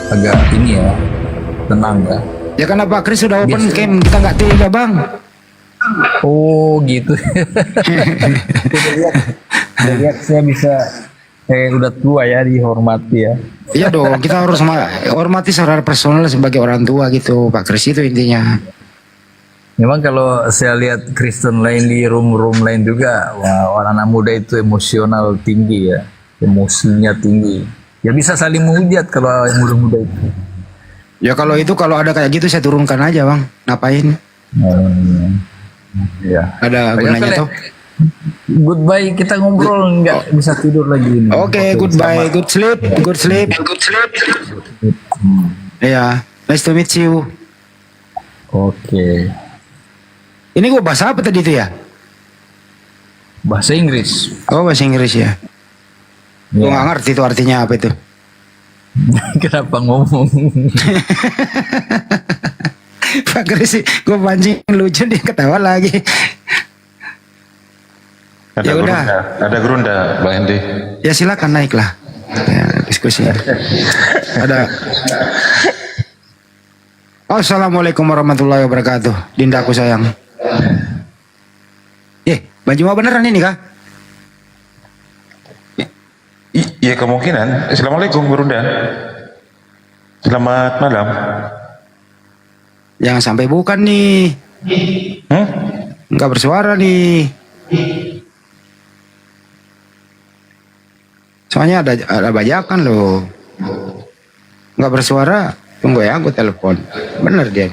agak ini ya, tenang ya. Ya karena Pak Kris sudah open Biasanya- cam, kita nggak tega bang. Oh gitu. Udah lihat saya bisa udah tua ya, dihormati ya. Iya dong, kita harus hormati secara personal sebagai orang tua gitu, Pak Kris, itu intinya. Memang kalau saya lihat Kristen lain di room-room lain juga, wah, orang anak muda itu emosional tinggi ya, emosinya tinggi. Ya bisa saling menghujat kalau yang muda-muda itu. Ya kalau ada kayak gitu saya turunkan aja bang, ngapain? Ya. Ada gunanya tuh. Goodbye, kita ngobrol nggak bisa tidur lagi ini. Oke, goodbye, good sleep, good sleep. Iya, nice to meet you. Oke. Ini gua bahasa apa tadi itu ya? Bahasa Inggris. Oh bahasa Inggris ya. Gua Ya. nggak ngerti itu artinya apa itu. Kenapa ngomong? Pak Kris, gua pancing lucu dia ketawa lagi. Ada Ya udah. gerunda, ada gerunda, Bang Hendi. Ya silakan naiklah. Ya, diskusi. Ada. Assalamualaikum warahmatullahi wabarakatuh. Dindaku sayang. Baju mau beneran ini kah? Iya kemungkinan. Assalamualaikum gerunda. Selamat malam. Jangan sampai bukan nih. Nggak bersuara nih. Soalnya ada bajakan loh. Nggak bersuara. Tunggu ya, aku telepon. Bener dia.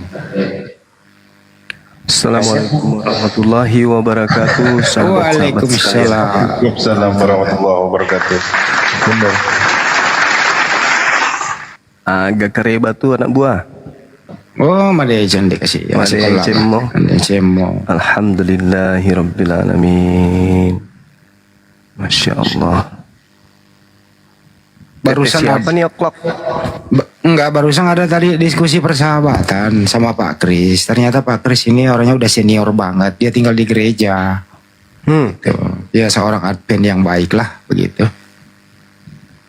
Assalamualaikum warahmatullahi wabarakatuh. Waalaikumsalam. Waalaikumsalam warahmatullahi wabarakatuh. Benar. Agak kereba tuh anak buah. Oh, Made cantik kasih. Ya, Made cemo. Made cemo. Alhamdulillahirabbil alamin. Masya Allah. Barusan siapa nih o'clock? Enggak, barusan ada tadi diskusi persahabatan sama Pak Kris. Ternyata Pak Kris ini orangnya udah senior banget. Dia tinggal di gereja. Tuh. Dia seorang advent yang baik lah, begitu.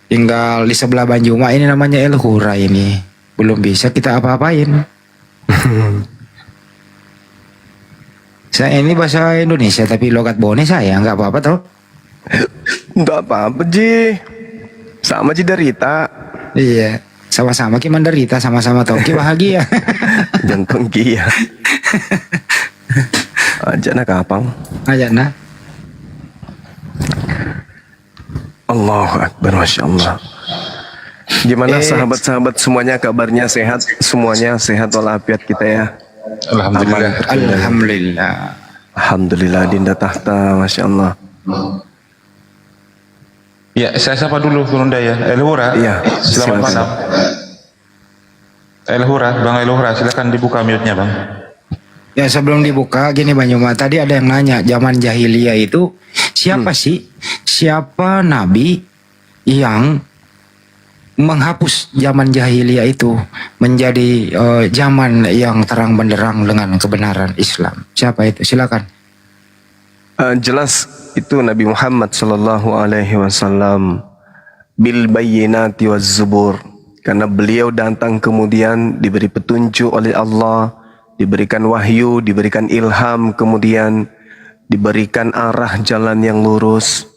Tinggal di sebelah Banjuma, ini namanya El Hura ini. Belum bisa kita apa-apain. Saya ini bahasa Indonesia tapi logat Bone saya nggak apa-apa toh. Enggak apa-apa Ji. Sama Ji derita. Iya, sama-sama ki menderita, sama-sama toki bahagia. Jantung kia. Aja nak kapang. Aja nah. Allahu Akbar, Masya Allah. Gimana sahabat-sahabat semuanya kabarnya sehat? Semuanya sehat walafiat kita ya. Alhamdulillah. Alhamdulillah. Alhamdulillah Dinda tahta, Masya Allah. Ya, saya sapa dulu gerunda ya. El Hura. Iya, Selamat silakan. malam. El Hura, Bang El Hura, silakan dibuka mute-nya, Bang. Ya sebelum dibuka gini Banyuma, tadi ada yang nanya zaman jahiliyah itu siapa sih? Siapa nabi yang menghapus zaman jahiliyah itu menjadi zaman yang terang benderang dengan kebenaran Islam? Siapa itu? Silakan. Jelas itu Nabi Muhammad sallallahu alaihi wasallam bil bayyinati waz zubur, karena beliau datang kemudian diberi petunjuk oleh Allah, diberikan wahyu, diberikan ilham, kemudian diberikan arah jalan yang lurus,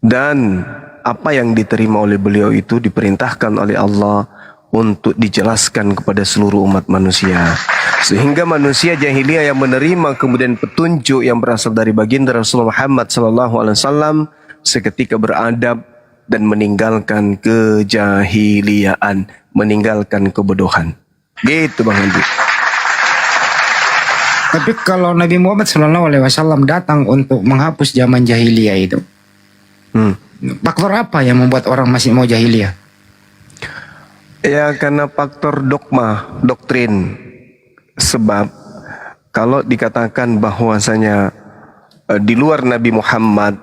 dan apa yang diterima oleh beliau itu diperintahkan oleh Allah untuk dijelaskan kepada seluruh umat manusia. Sehingga manusia jahiliyah yang menerima kemudian petunjuk yang berasal dari baginda Rasulullah Muhammad SAW seketika beradab dan meninggalkan kejahiliaan, meninggalkan kebodohan. Gitu Bang Andi. Tapi kalau Nabi Muhammad SAW datang untuk menghapus zaman jahiliyah itu, faktor apa yang membuat orang masih mau jahiliyah? Ya karena faktor dogma, doktrin. Sebab kalau dikatakan bahwasanya di luar Nabi Muhammad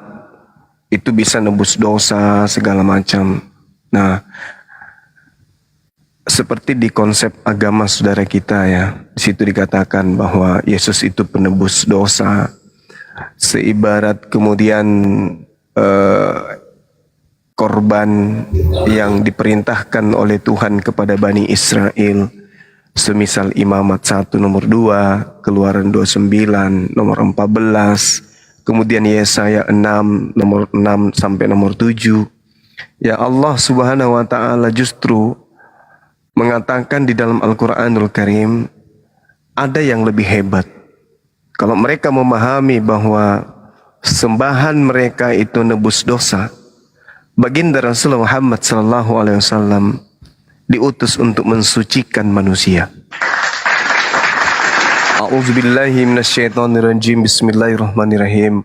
itu bisa nebus dosa segala macam. Nah, seperti di konsep agama saudara kita ya, di situ dikatakan bahwa Yesus itu penebus dosa. Seibarat kemudian korban yang diperintahkan oleh Tuhan kepada Bani Israel, semisal Imamat 1 nomor 2, Keluaran 29 nomor 14, kemudian Yesaya 6 nomor 6 sampai nomor 7. Ya, Allah Subhanahu wa taala justru mengatakan di dalam Al-Qur'anul Karim ada yang lebih hebat. Kalau mereka memahami bahwa sembahan mereka itu nebus dosa, baginda Rasulullah Muhammad SAW diutus untuk mensucikan manusia. A'udzubillahi minasyaitonirrajim. Bismillahirrahmanirrahim.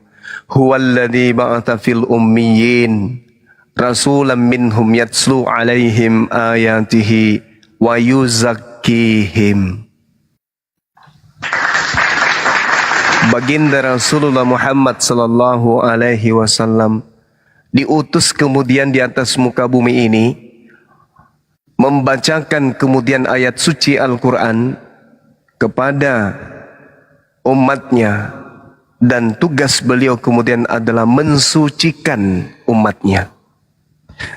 Huwallazi ba'atha fil ummiyin rasulan minhum yatslu alaihim ayatihi wa yuzakkihim. Baginda Rasulullah Muhammad sallallahu alaihi wasallam diutus kemudian di atas muka bumi ini membacakan kemudian ayat suci Al-Quran kepada umatnya, dan tugas beliau kemudian adalah mensucikan umatnya.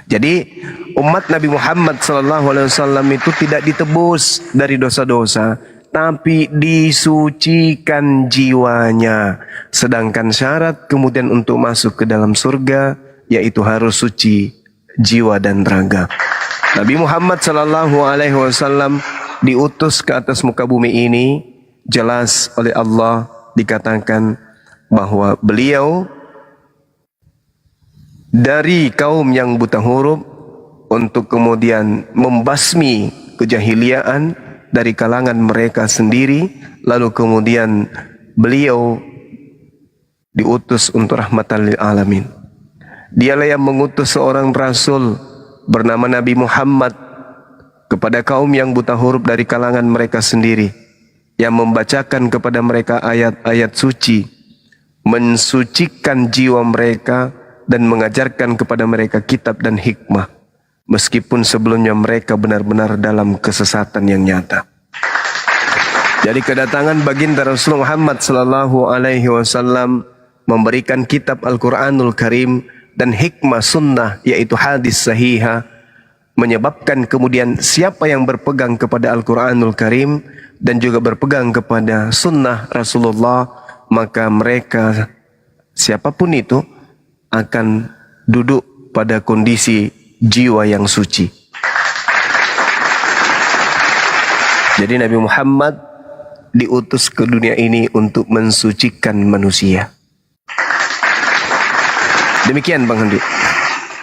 Jadi umat Nabi Muhammad SAW itu tidak ditebus dari dosa-dosa, tapi disucikan jiwanya. Sedangkan syarat kemudian untuk masuk ke dalam surga yaitu harus suci jiwa dan raga. Nabi Muhammad SAW diutus ke atas muka bumi ini, jelas oleh Allah dikatakan bahwa beliau dari kaum yang buta huruf untuk kemudian membasmi kejahiliaan dari kalangan mereka sendiri, lalu kemudian beliau diutus untuk rahmatan lil alamin. Dialah yang mengutus seorang rasul bernama Nabi Muhammad kepada kaum yang buta huruf dari kalangan mereka sendiri, yang membacakan kepada mereka ayat-ayat suci, mensucikan jiwa mereka dan mengajarkan kepada mereka kitab dan hikmah, meskipun sebelumnya mereka benar-benar dalam kesesatan yang nyata. Jadi kedatangan baginda Rasulullah Muhammad SAW memberikan kitab Al-Quranul Karim dan hikmah sunnah yaitu hadis sahihah, menyebabkan kemudian siapa yang berpegang kepada Al-Quranul Karim dan juga berpegang kepada sunnah Rasulullah, maka mereka siapapun itu akan duduk pada kondisi jiwa yang suci. Jadi Nabi Muhammad diutus ke dunia ini untuk mensucikan manusia. Demikian Bang Handi.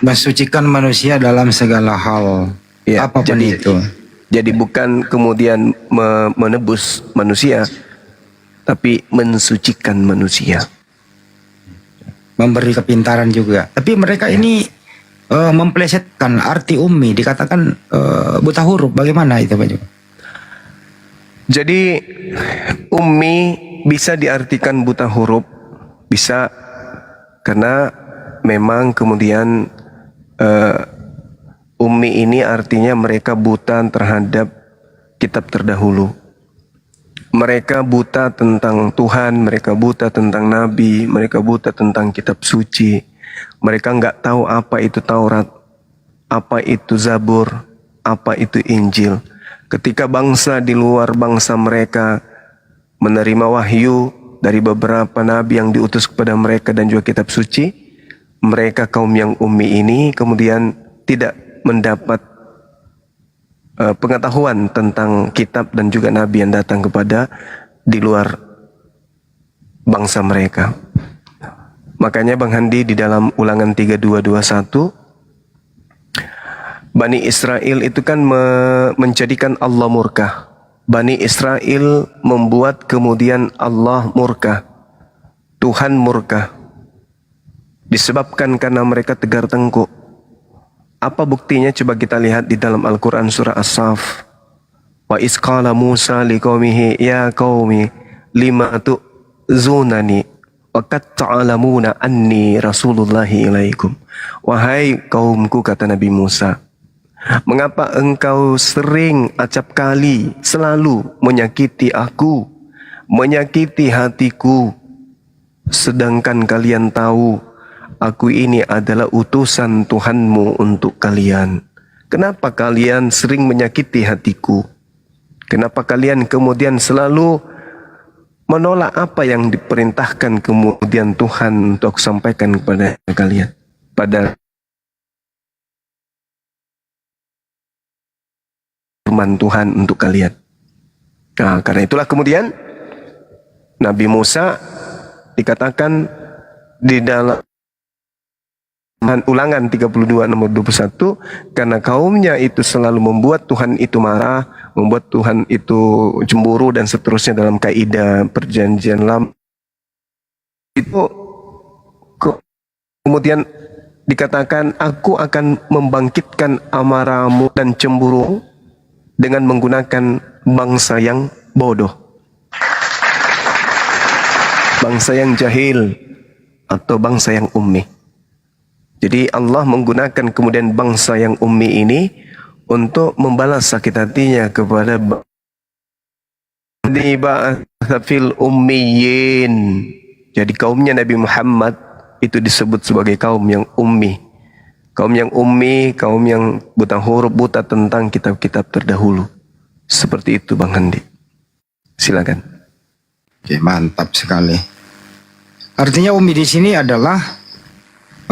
Mensucikan manusia dalam segala hal. Ya, apapun itu. Jadi bukan kemudian menebus manusia, tapi mensucikan manusia. Memberi kepintaran juga. Tapi mereka ini memplesetkan arti ummi, dikatakan buta huruf. Bagaimana itu Pak Jo? Jadi ummi bisa diartikan buta huruf, bisa, karena memang kemudian ummi ini artinya mereka buta terhadap kitab terdahulu. Mereka buta tentang Tuhan, mereka buta tentang Nabi, mereka buta tentang kitab suci. Mereka nggak tahu apa itu Taurat, apa itu Zabur, apa itu Injil. Ketika bangsa di luar bangsa mereka menerima wahyu dari beberapa nabi yang diutus kepada mereka dan juga kitab suci, mereka kaum yang ummi ini kemudian tidak mendapat pengetahuan tentang kitab dan juga nabi yang datang kepada di luar bangsa mereka. Makanya Bang Handi di dalam Ulangan 3221, Bani Israel itu kan menjadikan Allah murka. Bani Israel membuat kemudian Allah murka, Tuhan murka, disebabkan karena mereka tegar tengkuk. Apa buktinya? Coba kita lihat di dalam Al-Quran surah As-Saff. Wa isqala Musa liqaumihi ya qaumi lima tu'zunani wa qad ta'lamuna anni rasulullahi ilaikum. Wahai kaumku, kata Nabi Musa, mengapa engkau sering acap kali selalu menyakiti aku, menyakiti hatiku, sedangkan kalian tahu aku ini adalah utusan Tuhanmu untuk kalian. Kenapa kalian sering menyakiti hatiku? Kenapa kalian kemudian selalu menolak apa yang diperintahkan kemudian Tuhan untuk sampaikan kepada kalian? Pada firman Tuhan untuk kalian. Nah, karena itulah kemudian Nabi Musa dikatakan di dalam Ulangan 32 nomor 21, karena kaumnya itu selalu membuat Tuhan itu marah, membuat Tuhan itu cemburu dan seterusnya dalam kaidah perjanjian lama. Itu kemudian dikatakan, aku akan membangkitkan amarahmu dan cemburu dengan menggunakan bangsa yang bodoh, bangsa yang jahil, atau bangsa yang ummi. Jadi Allah menggunakan kemudian bangsa yang ummi ini untuk membalas sakit hatinya kepada fil ummiyin. Jadi kaumnya Nabi Muhammad itu disebut sebagai kaum yang ummi. Kaum yang ummi, kaum yang buta huruf, buta tentang kitab-kitab terdahulu. Seperti itu Bang Handi. Silakan. Oke, mantap sekali. Artinya ummi di sini adalah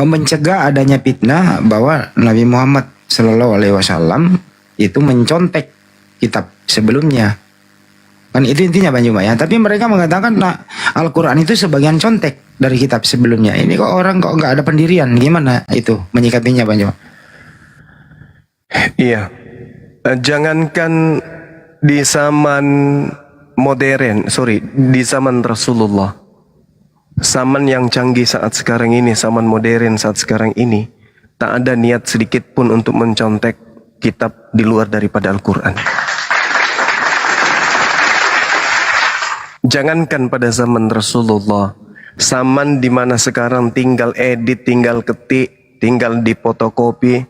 mencegah adanya fitnah bahwa Nabi Muhammad Shallallahu Alaihi Wasallam itu mencontek kitab sebelumnya. Kan itu intinya Bang Juma ya. Tapi mereka mengatakan Al-Quran itu sebagian contek dari kitab sebelumnya. Ini kok orang kok nggak ada pendirian. Gimana itu menyikapinya Bang Juma? Iya. Jangankan di zaman modern, di zaman Rasulullah. Zaman yang canggih saat sekarang ini, zaman modern saat sekarang ini, tak ada niat sedikit pun untuk mencontek kitab di luar daripada Al-Quran. Jangankan pada zaman Rasulullah, zaman di mana sekarang tinggal edit, tinggal ketik, tinggal difotokopi,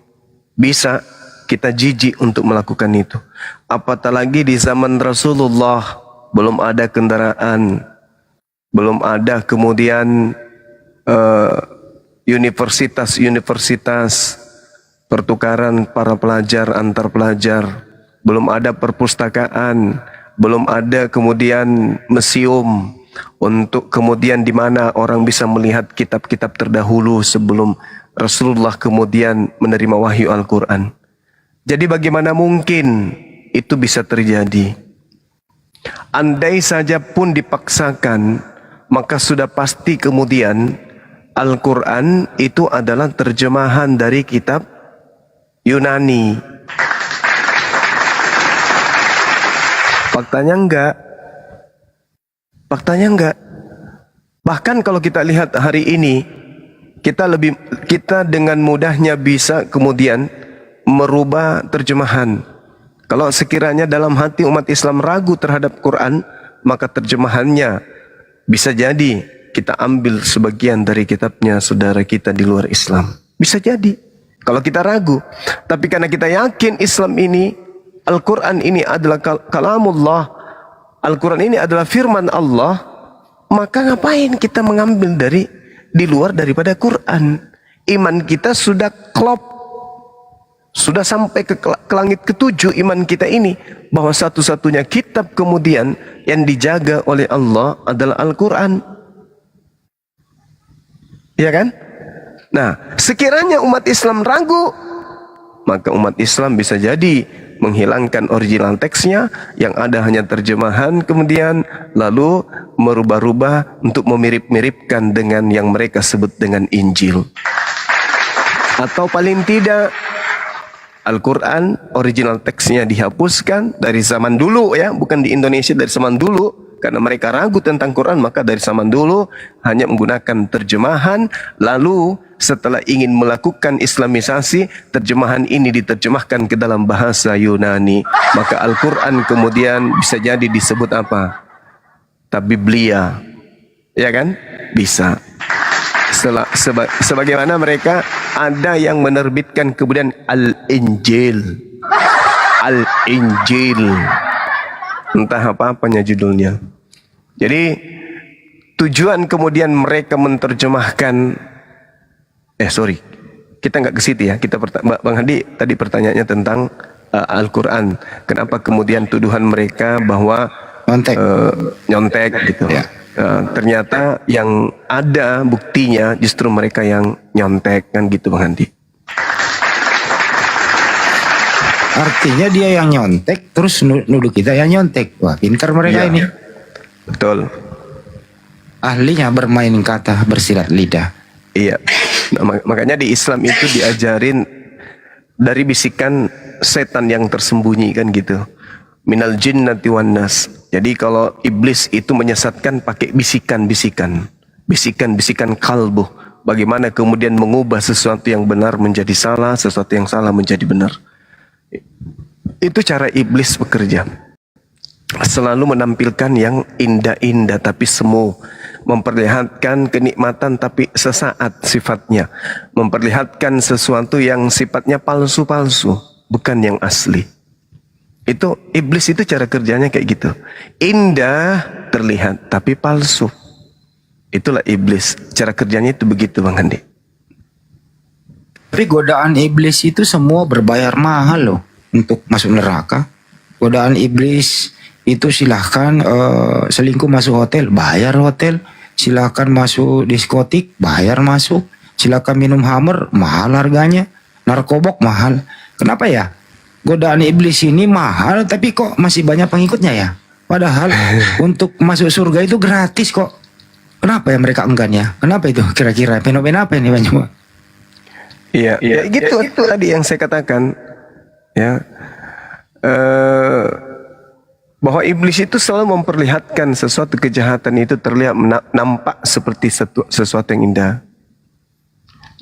bisa kita jijik untuk melakukan itu. Apatah lagi di zaman Rasulullah, belum ada kendaraan, belum ada kemudian universitas-universitas pertukaran para pelajar antar pelajar, belum ada perpustakaan, belum ada kemudian museum untuk kemudian di mana orang bisa melihat kitab-kitab terdahulu sebelum Rasulullah kemudian menerima wahyu Al-Quran. Jadi bagaimana mungkin itu bisa terjadi? Andai saja pun dipaksakan, maka sudah pasti kemudian Al-Quran itu adalah terjemahan dari kitab Yunani. Faktanya enggak. Faktanya enggak. Bahkan kalau kita lihat hari ini, kita dengan mudahnya bisa kemudian merubah terjemahan. Kalau sekiranya dalam hati umat Islam ragu terhadap Quran, maka terjemahannya bisa jadi kita ambil sebagian dari kitabnya saudara kita di luar Islam. Bisa jadi. Kalau kita ragu. Tapi karena kita yakin Islam ini, Al-Quran ini adalah kalamullah, Al-Quran ini adalah firman Allah, maka ngapain kita mengambil di luar daripada Quran? Iman kita sudah klop, sudah sampai ke langit ketujuh iman kita ini, bahwa satu-satunya kitab kemudian yang dijaga oleh Allah adalah Al-Quran. Ya kan? Nah, sekiranya umat Islam ragu, maka umat Islam bisa jadi menghilangkan original teksnya, yang ada hanya terjemahan, kemudian lalu merubah-rubah untuk memirip-miripkan dengan yang mereka sebut dengan Injil. Atau paling tidak Al-Quran original teksnya dihapuskan dari zaman dulu ya, bukan di Indonesia, dari zaman dulu. Karena mereka ragu tentang Quran, maka dari zaman dulu hanya menggunakan terjemahan. Lalu setelah ingin melakukan islamisasi, terjemahan ini diterjemahkan ke dalam bahasa Yunani. Maka Al-Quran kemudian bisa jadi disebut apa? Tabiblia. Ya kan? Bisa. Sebagaimana mereka ada yang menerbitkan kemudian Al-Injil. Al-Injil. Entah apa-apanya judulnya. Jadi tujuan kemudian mereka menerjemahkan sorry, kita nggak ke situ ya. Bang Hadi tadi pertanyaannya tentang Al-Quran. Kenapa kemudian tuduhan mereka bahwa Nyontek. nyontek gitu? Ya. Ternyata yang ada buktinya justru mereka yang nyontek kan gitu, Bang Hadi. Artinya dia yang nyontek, terus nuduh kita yang nyontek. Wah, pintar mereka Iya. ini. Betul. Ahlinya bermain kata, bersilat lidah. Iya. Nah, makanya di Islam itu diajarin dari bisikan setan yang tersembunyi kan gitu. Minal jinnati wan nas. Jadi kalau iblis itu menyesatkan pakai bisikan-bisikan. Bisikan-bisikan kalbu. Bagaimana kemudian mengubah sesuatu yang benar menjadi salah, sesuatu yang salah menjadi benar. Itu cara iblis bekerja. Selalu menampilkan yang indah-indah tapi semu. Memperlihatkan kenikmatan tapi sesaat sifatnya. Memperlihatkan sesuatu yang sifatnya palsu-palsu, bukan yang asli. Itu iblis itu cara kerjanya kayak gitu. Indah terlihat tapi palsu. Itulah iblis. Cara kerjanya itu begitu, Bang Handi. Tapi godaan iblis itu semua berbayar mahal loh untuk masuk neraka. Godaan iblis itu silahkan selingkuh masuk hotel, bayar hotel. Silahkan masuk diskotik, bayar masuk. Silahkan minum hammer, mahal harganya. Narkobok mahal. Kenapa ya? Godaan iblis ini mahal tapi kok masih banyak pengikutnya ya? Padahal untuk masuk surga itu gratis kok. Kenapa ya mereka enggan ya? Kenapa itu kira-kira? Fenomena apa ini Bang Juma? Iya, ya, gitu itu tadi yang saya katakan, ya, bahwa iblis itu selalu memperlihatkan sesuatu kejahatan itu terlihat nampak seperti sesuatu yang indah,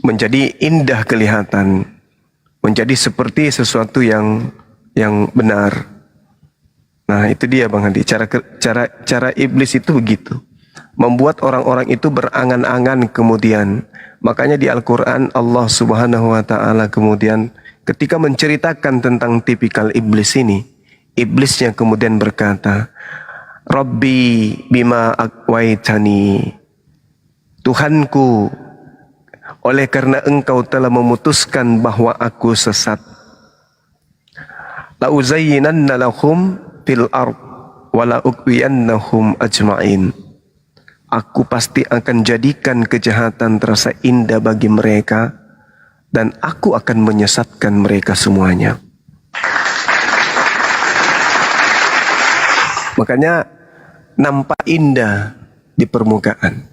menjadi indah kelihatan, menjadi seperti sesuatu yang benar. Nah itu dia Bang Hadi, cara iblis itu begitu. Membuat orang-orang itu berangan-angan kemudian. Makanya di Al-Quran Allah Subhanahu wa ta'ala kemudian ketika menceritakan tentang tipikal iblis ini, iblisnya kemudian berkata, Rabbi bima akwaitani, Tuhanku, oleh karena engkau telah memutuskan bahwa aku sesat, la uzayyinanna lahum fil ard wa la uqwiyannahum ajma'in. Aku pasti akan jadikan kejahatan terasa indah bagi mereka dan aku akan menyesatkan mereka semuanya. Makanya nampak indah di permukaan.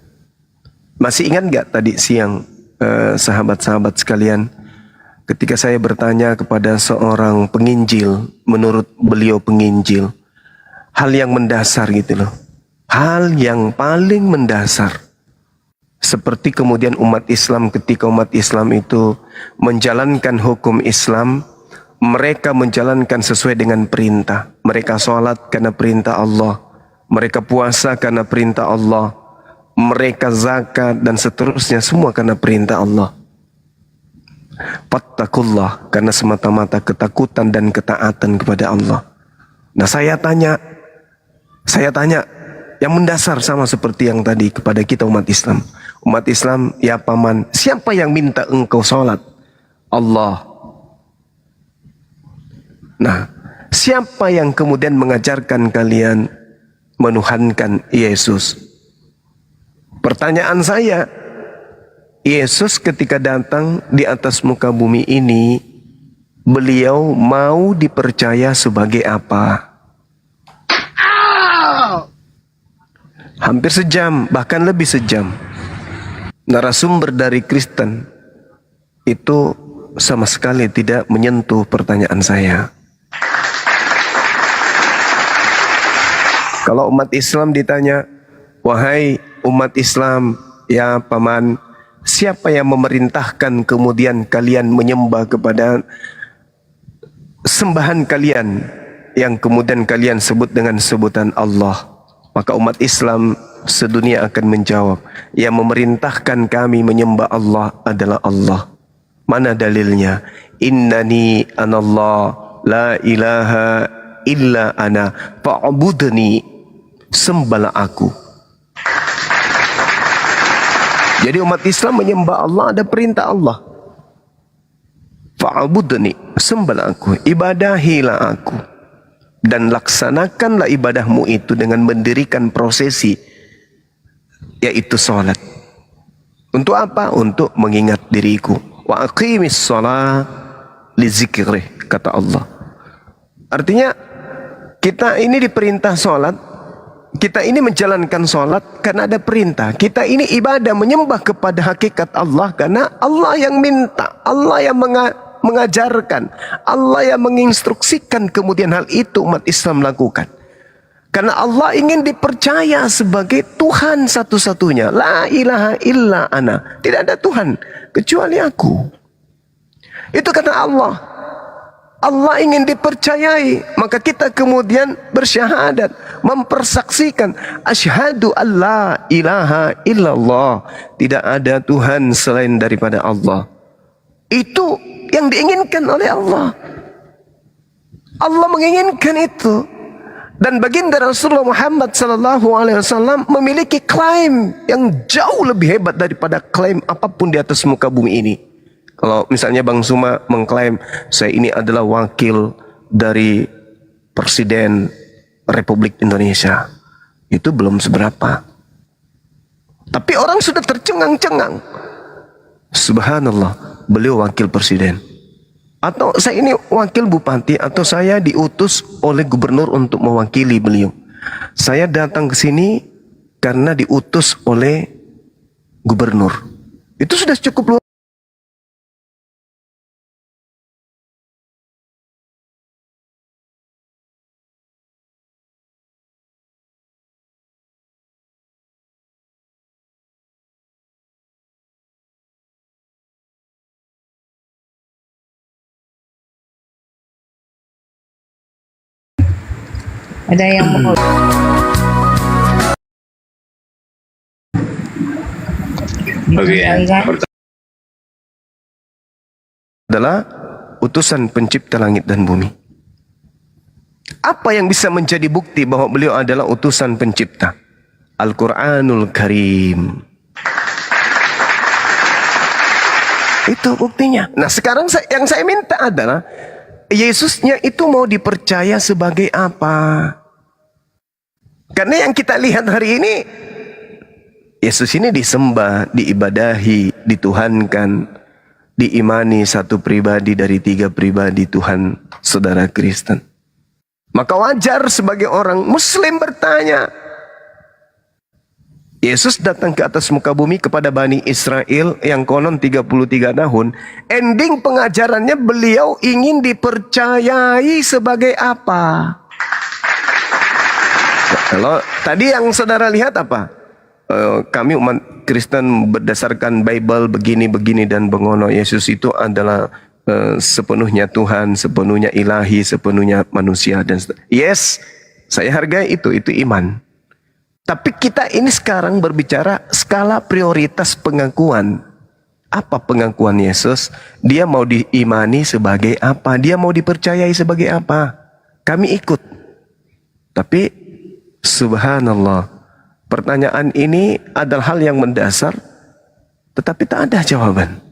Masih ingat gak tadi siang sahabat-sahabat sekalian, ketika saya bertanya kepada seorang penginjil, menurut beliau penginjil, hal yang mendasar gitu loh. Hal yang paling mendasar. Seperti kemudian umat Islam, ketika umat Islam itu menjalankan hukum Islam, mereka menjalankan sesuai dengan perintah. Mereka sholat karena perintah Allah. Mereka puasa karena perintah Allah. Mereka zakat dan seterusnya semua karena perintah Allah. Fattakullah, karena semata-mata ketakutan dan ketaatan kepada Allah. Nah saya tanya, yang mendasar sama seperti yang tadi kepada kita umat Islam. Umat Islam, ya paman, siapa yang minta engkau sholat? Allah. Nah, siapa yang kemudian mengajarkan kalian menuhankan Yesus? Pertanyaan saya, Yesus ketika datang di atas muka bumi ini, beliau mau dipercaya sebagai apa? Hampir sejam, bahkan lebih sejam. Narasumber dari Kristen itu sama sekali tidak menyentuh pertanyaan saya. Kalau umat Islam ditanya, wahai umat Islam, ya paman, siapa yang memerintahkan kemudian kalian menyembah kepada sembahan kalian yang kemudian kalian sebut dengan sebutan Allah? Maka umat Islam sedunia akan menjawab, yang memerintahkan kami menyembah Allah adalah Allah. Mana dalilnya? Innani anallah la ilaha illa ana fa'budni, sembahlah aku. Jadi umat Islam menyembah Allah, ada perintah Allah. Fa'budni, sembahlah aku, ibadahilah aku. Dan laksanakanlah ibadahmu itu dengan mendirikan prosesi, yaitu sholat. Untuk apa? Untuk mengingat diriku. Wa aqimis sholat li zikri, kata Allah. Artinya kita ini diperintah sholat. Kita ini menjalankan sholat karena ada perintah. Kita ini ibadah menyembah kepada hakikat Allah karena Allah yang minta, Allah yang mengajarkan, Allah yang menginstruksikan, kemudian hal itu umat Islam lakukan. Karena Allah ingin dipercaya sebagai Tuhan satu-satunya. La ilaha illa ana. Tidak ada Tuhan kecuali aku. Itu kata Allah. Allah ingin dipercayai, maka kita kemudian bersyahadat, mempersaksikan asyhadu alla ilaha illallah, tidak ada Tuhan selain daripada Allah. Itu yang diinginkan oleh Allah. Allah menginginkan itu. Dan baginda Rasulullah Muhammad SAW memiliki klaim yang jauh lebih hebat daripada klaim apapun di atas muka bumi ini. Kalau misalnya Bang Suma mengklaim, saya ini adalah wakil dari Presiden Republik Indonesia, itu belum seberapa. Tapi orang sudah tercengang-cengang. Subhanallah, beliau wakil presiden. Atau saya ini wakil bupati, atau saya diutus oleh gubernur untuk mewakili beliau. Saya datang ke sini karena diutus oleh gubernur. Itu sudah cukup luar. Ada yang mau Adalah utusan pencipta langit dan bumi. Apa yang bisa menjadi bukti bahwa beliau adalah utusan pencipta? Al-Quranul Karim. Itu buktinya. Nah sekarang yang saya minta adalah Yesusnya itu mau dipercaya sebagai apa? Karena yang kita lihat hari ini, Yesus ini disembah, diibadahi, dituhankan, diimani satu pribadi dari 3 pribadi Tuhan saudara Kristen. Maka wajar sebagai orang Muslim bertanya, Yesus datang ke atas muka bumi kepada Bani Israel yang konon 33 tahun. Ending pengajarannya beliau ingin dipercayai sebagai apa? Kalau tadi yang saudara lihat apa? Kami umat Kristen berdasarkan Bible begini dan bengono. Yesus itu adalah sepenuhnya Tuhan, sepenuhnya ilahi, sepenuhnya manusia dan yes, saya hargai itu iman. Tapi kita ini sekarang berbicara skala prioritas pengakuan. Apa pengakuan Yesus? Dia mau diimani sebagai apa? Dia mau dipercayai sebagai apa? Kami ikut. Tapi subhanallah, pertanyaan ini adalah hal yang mendasar, tetapi tak ada jawaban.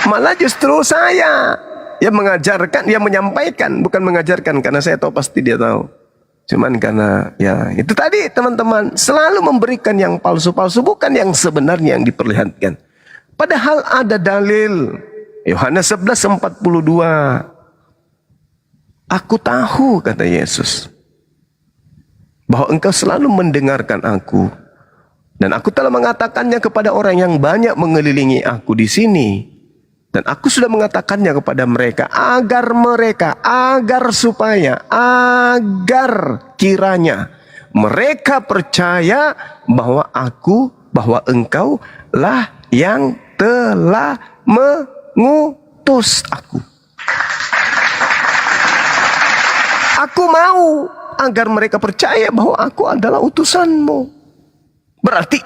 Malah justru saya yang mengajarkan, yang menyampaikan, bukan mengajarkan karena saya tahu pasti dia tahu. Cuman karena ya itu tadi teman-teman selalu memberikan yang palsu-palsu, bukan yang sebenarnya yang diperlihatkan. Padahal ada dalil. Yohanes 11:42. Aku tahu, kata Yesus, bahwa engkau selalu mendengarkan aku. Dan aku telah mengatakannya kepada orang yang banyak mengelilingi aku di sini. Dan aku sudah mengatakannya kepada mereka, agar kiranya mereka percaya bahwa engkau lah yang telah mengutus aku. Aku mau agar mereka percaya bahwa aku adalah utusanmu. Berarti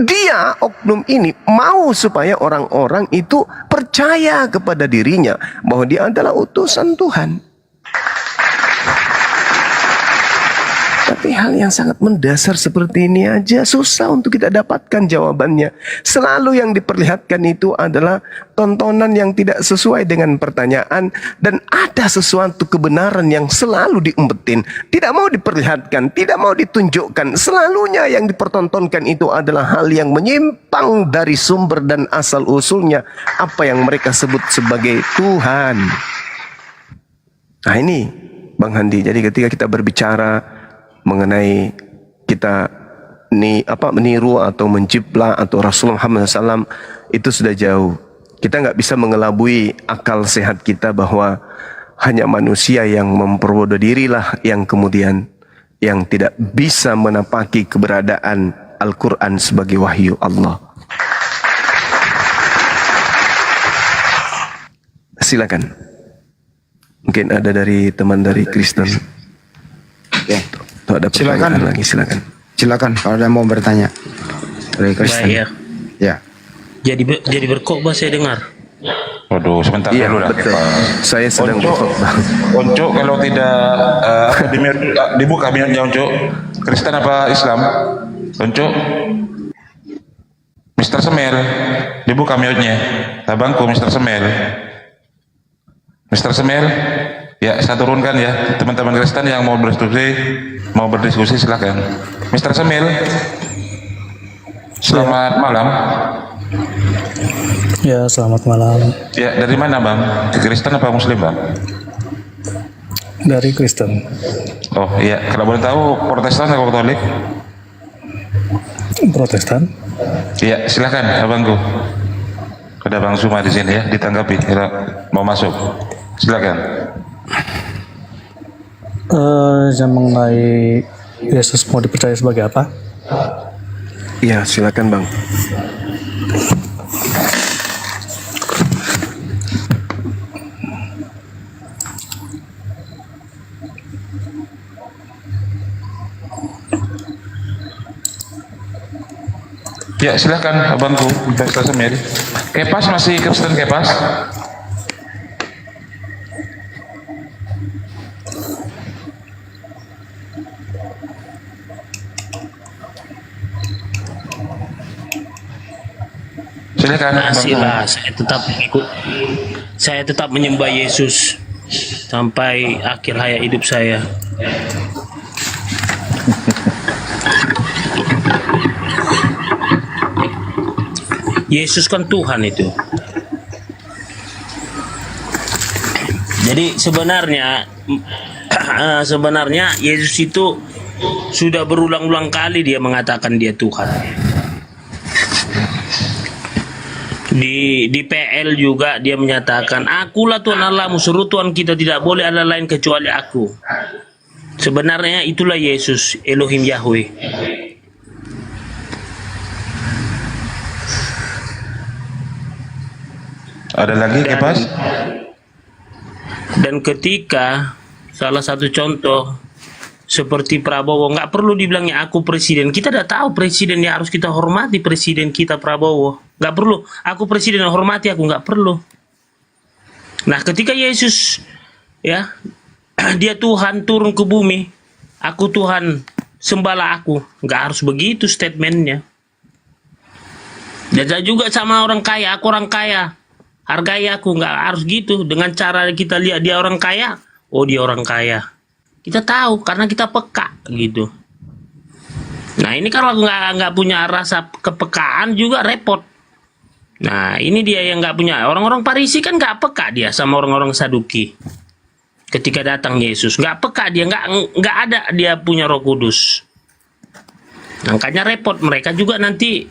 dia, oknum ini, mau supaya orang-orang itu percaya kepada dirinya bahwa dia adalah utusan Tuhan. Tapi hal yang sangat mendasar seperti ini aja susah untuk kita dapatkan jawabannya. Selalu yang diperlihatkan itu adalah tontonan yang tidak sesuai dengan pertanyaan, dan ada sesuatu kebenaran yang selalu diumpetin, tidak mau diperlihatkan, tidak mau ditunjukkan. Selalunya yang dipertontonkan itu adalah hal yang menyimpang dari sumber dan asal usulnya, apa yang mereka sebut sebagai Tuhan. Nah ini Bang Handi, jadi ketika kita berbicara mengenai kita meniru atau menjiplak atau Rasulullah Muhammad SAW, itu sudah jauh. Kita nggak bisa mengelabui akal sehat kita bahwa hanya manusia yang memperbodoh dirilah yang kemudian yang tidak bisa menapaki keberadaan Al-Quran sebagai wahyu Allah. Silakan. Mungkin ada dari teman dari Kristen. Ya. Tuh ada pertanyaan lagi, silakan. Silakan kalau ada yang mau bertanya dari Kristen. Baik, Ya. jadi berkhotbah saya dengar. Waduh, sebentar Iya, dulu lah. betul. Saya sedang Onco, berkhotbah. Onco kalau tidak dibuka minutnya Onco. Kristen apa Islam? Onco, Mr. Semel, dibuka minutnya. Abangku Mr. Semel. Mr. Semel, ya saya turunkan ya. Teman-teman Kristen yang mau berdiskusi silakan. Mr. Semel, selamat malam. Ya, selamat malam. Ya, dari mana Bang? Kristen apa Muslim Bang? Dari Kristen. Oh iya, kalau boleh tahu Protestan atau Katolik? Protestan. Iya, silakan abangku. Ada Bang Suma di sini ya, ditanggapi kalau mau masuk. Silakan. Yang mengenai Yesus mau dipercaya sebagai apa? Iya, silakan Bang. Ya, silakan abangku, Mr. Semil. Kepas masih Kristen Kepas? Silakan. Masihlah, saya tetap menyembah Yesus sampai akhir hayat hidup saya. Yesus kan Tuhan itu. Jadi sebenarnya Yesus itu sudah berulang-ulang kali dia mengatakan dia Tuhan. Di PL juga dia menyatakan, akulah Tuhan Allahmu, seru Tuhan kita, tidak boleh ada lain kecuali aku. Sebenarnya itulah Yesus, Elohim Yahweh. Ada lagi Kepas? Dan ketika salah satu contoh seperti Prabowo, nggak perlu dibilangnya aku presiden. Kita udah tahu presiden yang harus kita hormati, presiden kita Prabowo. Nggak perlu aku presiden hormati aku, nggak perlu. Nah ketika Yesus ya dia Tuhan turun ke bumi, aku Tuhan sembahlah aku, nggak harus begitu statementnya. Dan juga sama orang kaya, aku orang kaya, hargai aku, nggak harus gitu. Dengan cara kita lihat dia orang kaya, oh dia orang kaya, kita tahu karena kita peka gitu. Nah ini kalau nggak punya rasa kepekaan juga repot. Nah ini dia yang nggak punya. Orang-orang Farisi kan nggak peka dia sama orang-orang Saduki. Ketika datang Yesus nggak peka dia, nggak ada dia punya Roh Kudus. Makanya repot mereka juga nanti.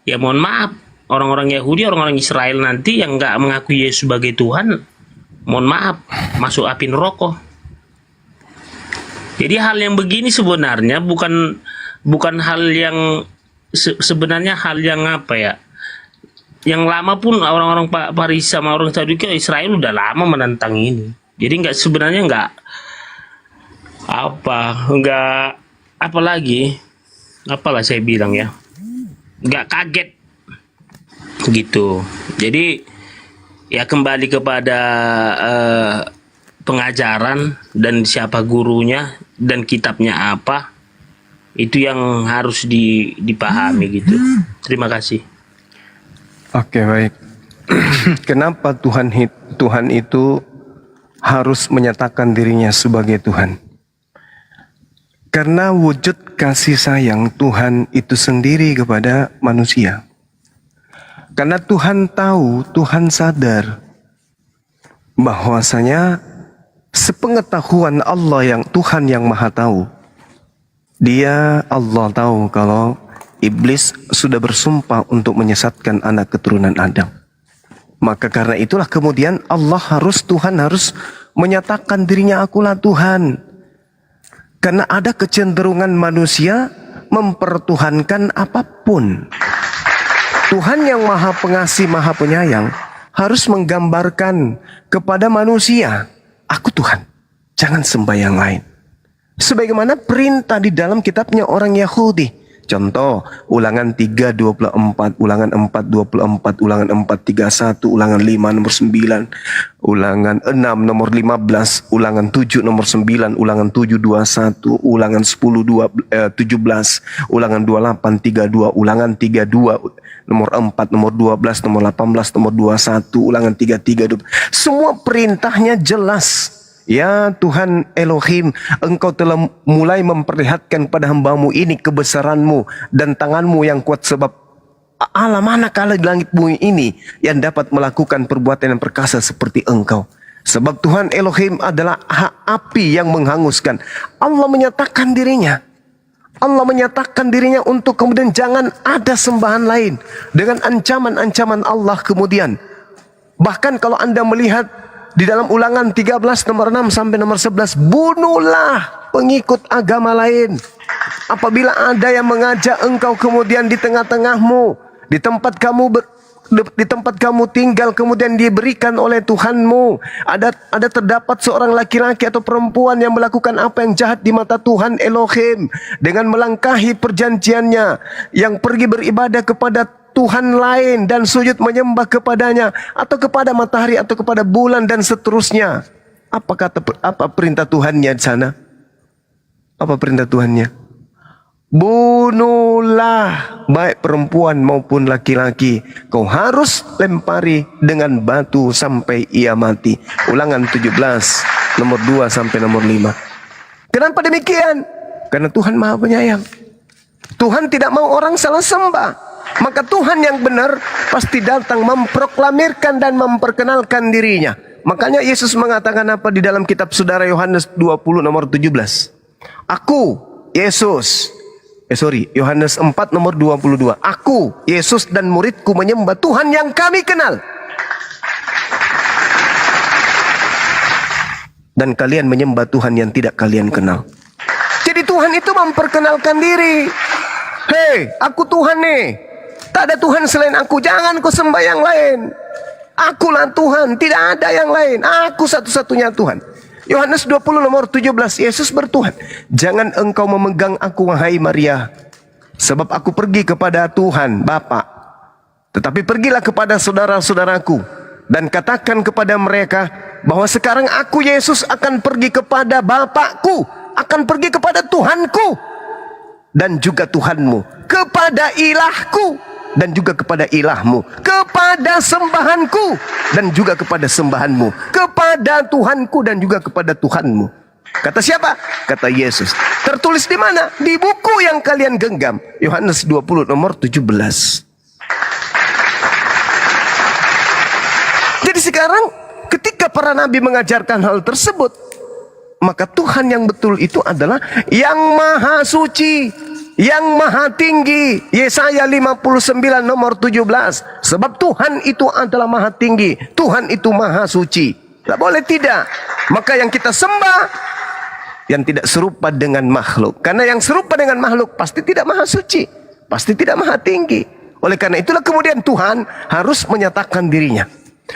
Ya mohon maaf, orang-orang Yahudi, orang-orang Israel nanti yang nggak mengakui Yesus sebagai Tuhan, mohon maaf, masuk api neraka. Jadi hal yang begini sebenarnya bukan hal yang sebenarnya hal yang apa ya? Yang lama pun orang-orang Farisi sama orang Saduki Israel udah lama menentang ini. Jadi sebenarnya nggak apalagi apalah saya bilang ya, nggak kaget gitu. Jadi ya kembali kepada pengajaran dan siapa gurunya dan kitabnya apa, itu yang harus dipahami gitu. Terima kasih. Oke, baik. Kenapa Tuhan itu harus menyatakan dirinya sebagai Tuhan? Karena wujud kasih sayang Tuhan itu sendiri kepada manusia. Karena Tuhan tahu, Tuhan sadar bahwasanya sepengetahuan Allah yang Tuhan yang Maha Tahu, Allah tahu kalau iblis sudah bersumpah untuk menyesatkan anak keturunan Adam. Maka karena itulah kemudian Tuhan harus menyatakan dirinya, akulah Tuhan. Karena ada kecenderungan manusia mempertuhankan apapun. Tuhan yang Maha Pengasih, Maha Penyayang harus menggambarkan kepada manusia, aku Tuhan, jangan sembah yang lain. Sebagaimana perintah di dalam kitabnya orang Yahudi. Contoh, Ulangan 3:24, Ulangan 4:24, Ulangan 4:31, Ulangan 5 nomor 9, Ulangan 6 nomor 15, Ulangan 7 nomor 9, Ulangan 7:21, Ulangan 17, Ulangan 28:32, Ulangan 32 nomor 4, nomor 12, nomor 18, nomor 21, Ulangan 33. Semua perintahnya jelas. Ya Tuhan Elohim, Engkau telah mulai memperlihatkan pada hambamu ini kebesaranmu dan tanganmu yang kuat, sebab Allah manakala di langit bumi ini yang dapat melakukan perbuatan yang perkasa seperti Engkau. Sebab Tuhan Elohim adalah api yang menghanguskan. Allah menyatakan dirinya. Allah menyatakan dirinya untuk kemudian jangan ada sembahan lain. Dengan ancaman-ancaman Allah kemudian. Bahkan kalau Anda melihat di dalam Ulangan 13 nomor 6 sampai nomor 11, bunuhlah pengikut agama lain. Apabila ada yang mengajak engkau kemudian di tengah-tengahmu, di tempat kamu tinggal kemudian diberikan oleh Tuhanmu, ada terdapat seorang laki-laki atau perempuan yang melakukan apa yang jahat di mata Tuhan Elohim dengan melangkahi perjanjiannya, yang pergi beribadah kepada Tuhan lain dan sujud menyembah kepadanya atau kepada matahari atau kepada bulan dan seterusnya. Apa perintah Tuhannya di sana? Apa perintah Tuhannya? Bunuhlah baik perempuan maupun laki-laki. Kau harus lempari dengan batu sampai ia mati. Ulangan 17 nomor 2 sampai nomor 5. Kenapa demikian? Karena Tuhan Maha Penyayang. Tuhan tidak mau orang salah sembah. Maka Tuhan yang benar pasti datang memproklamirkan dan memperkenalkan dirinya. Makanya Yesus mengatakan apa di dalam kitab saudara Yohanes 20 nomor 17. Aku, Yesus. Yohanes 4 nomor 22. Aku, Yesus dan muridku menyembah Tuhan yang kami kenal. Dan kalian menyembah Tuhan yang tidak kalian kenal. Jadi Tuhan itu memperkenalkan diri. Hei, aku Tuhan nih. Tak ada Tuhan selain aku. Jangan kau sembah yang lain. Akulah Tuhan. Tidak ada yang lain. Aku satu-satunya Tuhan. Yohanes 20 nomor 17. Yesus bertuhan. Jangan engkau memegang aku, wahai Maria. Sebab aku pergi kepada Tuhan Bapa. Tetapi pergilah kepada saudara-saudaraku. Dan katakan kepada mereka bahwa sekarang aku, Yesus, akan pergi kepada Bapakku. Akan pergi kepada Tuhanku. Dan juga Tuhanmu. Kepada ilahku. Dan juga kepada ilahmu, kepada sembahanku dan juga kepada sembahanmu, kepada Tuhanku dan juga kepada Tuhanmu. Kata siapa? Kata Yesus. Tertulis di mana? Di buku yang kalian genggam. Yohanes 20 nomor 17. Jadi sekarang ketika para nabi mengajarkan hal tersebut, maka Tuhan yang betul itu adalah yang maha suci, yang maha tinggi. Yesaya 59 nomor 17. Sebab Tuhan itu adalah maha tinggi, Tuhan itu maha suci. Tak boleh tidak. Maka yang kita sembah yang tidak serupa dengan makhluk. Karena yang serupa dengan makhluk pasti tidak maha suci, pasti tidak maha tinggi. Oleh karena itulah kemudian Tuhan harus menyatakan dirinya,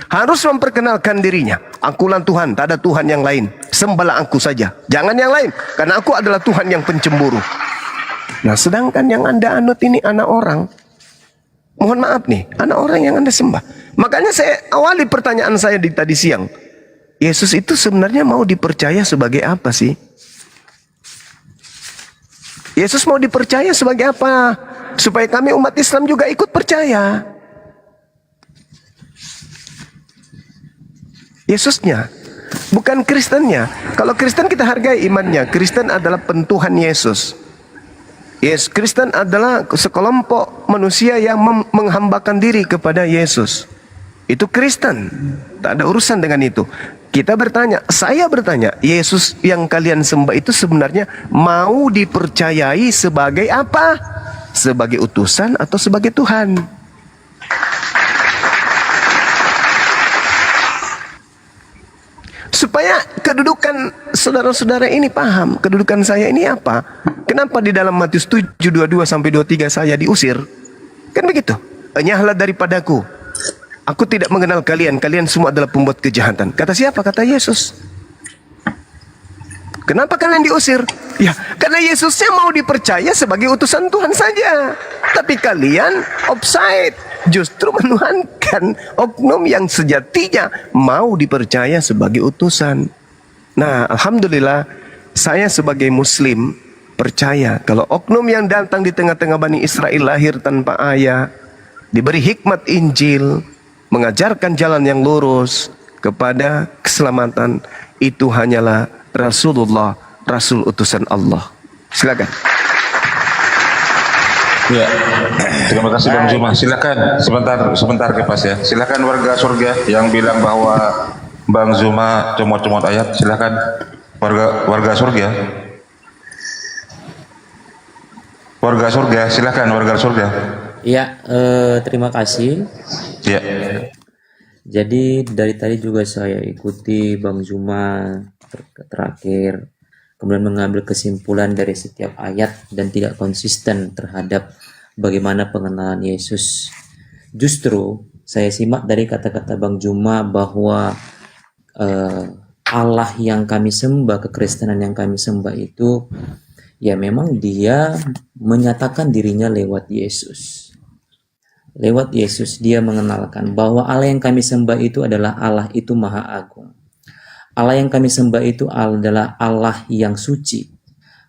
harus memperkenalkan dirinya. Akulah Tuhan, tak ada Tuhan yang lain. Sembahlah aku saja, jangan yang lain. Karena aku adalah Tuhan yang pencemburu. Nah, sedangkan yang Anda anut ini anak orang. Mohon maaf nih, anak orang yang Anda sembah. Makanya saya awali pertanyaan saya di tadi siang. Yesus itu sebenarnya mau dipercaya sebagai apa sih? Yesus mau dipercaya sebagai apa? Supaya kami umat Islam juga ikut percaya. Yesusnya, bukan Kristennya. Kalau Kristen kita hargai imannya. Kristen adalah pentuhan Yesus. Yes, Kristen adalah sekelompok manusia yang menghambakan diri kepada Yesus. Itu Kristen. Tak ada urusan dengan itu. Kita bertanya, saya bertanya, Yesus yang kalian sembah itu sebenarnya mau dipercayai sebagai apa? Sebagai utusan atau sebagai Tuhan? Supaya kedudukan saudara-saudara ini paham, kedudukan saya ini apa? Kenapa di dalam Matius 7:22-23 saya diusir? Kan begitu. Enyahlah daripadaku. Aku tidak mengenal kalian. Kalian semua adalah pembuat kejahatan. Kata siapa? Kata Yesus. Kenapa kalian diusir? Ya, karena Yesusnya mau dipercaya sebagai utusan Tuhan saja. Tapi kalian offside. Justru menuhankan oknum yang sejatinya mau dipercaya sebagai utusan. Nah, alhamdulillah saya sebagai muslim percaya kalau oknum yang datang di tengah-tengah Bani Israel lahir tanpa ayah, diberi hikmat Injil, mengajarkan jalan yang lurus kepada keselamatan, itu hanyalah Rasulullah, Rasul utusan Allah. Silakan. Ya, terima kasih Bang Zuma. Silakan sebentar ke pas ya. Silakan warga surga yang bilang bahwa Bang Zuma comot-comot ayat. Silakan warga surga. Warga surga, silakan warga surga. Ya, terima kasih. Ya. Jadi dari tadi juga saya ikuti Bang Zuma terakhir, kemudian mengambil kesimpulan dari setiap ayat dan tidak konsisten terhadap bagaimana pengenalan Yesus. Justru saya simak dari kata-kata Bang Zuma bahwa Allah yang kami sembah, kekristenan yang kami sembah itu ya memang dia menyatakan dirinya lewat Yesus. Lewat Yesus dia mengenalkan bahwa Allah yang kami sembah itu adalah Allah itu Maha Agung. Allah yang kami sembah itu adalah Allah yang suci.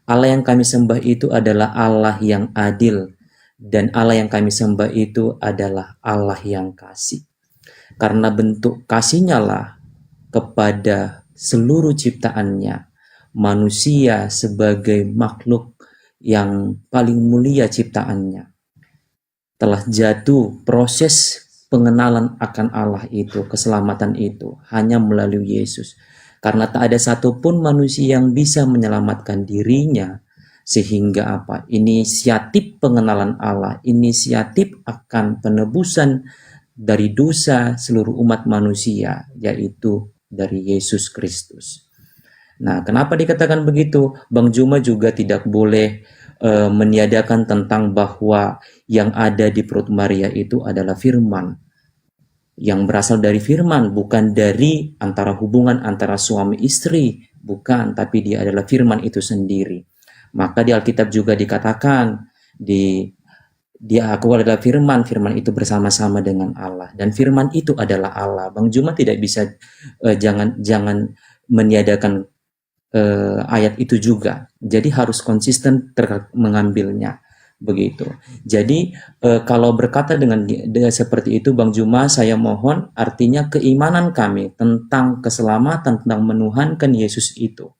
Allah yang kami sembah itu adalah Allah yang adil. Dan Allah yang kami sembah itu adalah Allah yang kasih. Karena bentuk kasihnya lah kepada seluruh ciptaannya, manusia sebagai makhluk yang paling mulia ciptaannya, telah jatuh proses pengenalan akan Allah itu, keselamatan itu hanya melalui Yesus. Karena tak ada satupun manusia yang bisa menyelamatkan dirinya, sehingga apa? Inisiatif pengenalan Allah, inisiatif akan penebusan dari dosa seluruh umat manusia, yaitu dari Yesus Kristus. Nah, kenapa dikatakan begitu? Bang Zuma juga tidak boleh meniadakan tentang bahwa yang ada di perut Maria itu adalah firman. Yang berasal dari firman, bukan dari antara hubungan antara suami istri, bukan, tapi dia adalah firman itu sendiri. Maka di Alkitab juga dikatakan aku adalah firman, firman itu bersama-sama dengan Allah, dan firman itu adalah Allah. Bang Zuma tidak bisa jangan meniadakan ayat itu juga. Jadi harus konsisten mengambilnya. Begitu. Jadi kalau berkata dengan seperti itu Bang Zuma, saya mohon artinya keimanan kami tentang keselamatan, tentang menuhankan Yesus itu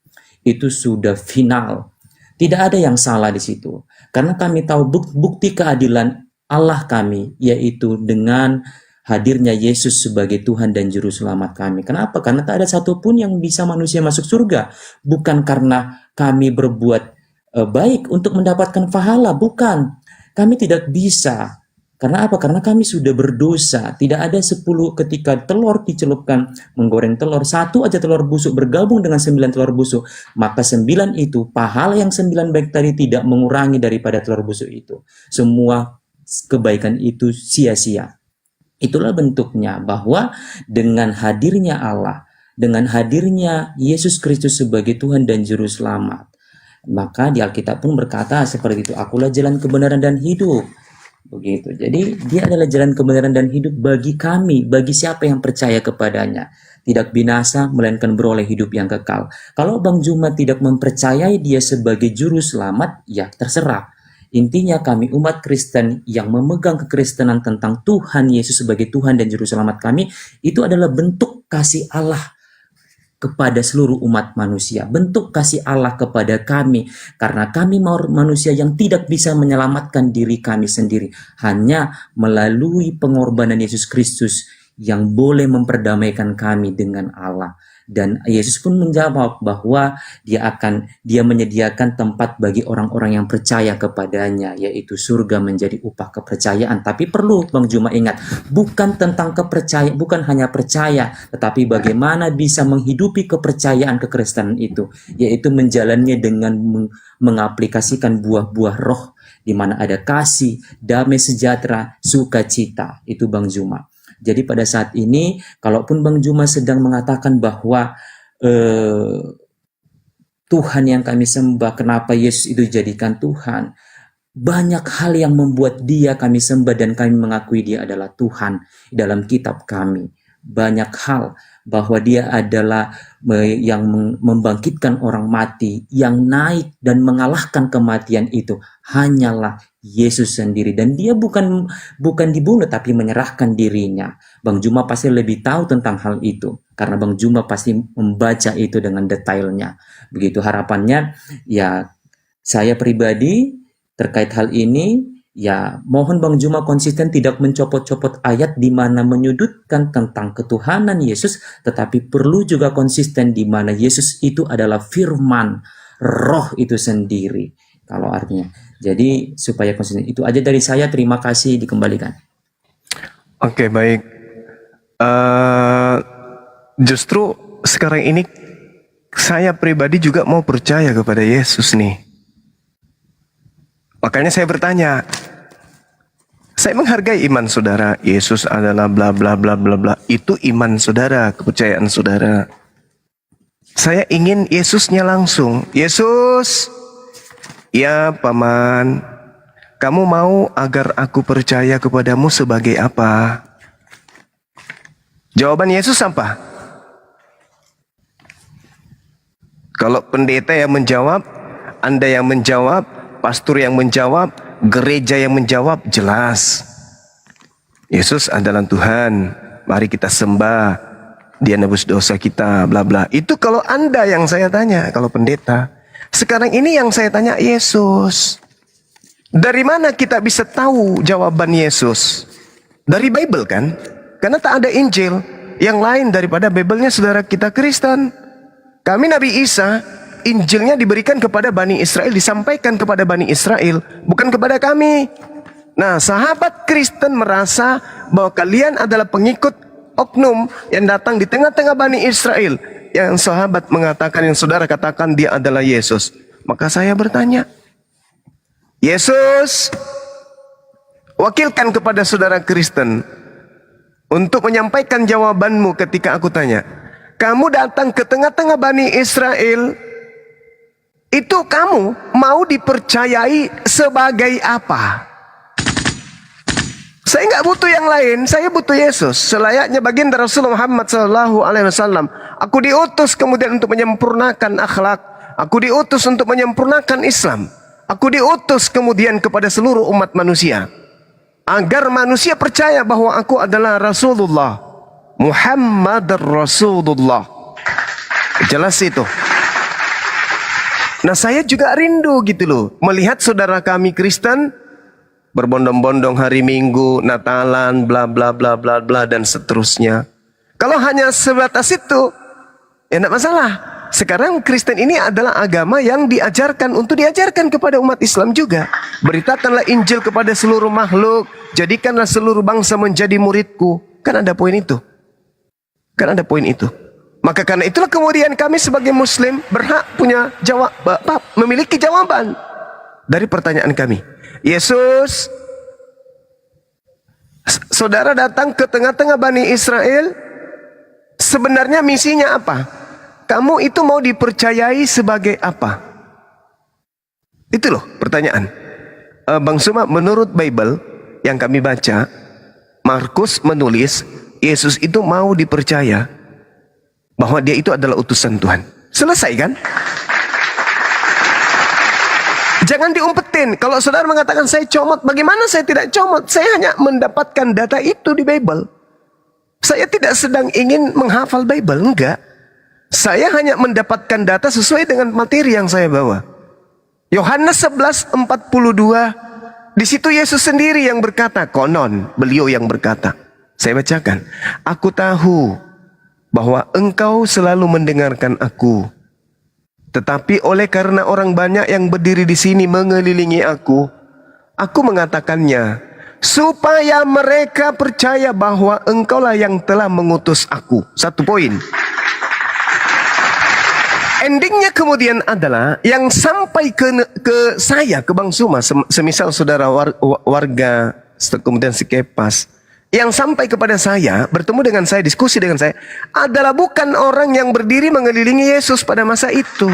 sudah final. Tidak ada yang salah di situ. Karena kami tahu bukti keadilan Allah kami yaitu dengan hadirnya Yesus sebagai Tuhan dan Juru Selamat kami. Kenapa? Karena tak ada satupun yang bisa manusia masuk surga. Bukan karena kami berbuat baik untuk mendapatkan pahala, bukan. Kami tidak bisa. Karena apa? Karena kami sudah berdosa. Tidak ada 10 ketika telur dicelupkan, menggoreng telur, 1 aja telur busuk bergabung dengan 9 telur busuk. Maka 9 itu, pahala yang 9 baik tadi tidak mengurangi daripada telur busuk itu. Semua kebaikan itu sia-sia. Itulah bentuknya bahwa dengan hadirnya Allah, dengan hadirnya Yesus Kristus sebagai Tuhan dan Juru Selamat, maka di Alkitab pun berkata seperti itu, akulah jalan kebenaran dan hidup. Begitu. Jadi dia adalah jalan kebenaran dan hidup bagi kami, bagi siapa yang percaya kepadanya. tidak binasa, melainkan beroleh hidup yang kekal. Kalau Bang Juma tidak mempercayai dia sebagai juru selamat, ya terserah. Intinya kami umat Kristen yang memegang kekristenan tentang Tuhan Yesus sebagai Tuhan dan Juru Selamat kami, itu adalah bentuk kasih Allah kepada seluruh umat manusia. Bentuk kasih Allah kepada kami. Karena kami manusia yang tidak bisa menyelamatkan diri kami sendiri. Hanya melalui pengorbanan Yesus Kristus yang boleh memperdamaikan kami dengan Allah. Dan Yesus pun menjawab bahwa dia menyediakan tempat bagi orang-orang yang percaya kepadanya, yaitu surga menjadi upah kepercayaan. Tapi perlu Bang Juma ingat, bukan tentang kepercayaan, bukan hanya percaya, tetapi bagaimana bisa menghidupi kepercayaan kekristenan itu, yaitu menjalannya dengan mengaplikasikan buah-buah roh, di mana ada kasih, damai sejahtera, sukacita. Itu Bang Juma. Jadi pada saat ini, kalaupun Bang Juma sedang mengatakan bahwa Tuhan yang kami sembah, kenapa Yesus itu jadikan Tuhan? Banyak hal yang membuat dia kami sembah dan kami mengakui dia adalah Tuhan dalam kitab kami. Banyak hal bahwa dia adalah yang membangkitkan orang mati, yang naik dan mengalahkan kematian itu hanyalah Yesus sendiri, dan dia bukan dibunuh tapi menyerahkan dirinya. Bang Juma pasti lebih tahu tentang hal itu karena Bang Juma pasti membaca itu dengan detailnya. Begitu harapannya, ya saya pribadi terkait hal ini, ya mohon Bang Juma konsisten tidak mencopot-copot ayat di mana menyudutkan tentang ketuhanan Yesus, tetapi perlu juga konsisten di mana Yesus itu adalah firman, roh itu sendiri. Kalau artinya. Jadi supaya konsisten. Itu aja dari saya, terima kasih, dikembalikan. Oke, baik. Justru sekarang ini saya pribadi juga mau percaya kepada Yesus nih. Makanya saya bertanya, saya menghargai iman saudara. Yesus adalah bla bla bla bla bla. Itu iman saudara, kepercayaan saudara. Saya ingin Yesusnya langsung. Yesus, ya Paman, kamu mau agar aku percaya kepadamu sebagai apa? Jawaban Yesus apa? Kalau pendeta yang menjawab, Anda yang menjawab, pastor yang menjawab, gereja yang menjawab, jelas. Yesus adalah Tuhan. Mari kita sembah. Dia nebus dosa kita, bla bla. Itu kalau Anda yang saya tanya, kalau pendeta. Sekarang ini yang saya tanya Yesus. Dari mana kita bisa tahu jawaban Yesus? Dari Bible kan? Karena tak ada Injil yang lain daripada Bible-nya saudara kita Kristen. Kami Nabi Isa, Injilnya diberikan kepada Bani Israel, disampaikan kepada Bani Israel, bukan kepada kami. Nah, sahabat Kristen merasa bahwa kalian adalah pengikut oknum yang datang di tengah-tengah Bani Israel. Yang sahabat mengatakan, yang saudara katakan dia adalah Yesus. Maka saya bertanya, Yesus, wakilkan kepada saudara Kristen untuk menyampaikan jawabanmu ketika aku tanya. Kamu datang ke tengah-tengah Bani Israel, itu kamu mau dipercayai sebagai apa? Saya nggak butuh yang lain, saya butuh Yesus. Selayaknya baginda Rasulullah Muhammad SAW. Aku diutus kemudian untuk menyempurnakan akhlak. Aku diutus untuk menyempurnakan Islam. Aku diutus kemudian kepada seluruh umat manusia, agar manusia percaya bahwa aku adalah Rasulullah. Muhammad Rasulullah. Jelas itu. Nah, saya juga rindu gitu loh, melihat saudara kami Kristen berbondong-bondong hari Minggu, Natalan, bla bla bla bla bla dan seterusnya. Kalau hanya sebatas itu, ya tidak masalah. Sekarang Kristen ini adalah agama yang diajarkan untuk diajarkan kepada umat Islam juga. Beritakanlah Injil kepada seluruh makhluk, jadikanlah seluruh bangsa menjadi muridku. Kan ada poin itu. Kan ada poin itu. Maka karena itulah kemudian kami sebagai Muslim berhak punya memiliki jawaban dari pertanyaan kami. Yesus, saudara datang ke tengah-tengah Bani Israel, sebenarnya misinya apa? Kamu itu mau dipercayai sebagai apa? Itu loh pertanyaan. Bang Suma, menurut Bible yang kami baca, Markus menulis Yesus itu mau dipercaya bahwa dia itu adalah utusan Tuhan. Selesai kan? Jangan diumpetin. Kalau saudara mengatakan saya comot, bagaimana saya tidak comot? Saya hanya mendapatkan data itu di Bible. Saya tidak sedang ingin menghafal Bible, enggak. Saya hanya mendapatkan data sesuai dengan materi yang saya bawa. Yohanes 11:42, di situ Yesus sendiri yang berkata, konon beliau yang berkata. Saya bacakan. Aku tahu bahwa engkau selalu mendengarkan aku. Tetapi oleh karena orang banyak yang berdiri di sini mengelilingi aku mengatakannya supaya mereka percaya bahwa engkaulah yang telah mengutus aku. Satu poin. Endingnya kemudian adalah yang sampai ke saya, ke Bang Zuma, semisal saudara warga, kemudian si Kepas, yang sampai kepada saya, bertemu dengan saya, diskusi dengan saya, adalah bukan orang yang berdiri mengelilingi Yesus pada masa itu.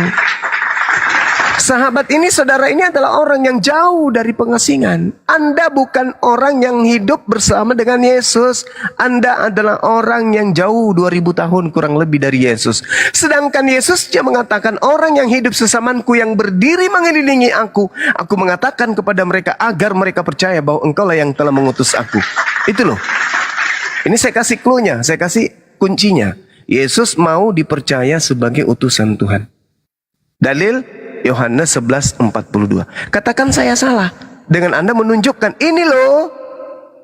Sahabat ini, saudara ini adalah orang yang jauh dari pengasingan. Anda bukan orang yang hidup bersama dengan Yesus. Anda adalah orang yang jauh 2000 tahun kurang lebih dari Yesus. Sedangkan Yesus dia mengatakan orang yang hidup sesamaku yang berdiri mengelilingi aku mengatakan kepada mereka agar mereka percaya bahwa engkaulah yang telah mengutus aku. Itu loh. Ini saya kasih clue-nya, saya kasih kuncinya. Yesus mau dipercaya sebagai utusan Tuhan. Dalil Yohanes 11:42. Katakan saya salah dengan Anda menunjukkan ini loh,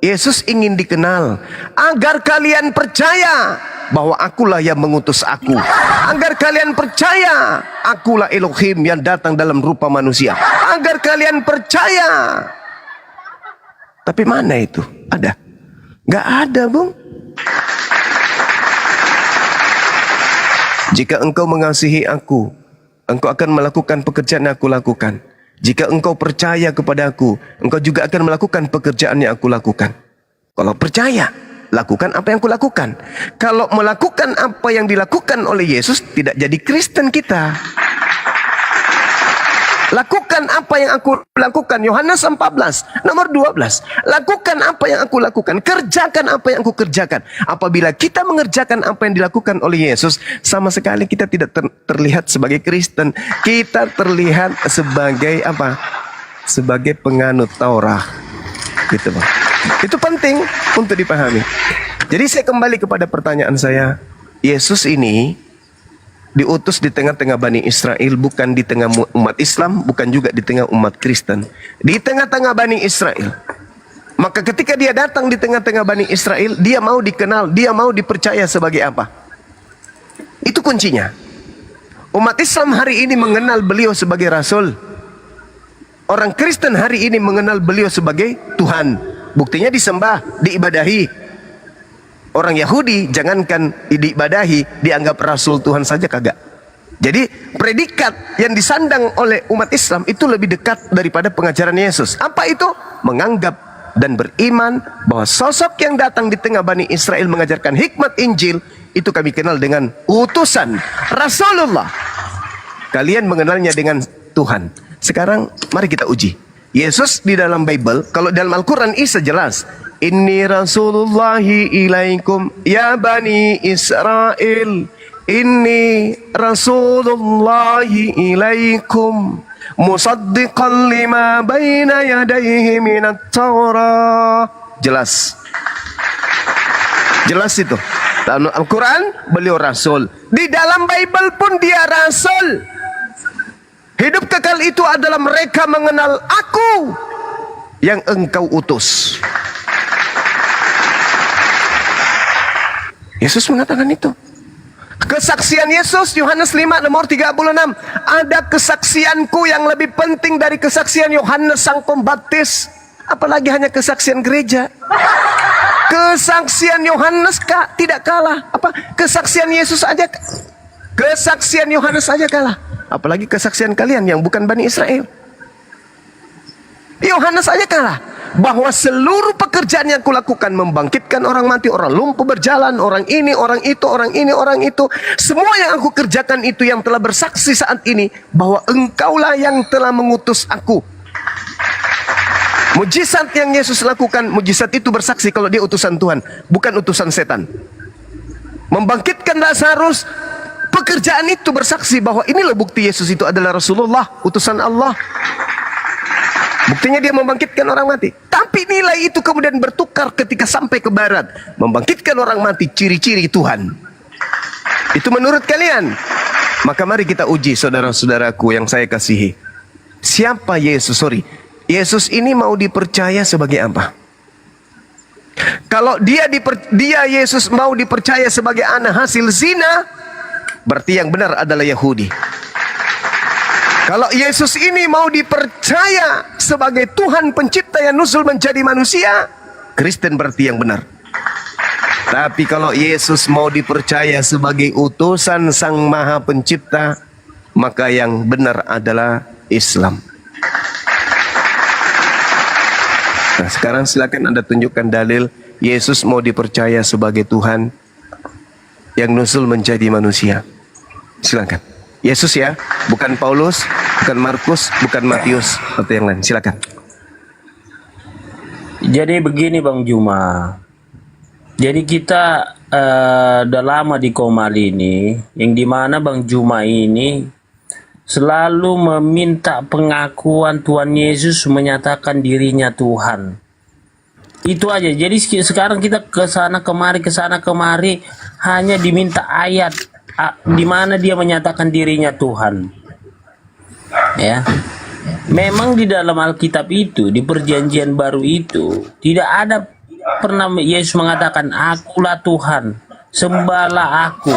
Yesus ingin dikenal agar kalian percaya bahwa akulah yang mengutus aku, agar kalian percaya akulah Elohim yang datang dalam rupa manusia, agar kalian percaya. Tapi mana itu? Ada? Gak ada, Bung. Jika engkau mengasihi aku, engkau akan melakukan pekerjaan yang aku lakukan. Jika engkau percaya kepada aku, engkau juga akan melakukan pekerjaan yang aku lakukan. Kalau percaya, lakukan apa yang aku lakukan. Kalau melakukan apa yang dilakukan oleh Yesus, tidak jadi Kristen kita. Lakukan apa yang aku lakukan. Yohanes 14, nomor 12. Lakukan apa yang aku lakukan. Kerjakan apa yang aku kerjakan. Apabila kita mengerjakan apa yang dilakukan oleh Yesus, sama sekali kita tidak terlihat sebagai Kristen. Kita terlihat sebagai apa? Sebagai penganut Taurat. Gitu, Bang. Itu penting untuk dipahami. Jadi saya kembali kepada pertanyaan saya. Yesus ini diutus di tengah-tengah Bani Israel, bukan di tengah umat Islam, bukan juga di tengah umat Kristen. Di tengah-tengah Bani Israel. Maka ketika dia datang di tengah-tengah Bani Israel, dia mau dikenal, dia mau dipercaya sebagai apa? Itu kuncinya. Umat Islam hari ini mengenal beliau sebagai Rasul. Orang Kristen hari ini mengenal beliau sebagai Tuhan. Buktinya disembah, diibadahi. Orang Yahudi jangankan diibadahi, dianggap Rasul Tuhan saja kagak. Jadi predikat yang disandang oleh umat Islam itu lebih dekat daripada pengajaran Yesus. Apa itu? Menganggap dan beriman bahwa sosok yang datang di tengah Bani Israel mengajarkan hikmat Injil, itu kami kenal dengan utusan Rasulullah. Kalian mengenalnya dengan Tuhan. Sekarang mari kita uji. Yesus di dalam Bible, kalau dalam Al-Quran Isa jelas, Inni Rasulullahi ilaikum ya Bani Israel. Inni Rasulullahi ilaikum musaddiqan lima baina yadayhi minat Taurah. Jelas. Jelas itu. Dalam Al-Quran beliau Rasul. Di dalam Bible pun dia Rasul. Hidup kekal itu adalah mereka mengenal aku yang engkau utus. Yesus mengatakan itu. Kesaksian Yesus Yohanes 5 nomor 36. Ada kesaksianku yang lebih penting dari kesaksian Yohanes Sang Pembaptis. Apalagi hanya kesaksian gereja. Kesaksian Yohanes tidak kalah. Kesaksian Yesus aja. Kesaksian Yohanes aja kalah. Apalagi kesaksian kalian yang bukan Bani Israel. Yohanes aja kalah. Bahwa seluruh pekerjaan yang kulakukan, membangkitkan orang mati, orang lumpuh berjalan, orang ini, orang itu, orang ini, orang itu, semua yang aku kerjakan itu yang telah bersaksi saat ini bahwa engkaulah yang telah mengutus aku. Mujizat yang Yesus lakukan, mujizat itu bersaksi kalau dia utusan Tuhan, bukan utusan setan. Membangkitkan Lazarus, pekerjaan itu bersaksi bahwa inilah bukti Yesus itu adalah Rasulullah, utusan Allah. Buktinya dia membangkitkan orang mati. Tapi nilai itu kemudian bertukar ketika sampai ke barat. Membangkitkan orang mati, ciri-ciri Tuhan. Itu menurut kalian? Maka mari kita uji saudara-saudaraku yang saya kasihi. Siapa Yesus? Yesus ini mau dipercaya sebagai apa? Kalau dia Yesus mau dipercaya sebagai anak hasil zina, berarti yang benar adalah Yahudi. Kalau Yesus ini mau dipercaya sebagai Tuhan pencipta yang nusul menjadi manusia, Kristen berarti yang benar. Tapi kalau Yesus mau dipercaya sebagai utusan Sang Maha Pencipta, maka yang benar adalah Islam. Nah, sekarang silakan Anda tunjukkan dalil Yesus mau dipercaya sebagai Tuhan yang nusul menjadi manusia. Silakan. Yesus ya, bukan Paulus, bukan Markus, bukan Matius atau yang lain. Silakan. Jadi begini Bang Juma. Jadi kita udah lama di Komal ini, yang dimana Bang Juma ini selalu meminta pengakuan Tuhan Yesus menyatakan dirinya Tuhan. Itu aja. Jadi sekarang kita ke sana kemari hanya diminta ayat di mana dia menyatakan dirinya Tuhan. Ya. Memang di dalam Alkitab itu, di perjanjian baru itu, tidak ada pernah Yesus mengatakan akulah Tuhan, sembahlah aku.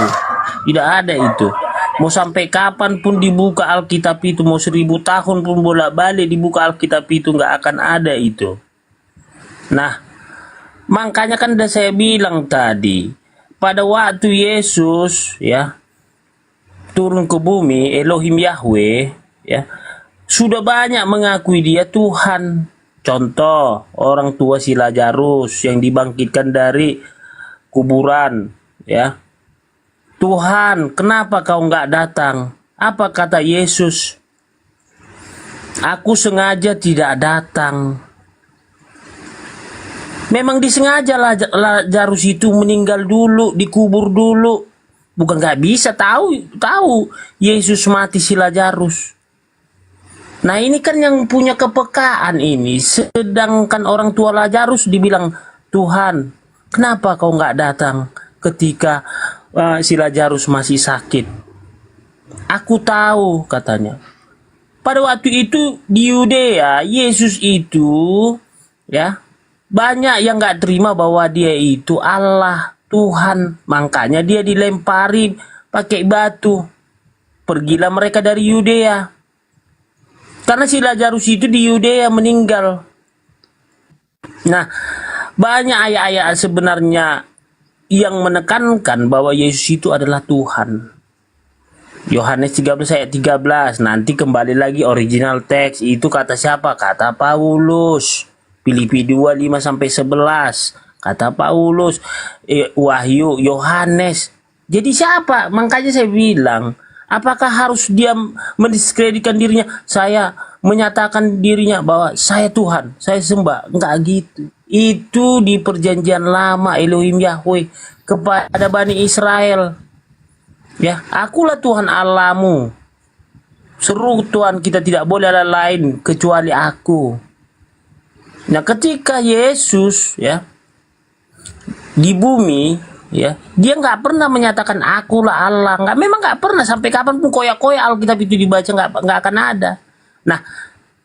Tidak ada itu. Mau sampai kapan pun dibuka Alkitab itu, mau 1000 tahun pun bolak-balik dibuka Alkitab itu, nggak akan ada itu. Nah, makanya kan udah saya bilang tadi, pada waktu Yesus ya turun ke bumi, Elohim Yahweh ya sudah banyak mengakui dia Tuhan. Contoh, orang tua si Lazarus yang dibangkitkan dari kuburan, ya. Tuhan, kenapa kau nggak datang? Apa kata Yesus? Aku sengaja tidak datang. Memang disengaja Lazarus itu meninggal dulu, dikubur dulu. Bukan nggak bisa tahu Yesus mati si Lazarus. Nah ini kan yang punya kepekaan ini. Sedangkan orang tua Lazarus dibilang, Tuhan, kenapa kau nggak datang ketika si Lazarus masih sakit? Aku tahu, katanya. Pada waktu itu di Yudea, Yesus itu ya banyak yang nggak terima bahwa dia itu Allah, Tuhan. Makanya dia dilempari pakai batu. Pergilah mereka dari Yudea. Karena si Lazarus itu di Yudea meninggal. Nah, banyak ayat-ayat sebenarnya yang menekankan bahwa Yesus itu adalah Tuhan. Yohanes 13 ayat 13. Nanti kembali lagi original teks. Itu kata siapa? Kata Paulus. Filipi 2, 5-11. Kata Paulus. Wahyu, Yohanes. Jadi siapa? Makanya saya bilang, apakah harus dia mendiskreditkan dirinya? Saya menyatakan dirinya bahwa saya Tuhan, saya sembah. Enggak gitu. Itu di perjanjian lama Elohim Yahweh kepada Bani Israel. Ya, akulah Tuhan Allahmu. Seru Tuhan, kita tidak boleh ada lain kecuali aku. Nah, ketika Yesus ya di bumi, ya, dia nggak pernah menyatakan akulah Allah, memang nggak pernah. Sampai kapanpun koyak-koyak Alkitab itu dibaca nggak akan ada. Nah,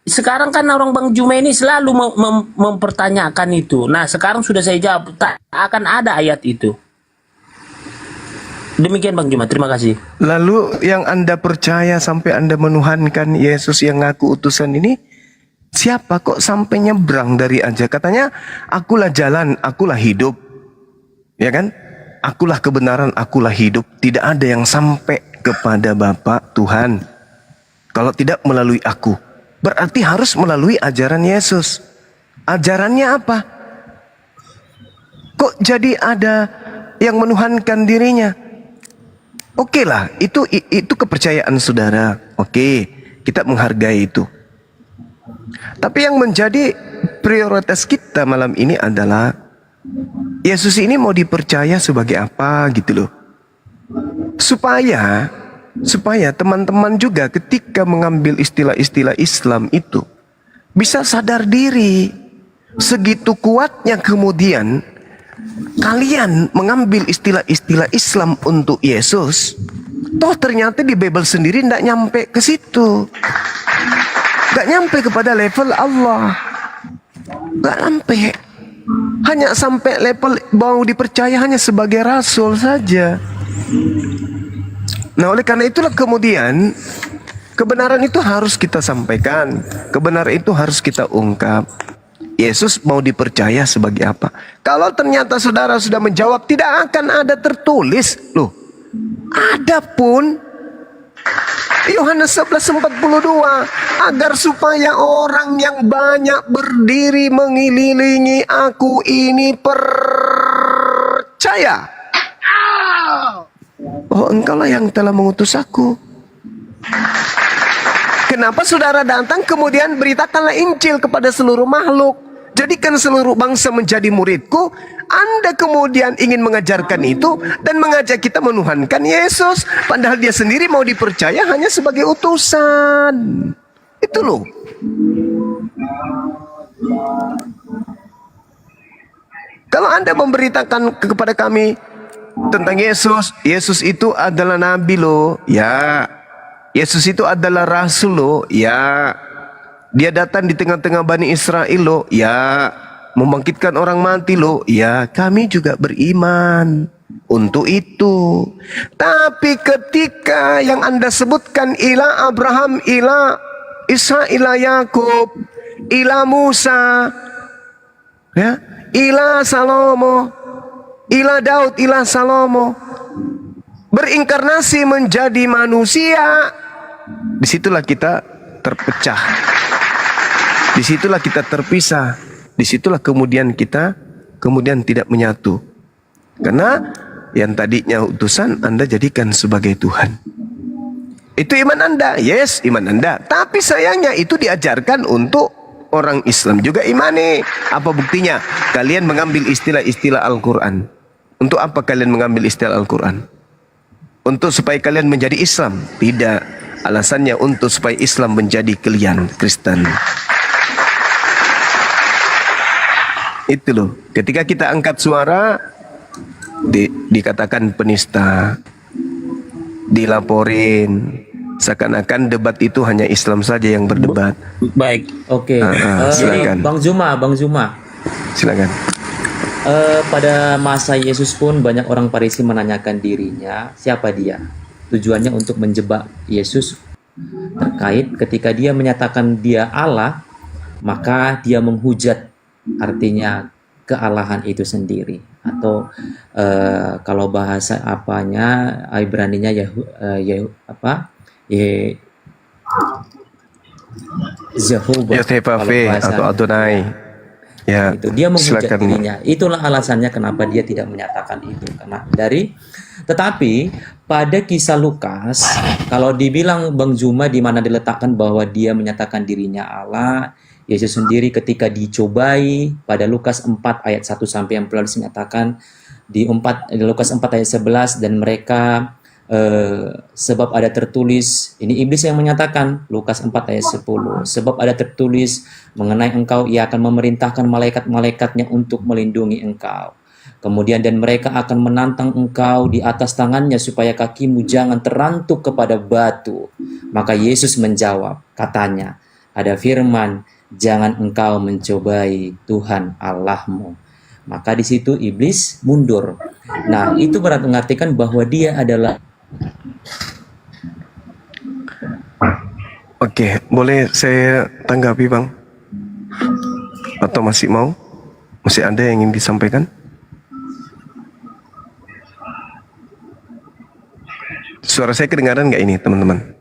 sekarang kan orang Bang Juma ini selalu mempertanyakan itu. Nah, sekarang sudah saya jawab, tak akan ada ayat itu. Demikian Bang Juma, terima kasih. Lalu yang Anda percaya sampai Anda menuhankan Yesus yang ngaku utusan ini, siapa kok sampai nyebrang dari aja? Katanya, akulah jalan, akulah hidup. Ya kan? Akulah kebenaran, akulah hidup. Tidak ada yang sampai kepada Bapa Tuhan kalau tidak melalui aku. Berarti harus melalui ajaran Yesus. Ajarannya apa? Kok jadi ada yang menuhankan dirinya? Oke lah, itu kepercayaan saudara. Oke, kita menghargai itu. Tapi yang menjadi prioritas kita malam ini adalah Yesus ini mau dipercaya sebagai apa gitu loh. supaya teman-teman juga ketika mengambil istilah-istilah Islam itu bisa sadar diri. Segitu kuatnya kemudian kalian mengambil istilah-istilah Islam untuk Yesus, toh ternyata di Bible sendiri tidak nyampe ke situ, nggak nyampe kepada level Allah, nggak nyampe, hanya sampai level mau dipercaya hanya sebagai rasul saja. Nah, oleh karena itulah kemudian kebenaran itu harus kita sampaikan, kebenaran itu harus kita ungkap. Yesus mau dipercaya sebagai apa? Kalau ternyata saudara sudah menjawab, tidak akan ada tertulis. Loh, adapun Yohanes 11:42, agar supaya orang yang banyak berdiri mengelilingi aku ini percaya bahwa engkaulah yang telah mengutus aku. Kenapa saudara datang kemudian beritakanlah Injil kepada seluruh makhluk, jadikan seluruh bangsa menjadi muridku. Anda kemudian ingin mengajarkan itu dan mengajak kita menuhankan Yesus, padahal dia sendiri mau dipercaya hanya sebagai utusan. Itu loh. Kalau Anda memberitakan kepada kami tentang Yesus, Yesus itu adalah nabi loh, ya. Yesus itu adalah rasul loh, ya. Dia datang di tengah-tengah Bani Israel loh, ya. Membangkitkan orang mati loh, ya. Kami juga beriman untuk itu. Tapi ketika yang Anda sebutkan ilah Abraham, ilah Isa, ilah Yakub, ilah Musa, ya, ilah Salomo, ilah Daud, ilah Salomo, berinkarnasi menjadi manusia, disitulah kita terpecah, disitulah kita terpisah, disitulah kemudian kita tidak menyatu. Karena yang tadinya utusan Anda jadikan sebagai Tuhan. Itu iman Anda, yes, iman Anda. Tapi sayangnya itu diajarkan untuk orang Islam juga imani. Apa buktinya? Kalian mengambil istilah-istilah Al-Quran. Untuk apa kalian mengambil istilah Al-Quran? Untuk supaya kalian menjadi Islam? Tidak. Alasannya untuk supaya Islam menjadi kalian Kristen. Itu loh. Ketika kita angkat suara, dikatakan penista, dilaporin, seakan-akan debat itu hanya Islam saja yang berdebat. Baik. Oke. Silakan. Bang Zuma. Silakan. Pada masa Yesus pun banyak orang Farisi menanyakan dirinya siapa dia. Tujuannya untuk menjebak Yesus terkait ketika dia menyatakan dia Allah, maka dia menghujat, artinya kealahan itu sendiri. Atau kalau bahasa apanya Ibraninya Jehovah atau Adonai. Ya, itu dia menghujat silakan. dirinya. Itulah alasannya kenapa dia tidak menyatakan itu. Tetapi pada kisah Lukas, kalau dibilang Bang Zuma di mana diletakkan bahwa dia menyatakan dirinya Allah, Yesus sendiri ketika dicobai pada Lukas 4 ayat 1 sampai yang pernah dinyatakan di Lukas 4 ayat 11, dan mereka sebab ada tertulis, ini iblis yang menyatakan, Lukas 4 ayat 10, sebab ada tertulis mengenai engkau, ia akan memerintahkan malaikat-malaikatnya untuk melindungi engkau. Kemudian dan mereka akan menantang engkau di atas tangannya supaya kakimu jangan terantuk kepada batu. Maka Yesus menjawab, katanya, ada firman, jangan engkau mencobai Tuhan Allahmu. Maka di situ iblis mundur. Nah, itu berarti mengartikan bahwa dia adalah. Oke, boleh saya tanggapi Bang? Atau masih mau? Masih ada yang ingin disampaikan? Suara saya kedengaran nggak ini teman-teman?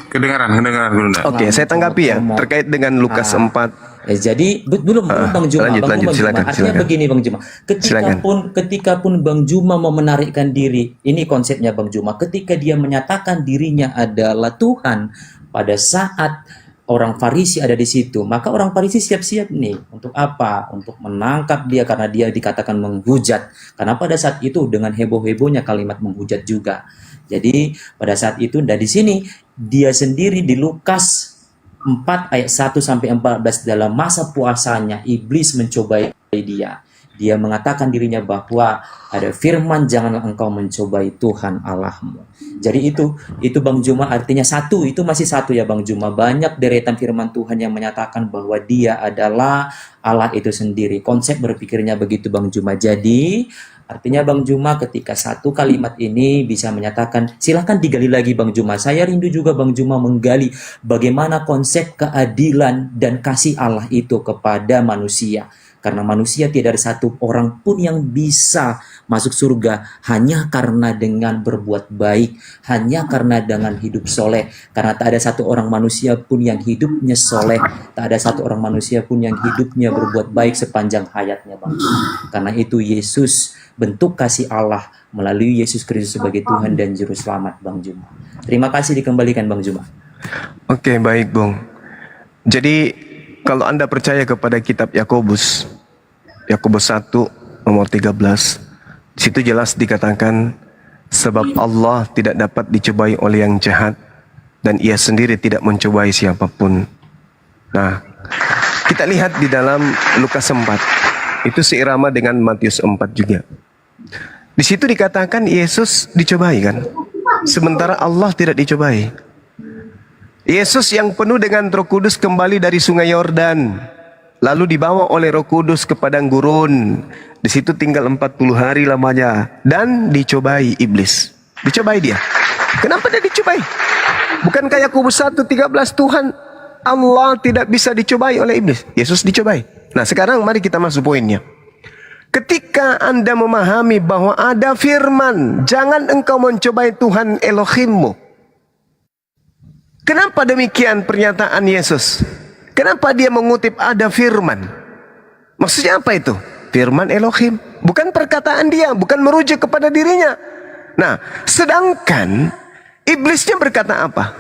Kedengaran Gunda. Oke, saya tanggapi ya terkait dengan Lukas 4. Jadi belum Bang Juma. Lanjut, silakan. Artinya begini Bang Juma. Ketika pun Bang Juma mau menarikkan diri, ini konsepnya Bang Juma. Ketika dia menyatakan dirinya adalah Tuhan, pada saat orang Farisi ada di situ, maka orang Farisi siap-siap nih untuk apa? Untuk menangkap dia karena dia dikatakan menghujat. Karena pada saat itu dengan heboh-hebohnya kalimat menghujat juga. Jadi pada saat itu, dan di sini dia sendiri di Lukas 4 ayat 1 sampai 14, dalam masa puasanya iblis mencobai dia. Dia mengatakan dirinya bahwa ada firman, janganlah engkau mencobai Tuhan Allahmu. Jadi itu Bang Juma, artinya satu, itu masih satu ya Bang Juma. Banyak deretan firman Tuhan yang menyatakan bahwa dia adalah Allah itu sendiri. Konsep berpikirnya begitu Bang Juma. Jadi artinya Bang Juma, ketika satu kalimat ini bisa menyatakan, silahkan digali lagi Bang Juma. Saya rindu juga Bang Juma menggali bagaimana konsep keadilan dan kasih Allah itu kepada manusia. Karena manusia tidak ada satu orang pun yang bisa masuk surga hanya karena dengan berbuat baik, hanya karena dengan hidup soleh. Karena tak ada satu orang manusia pun yang hidupnya soleh, tak ada satu orang manusia pun yang hidupnya berbuat baik sepanjang hayatnya Bang. Karena itu Yesus, bentuk kasih Allah melalui Yesus Kristus sebagai Tuhan dan Juru Selamat Bang Juma. Terima kasih, dikembalikan Bang Juma. Oke, baik Bung. Jadi kalau Anda percaya kepada kitab Yakobus 1 nomor 13, di situ jelas dikatakan sebab Allah tidak dapat dicobai oleh yang jahat dan ia sendiri tidak mencobai siapapun. Nah, kita lihat di dalam Lukas 4, itu seirama dengan Matius 4 juga. Di situ dikatakan Yesus dicobai kan, sementara Allah tidak dicobai. Yesus yang penuh dengan Roh Kudus kembali dari sungai Yordan, lalu dibawa oleh Roh Kudus ke padang gurun. Di situ tinggal 40 hari lamanya dan dicobai iblis. Dicobai dia. Kenapa dia dicobai? Bukankah Yakobus 1:13 Tuhan Allah tidak bisa dicobai oleh iblis? Yesus dicobai. Nah, sekarang mari kita masuk poinnya. Ketika Anda memahami bahwa ada firman, jangan engkau mencobai Tuhan Elohimmu. Kenapa demikian pernyataan Yesus? Kenapa dia mengutip ada firman? Maksudnya apa itu? Firman Elohim. Bukan perkataan dia, bukan merujuk kepada dirinya. Nah, sedangkan iblisnya berkata apa?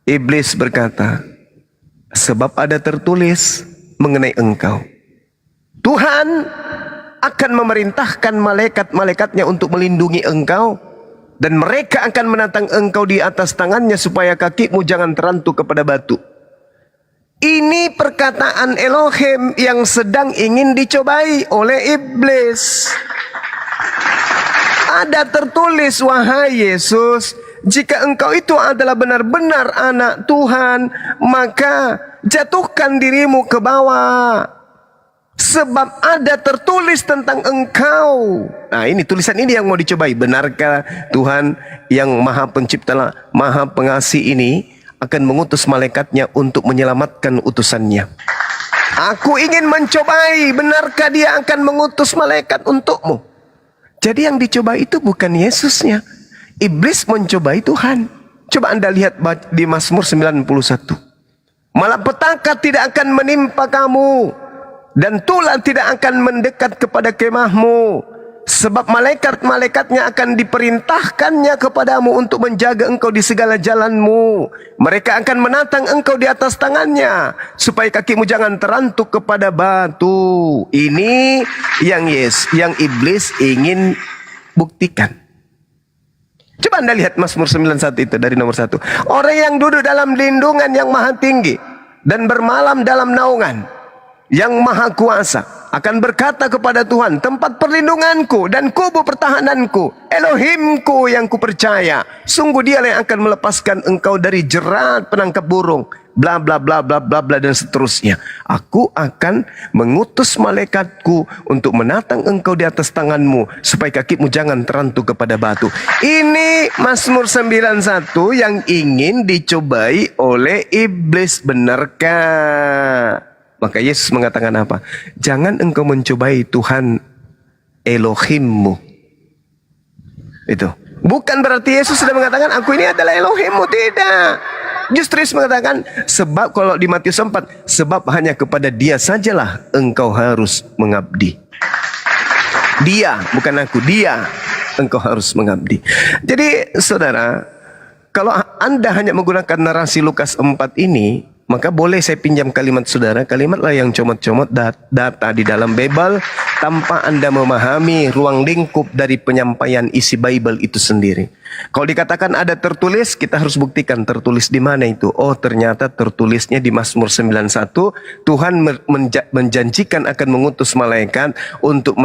Iblis berkata, sebab ada tertulis mengenai engkau. Tuhan akan memerintahkan malaikat-malaikatnya untuk melindungi engkau. Dan mereka akan menatang engkau di atas tangannya supaya kakimu jangan terantuk kepada batu. Ini perkataan Elohim yang sedang ingin dicobai oleh iblis. Ada tertulis, wahai Yesus, jika engkau itu adalah benar-benar anak Tuhan, maka jatuhkan dirimu ke bawah. Sebab ada tertulis tentang engkau. Nah, ini tulisan ini yang mau dicobai. Benarkah Tuhan yang maha pencipta, maha pengasih ini akan mengutus malaikatnya untuk menyelamatkan utusannya? Aku ingin mencobai, benarkah dia akan mengutus malaikat untukmu? Jadi yang dicobai itu bukan Yesusnya. Iblis mencobai Tuhan. Coba Anda lihat di Mazmur 91. Malapetaka tidak akan menimpa kamu, dan tulah tidak akan mendekat kepada kemahmu, sebab malaikat-malaikatnya akan diperintahkannya kepadamu untuk menjaga engkau di segala jalanmu. Mereka akan menatang engkau di atas tangannya, supaya kakimu jangan terantuk kepada batu. Ini yang iblis ingin buktikan. Coba Anda lihat Mazmur 91 itu dari nomor 1. Orang yang duduk dalam lindungan yang maha tinggi dan bermalam dalam naungan yang maha kuasa akan berkata kepada Tuhan, tempat perlindunganku dan kubu pertahananku, Elohimku yang kupercaya, sungguh dialah yang akan melepaskan engkau dari jerat penangkap burung, bla bla bla bla bla bla dan seterusnya. Aku akan mengutus malaikatku untuk menatang engkau di atas tanganmu, supaya kakimu jangan terantuk kepada batu. Ini Mazmur 91 yang ingin dicobai oleh iblis. Benarkah? Maka Yesus mengatakan apa? Jangan engkau mencobai Tuhan Elohimmu. Itu. Bukan berarti Yesus sudah mengatakan aku ini adalah Elohimmu. Tidak. Justru Yesus mengatakan, sebab kalau di Matius 4, sebab hanya kepada dia sajalah engkau harus mengabdi. Dia, bukan aku, dia engkau harus mengabdi. Jadi saudara, kalau Anda hanya menggunakan narasi Lukas 4 ini, maka boleh saya pinjam kalimat saudara, kalimatlah yang comot-comot data di dalam Bible tanpa Anda memahami ruang lingkup dari penyampaian isi Bible itu sendiri. Kalau dikatakan ada tertulis, kita harus buktikan tertulis di mana itu. Oh, ternyata tertulisnya di Mazmur 91. Tuhan menjanjikan akan mengutus malaikat untuk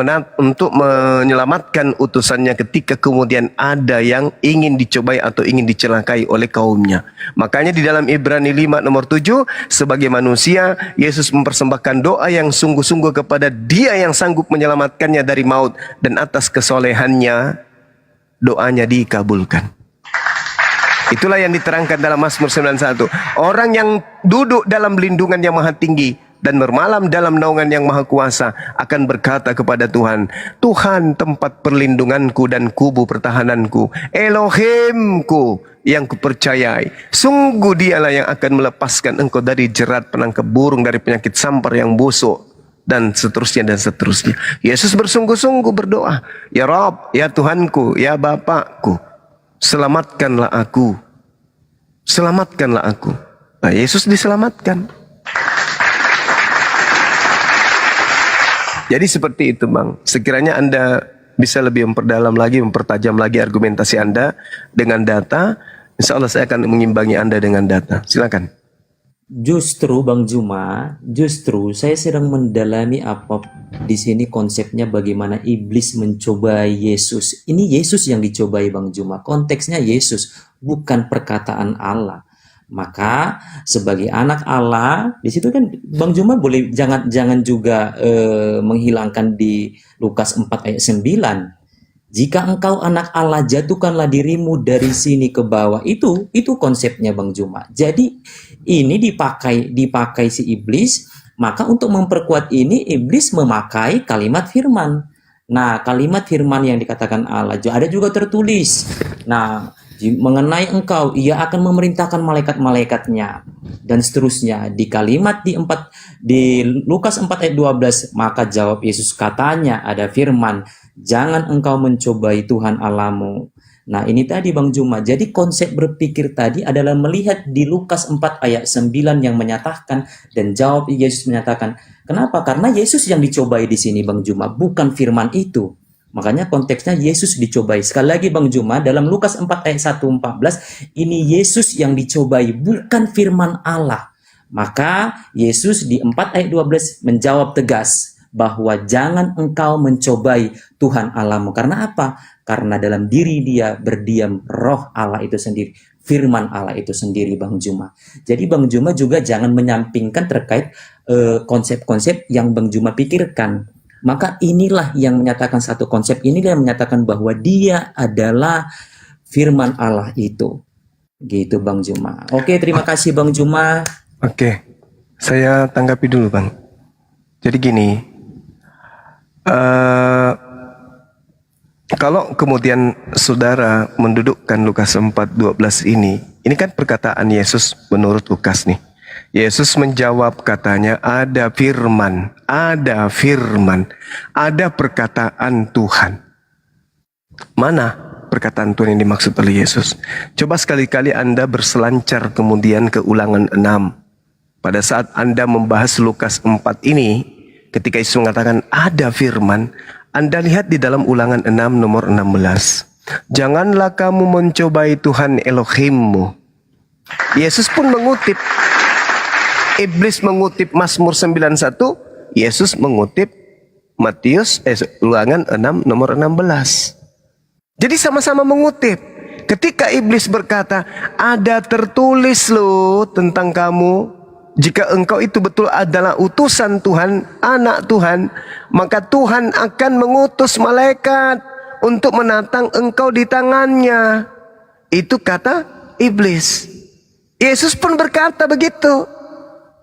menyelamatkan utusannya ketika kemudian ada yang ingin dicobai atau ingin dicelakai oleh kaumnya. Makanya di dalam Ibrani 5 nomor 7, sebagai manusia, Yesus mempersembahkan doa yang sungguh-sungguh kepada Dia yang sanggup menyelamatkannya dari maut, dan atas kesolehannya doanya dikabulkan. Itulah yang diterangkan dalam Mazmur 91. Orang yang duduk dalam lindungan yang maha tinggi dan bermalam dalam naungan yang maha kuasa akan berkata kepada Tuhan, Tuhan tempat perlindunganku dan kubu pertahananku, Elohimku yang kupercayai. Sungguh Dialah yang akan melepaskan engkau dari jerat penangkap burung, dari penyakit sampar yang busuk, dan seterusnya dan seterusnya. Yesus bersungguh-sungguh berdoa, Ya Rabb, ya Tuhanku, ya Bapakku, selamatkanlah aku. Selamatkanlah aku. Nah, Yesus diselamatkan. Jadi seperti itu, Bang. Sekiranya Anda bisa lebih memperdalam lagi, mempertajam lagi argumentasi Anda dengan data, insya Allah saya akan mengimbangi Anda dengan data. Silakan. Justru Bang Juma, justru saya sedang mendalami apa di sini konsepnya bagaimana iblis mencobai Yesus. Ini Yesus yang dicobai Bang Juma. Konteksnya Yesus, bukan perkataan Allah. Maka sebagai anak Allah, di situ kan Bang Juma boleh jangan juga menghilangkan di Lukas 4 ayat 9. Jika engkau anak Allah, jatuhkanlah dirimu dari sini ke bawah. Itu konsepnya Bang Juma. Jadi ini dipakai si iblis, maka untuk memperkuat ini iblis memakai kalimat firman. Nah, kalimat firman yang dikatakan Allah ada juga tertulis. Nah, mengenai engkau, ia akan memerintahkan malaikat-malaikatnya dan seterusnya. Di kalimat di Lukas 4 ayat 12, maka jawab Yesus, katanya ada firman, jangan engkau mencobai Tuhan Allahmu. Nah, ini tadi Bang Juma. Jadi konsep berpikir tadi adalah melihat di Lukas 4 ayat 9 yang menyatakan, dan jawab Yesus menyatakan. Kenapa? Karena Yesus yang dicobai di sini Bang Juma, bukan firman itu. Makanya konteksnya Yesus dicobai. Sekali lagi Bang Juma, dalam Lukas 4 ayat 1-14, ini Yesus yang dicobai, bukan firman Allah. Maka Yesus di 4 ayat 12 menjawab tegas bahwa jangan engkau mencobai Tuhan Allahmu. Karena apa? Karena dalam diri dia berdiam roh Allah itu sendiri, firman Allah itu sendiri Bang Juma. Jadi Bang Juma juga jangan menyampingkan terkait konsep-konsep yang Bang Juma pikirkan. Maka inilah yang menyatakan satu konsep, inilah yang menyatakan bahwa dia adalah firman Allah itu. Gitu Bang Juma. Oke, terima kasih Bang Juma. Oke, saya tanggapi dulu Bang. Jadi gini, kalau kemudian saudara mendudukkan Lukas 4:12 ini kan perkataan Yesus menurut Lukas nih. Yesus menjawab, katanya ada firman, ada perkataan Tuhan. Mana perkataan Tuhan yang dimaksud oleh Yesus? Coba sekali-kali Anda berselancar kemudian ke Ulangan 6. Pada saat Anda membahas Lukas 4 ini, ketika Yesus mengatakan ada firman, Anda lihat di dalam Ulangan 6 nomor 16. Janganlah kamu mencobai Tuhan Elohimmu. Yesus pun mengutip. Iblis mengutip Mazmur 91, Yesus mengutip Ulangan 6 nomor 16. Jadi sama-sama mengutip. Ketika iblis berkata, ada tertulis loh tentang kamu. Jika engkau itu betul adalah utusan Tuhan, anak Tuhan, maka Tuhan akan mengutus malaikat untuk menatang engkau di tangannya. Itu kata iblis. Yesus pun berkata begitu.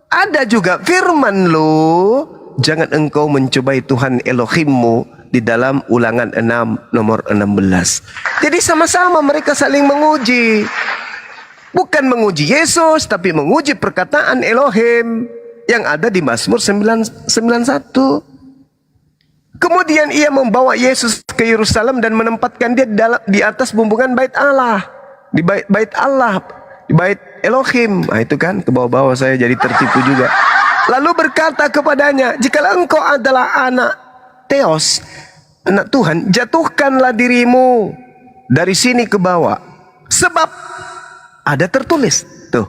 Ada juga firman loh, jangan engkau mencobai Tuhan Elohimmu, di dalam Ulangan 6 nomor 16. Jadi sama-sama mereka saling menguji. Bukan menguji Yesus, tapi menguji perkataan Elohim yang ada di Mazmur 91. Kemudian ia membawa Yesus ke Yerusalem dan menempatkan dia di atas bumbungan bait Allah. Di bait Allah, di bait Elohim. Nah, itu kan ke bawah-bawah saya jadi tertipu juga. Lalu berkata kepadanya, jikalau engkau adalah anak Theos, anak Tuhan, jatuhkanlah dirimu dari sini ke bawah. Sebab ada tertulis. Tuh.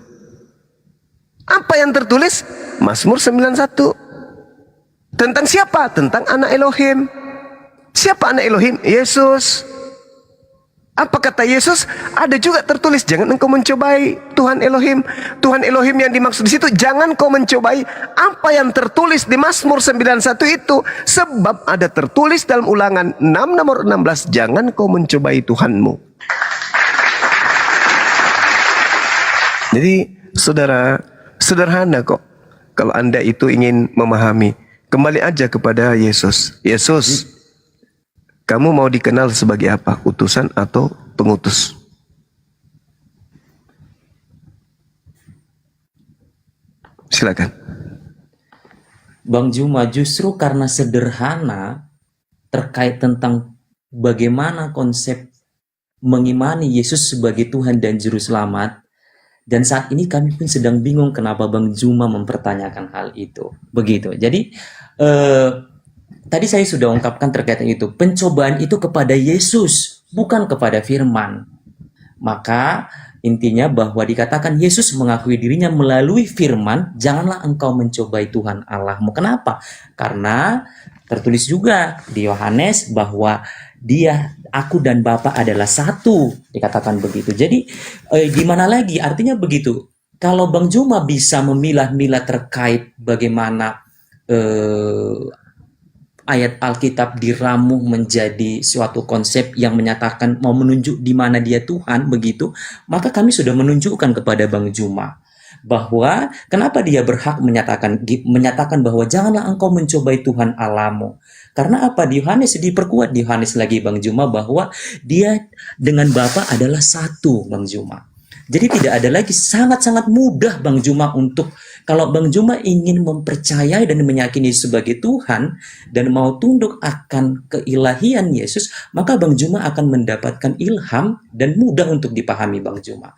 Apa yang tertulis? Mazmur 91. Tentang siapa? Tentang anak Elohim. Siapa anak Elohim? Yesus. Apa kata Yesus? Ada juga tertulis, jangan engkau mencobai Tuhan Elohim. Tuhan Elohim yang dimaksud di situ, jangan kau mencobai apa yang tertulis di Mazmur 91 itu. Sebab ada tertulis dalam Ulangan 6 nomor 16, jangan kau mencobai Tuhanmu. Jadi saudara, sederhana kok. Kalau Anda itu ingin memahami, kembali aja kepada Yesus. Yesus, kamu mau dikenal sebagai apa? Utusan atau pengutus? Silakan. Bang Juma, justru karena sederhana terkait tentang bagaimana konsep mengimani Yesus sebagai Tuhan dan Juru Selamat, dan saat ini kami pun sedang bingung kenapa Bang Juma mempertanyakan hal itu. Begitu. Jadi tadi saya sudah ungkapkan terkait itu. Pencobaan itu kepada Yesus, bukan kepada firman. Maka intinya bahwa dikatakan Yesus mengakui dirinya melalui firman, janganlah engkau mencobai Tuhan Allahmu. Kenapa? Karena tertulis juga di Yohanes bahwa aku dan Bapa adalah satu. Dikatakan begitu. Jadi gimana lagi? Artinya begitu. Kalau Bang Juma bisa memilah-milah terkait bagaimana ayat Alkitab diramuh menjadi suatu konsep yang menyatakan mau menunjuk di mana dia Tuhan, begitu, maka kami sudah menunjukkan kepada Bang Juma bahwa kenapa dia berhak menyatakan bahwa janganlah engkau mencobai Tuhan Allahmu. Karena apa? Di Yohanes diperkuat di Yohanes lagi Bang Juma bahwa dia dengan Bapa adalah satu, Bang Juma. Jadi tidak ada lagi, sangat-sangat mudah Bang Juma untuk, kalau Bang Juma ingin mempercayai dan meyakini sebagai Tuhan dan mau tunduk akan keilahian Yesus, maka Bang Juma akan mendapatkan ilham dan mudah untuk dipahami Bang Juma.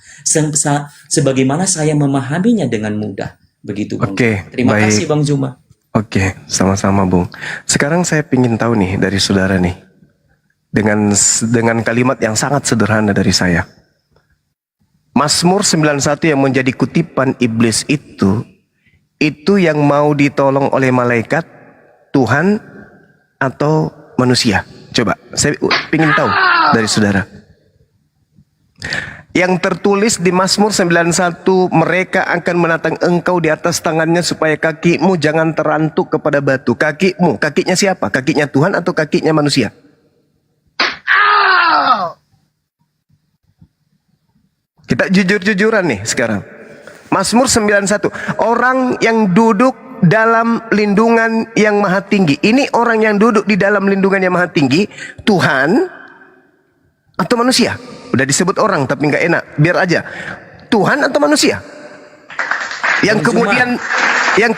Sebagaimana saya memahaminya dengan mudah. Begitu Bang. Oke, Terima baik. kasih Bang Juma. Oke, sama-sama Bung. Sekarang saya ingin tahu nih dari saudara nih, dengan kalimat yang sangat sederhana dari saya. Mazmur 91 yang menjadi kutipan iblis itu yang mau ditolong oleh malaikat, Tuhan, atau manusia? Coba, saya ingin tahu dari saudara. Yang tertulis di Mazmur 91, mereka akan menatang engkau di atas tangannya supaya kakimu jangan terantuk kepada batu. Kakinya siapa? Kakinya Tuhan atau kakinya manusia? Kita jujur-jujuran nih sekarang. Mazmur 91, orang yang duduk dalam lindungan yang maha tinggi. Ini orang yang duduk di dalam lindungan yang maha tinggi, Tuhan atau manusia? Udah disebut orang tapi nggak enak, biar aja. Tuhan atau manusia? Yang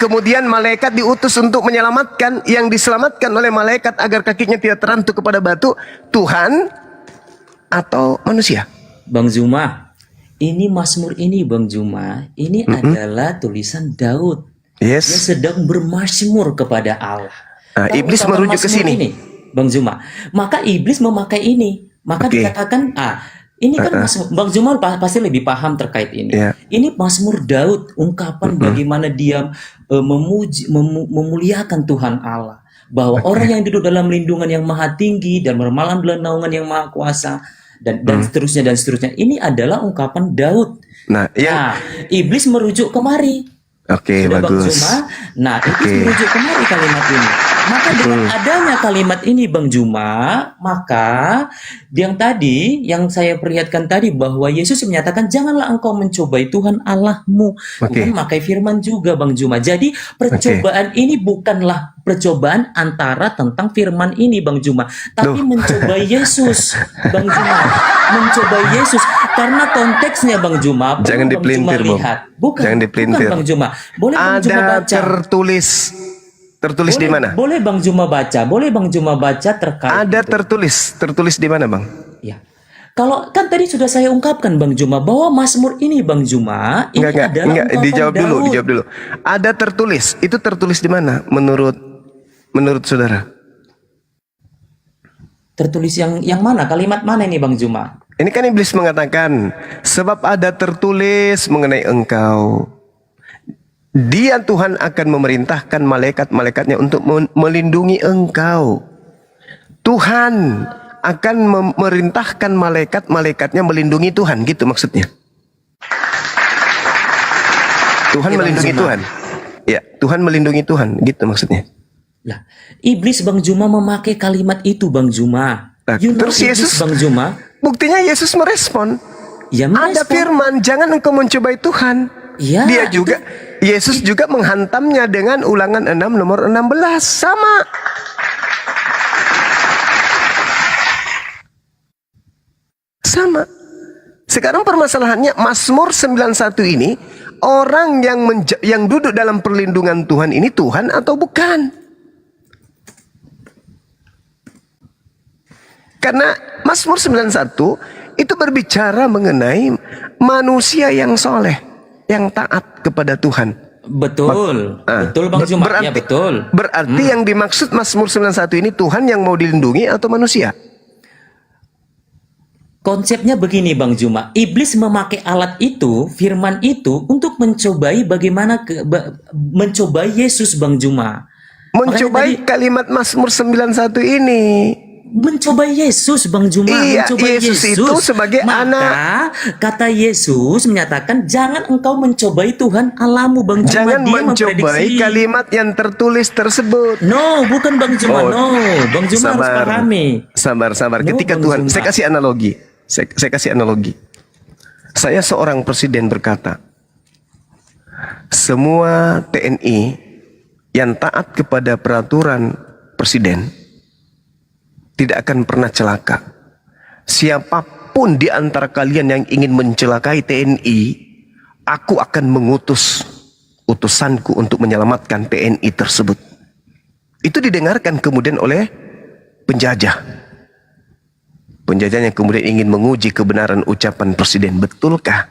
kemudian malaikat diutus untuk menyelamatkan, yang diselamatkan oleh malaikat agar kakinya tidak terantuk kepada batu, Tuhan atau manusia? Bang Zuma, ini Mazmur ini Bang Juma, ini adalah tulisan Daud. Yes. Dia sedang bermazmur kepada Allah. Nah, Kalau iblis ungkapan merujuk ke Mazmur sini. ini, Bang Juma, maka iblis memakai ini. Maka dikatakan, ini kan Bang Juma pasti lebih paham terkait ini. Yeah. Ini Mazmur Daud, ungkapan bagaimana dia memuliakan Tuhan Allah. Bahwa orang yang duduk dalam lindungan yang maha tinggi dan bermalam dalam naungan yang maha kuasa. Dan seterusnya dan seterusnya. Ini adalah ungkapan Daud. Nah, iblis merujuk kemari. Oke, Sudah bagus. Bang Juma. Nah, iblis merujuk kemari kalimat ini. Maka dengan adanya kalimat ini Bang Juma, maka yang tadi yang saya perlihatkan tadi bahwa Yesus menyatakan janganlah engkau mencobai Tuhan Allahmu. Bukan memakai firman juga Bang Juma. Jadi percobaan ini bukanlah percobaan antara tentang firman ini Bang Juma, tapi mencobai Yesus Bang Juma. Mencobai Yesus karena konteksnya Bang Juma. Jangan dipelintir, Bang. Jangan dipelintir. Bukan Bang Juma. Boleh Bang Juma baca. Tertulis di mana? Boleh Bang Juma baca. Boleh Bang Juma baca terkait. Ada itu. tertulis di mana Bang? Ya. Kalau kan tadi sudah saya ungkapkan Bang Juma bahwa Mazmur ini Bang Juma ini adalah ungkapan dijawab Daud. dulu. Ada tertulis. Itu tertulis di mana menurut saudara? Tertulis yang mana? Kalimat mana ini Bang Juma? Ini kan iblis mengatakan, sebab ada tertulis mengenai engkau. Dia Tuhan akan memerintahkan malaikat-malaikatnya untuk melindungi engkau. Tuhan akan memerintahkan malaikat-malaikatnya melindungi Tuhan, gitu maksudnya. Tuhan Oke, Bang melindungi Juma. Tuhan. Ya, Tuhan melindungi Tuhan, gitu maksudnya. Lah, iblis Bang Juma memakai kalimat itu Bang Juma. Nah, terus iblis, Yesus- Bang Juma, Buktinya Yesus merespon. ya Ada merespon. firman, jangan engkau mencobai Tuhan. Ya, Dia juga, Yesus juga menghantamnya dengan Ulangan 6 nomor 16. Sama. Sama. Sekarang permasalahannya Mazmur 91 ini, orang yang duduk dalam perlindungan Tuhan ini Tuhan atau bukan? Karena Mazmur 91 itu berbicara mengenai manusia yang soleh, yang taat kepada Tuhan. betul. Betul Bang Juma. Ya betul. Berarti yang dimaksud Mazmur 91 ini Tuhan yang mau dilindungi atau manusia? Konsepnya begini Bang Juma, iblis memakai alat itu, firman itu untuk mencobai bagaimana mencobai Yesus Bang Juma. Mencobai Makanya kalimat Mazmur 91 ini. mencobai Yesus Bang Juma, Iya, mencobai Yesus itu sebagai Maka, anak. kata Yesus menyatakan jangan engkau mencobai Tuhan Allahmu Bang Juma. Jangan Dia mencobai memprediksi. kalimat yang tertulis tersebut. No, bukan Bang Juma. Oh, No, Bang Juma harus pahami. Sabar. No, Ketika Bang Tuhan, Juma. saya kasih analogi. Saya kasih analogi. Saya seorang presiden berkata, semua TNI yang taat kepada peraturan presiden tidak akan pernah celaka. Siapapun di antara kalian yang ingin mencelakai TNI, aku akan mengutus utusanku untuk menyelamatkan TNI tersebut. Itu didengarkan kemudian oleh penjajah. Penjajahnya kemudian ingin menguji kebenaran ucapan presiden. Betulkah?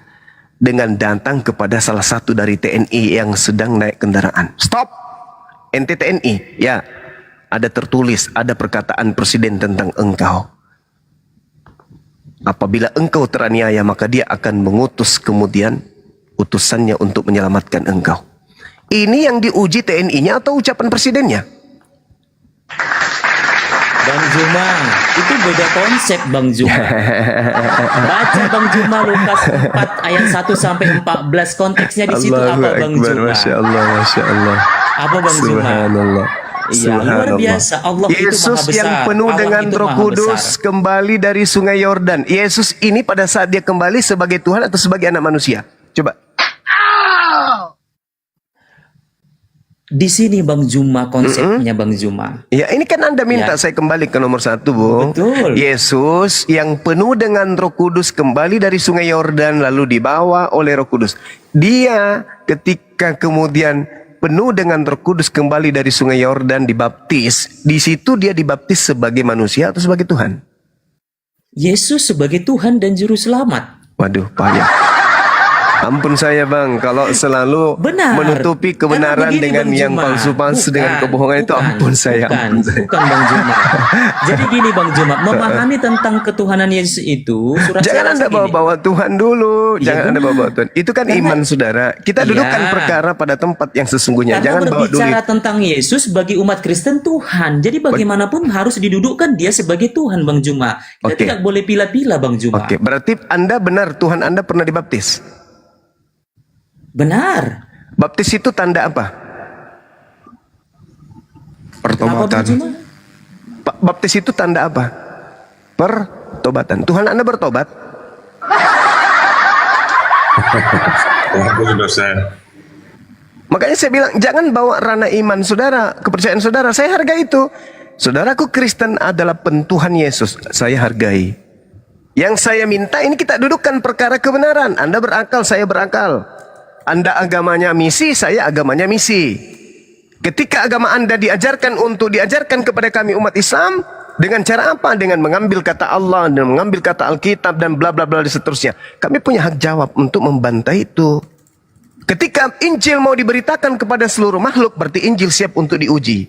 Dengan datang kepada salah satu dari TNI yang sedang naik kendaraan. Stop! Ente TNI? Ya. Ada tertulis, ada perkataan presiden tentang engkau. Apabila engkau teraniaya, maka dia akan mengutus kemudian utusannya untuk menyelamatkan engkau. Ini yang diuji TNI-nya atau ucapan presidennya? Bang Juma, itu beda konsep Bang Juma. Baca Bang Juma Lukas 4 ayat 1 sampai 14, konteksnya di situ apa Bang Juma? Masya Allah. Apa Bang Juma? Subhanallah. Iya, luar biasa. Allah itu maha Yesus besar. yang penuh Allah dengan itu Roh maha Kudus besar. kembali dari Sungai Yordan. Yesus ini pada saat dia kembali sebagai Tuhan atau sebagai anak manusia? Coba. Di sini Bang Juma konsepnya Bang Juma. Ya, ini kan Anda minta Ya. saya kembali ke nomor 1, Bu. Betul. Yesus yang penuh dengan Roh Kudus kembali dari Sungai Yordan lalu dibawa oleh Roh Kudus. Dia ketika kemudian penuh dengan Roh Kudus kembali dari Sungai Yordan dibaptis, di situ dia dibaptis sebagai manusia atau sebagai Tuhan? Yesus sebagai Tuhan dan Juru Selamat. Waduh, payah. Ampun saya Bang, kalau selalu Benar. menutupi kebenaran Karena begini, dengan Bang yang Juma. palsu-palsu dengan kebohongan itu ampun saya. Bukan Bang Juma. Jadi gini Bang Juma, memahami tentang ketuhanan Yesus itu, surat Jangan Anda segini. bawa-bawa Tuhan dulu. Iya, Jangan Anda benar. bawa-bawa Tuhan. Itu kan Karena- iman saudara. Kita Iya. dudukkan perkara pada tempat yang sesungguhnya. Karena Jangan bawa dulu. berbicara tentang Yesus bagi umat Kristen Tuhan. Jadi bagaimanapun harus didudukkan dia sebagai Tuhan Bang Juma. Kita Oke. tidak boleh pilih-pilih Bang Juma. Oke, berarti Anda benar Tuhan Anda pernah dibaptis. Benar. Baptis itu tanda apa? Kenapa Bang Juma? Baptis itu tanda apa? Pertobatan. Tuhan Anda bertobat? Makanya saya bilang jangan bawa ranah iman saudara, kepercayaan saudara. Saya hargai itu. Saudaraku Kristen adalah pentuhan Yesus. Saya hargai. Yang saya minta ini kita dudukkan perkara kebenaran. Anda berakal, saya berakal. Anda agamanya misi, saya agamanya misi. Ketika agama Anda diajarkan untuk diajarkan kepada kami umat Islam, dengan cara apa? Dengan mengambil kata Allah dan mengambil kata Alkitab dan bla bla bla dan seterusnya. Kami punya hak jawab untuk membantai itu. Ketika Injil mau diberitakan kepada seluruh makhluk, berarti Injil siap untuk diuji.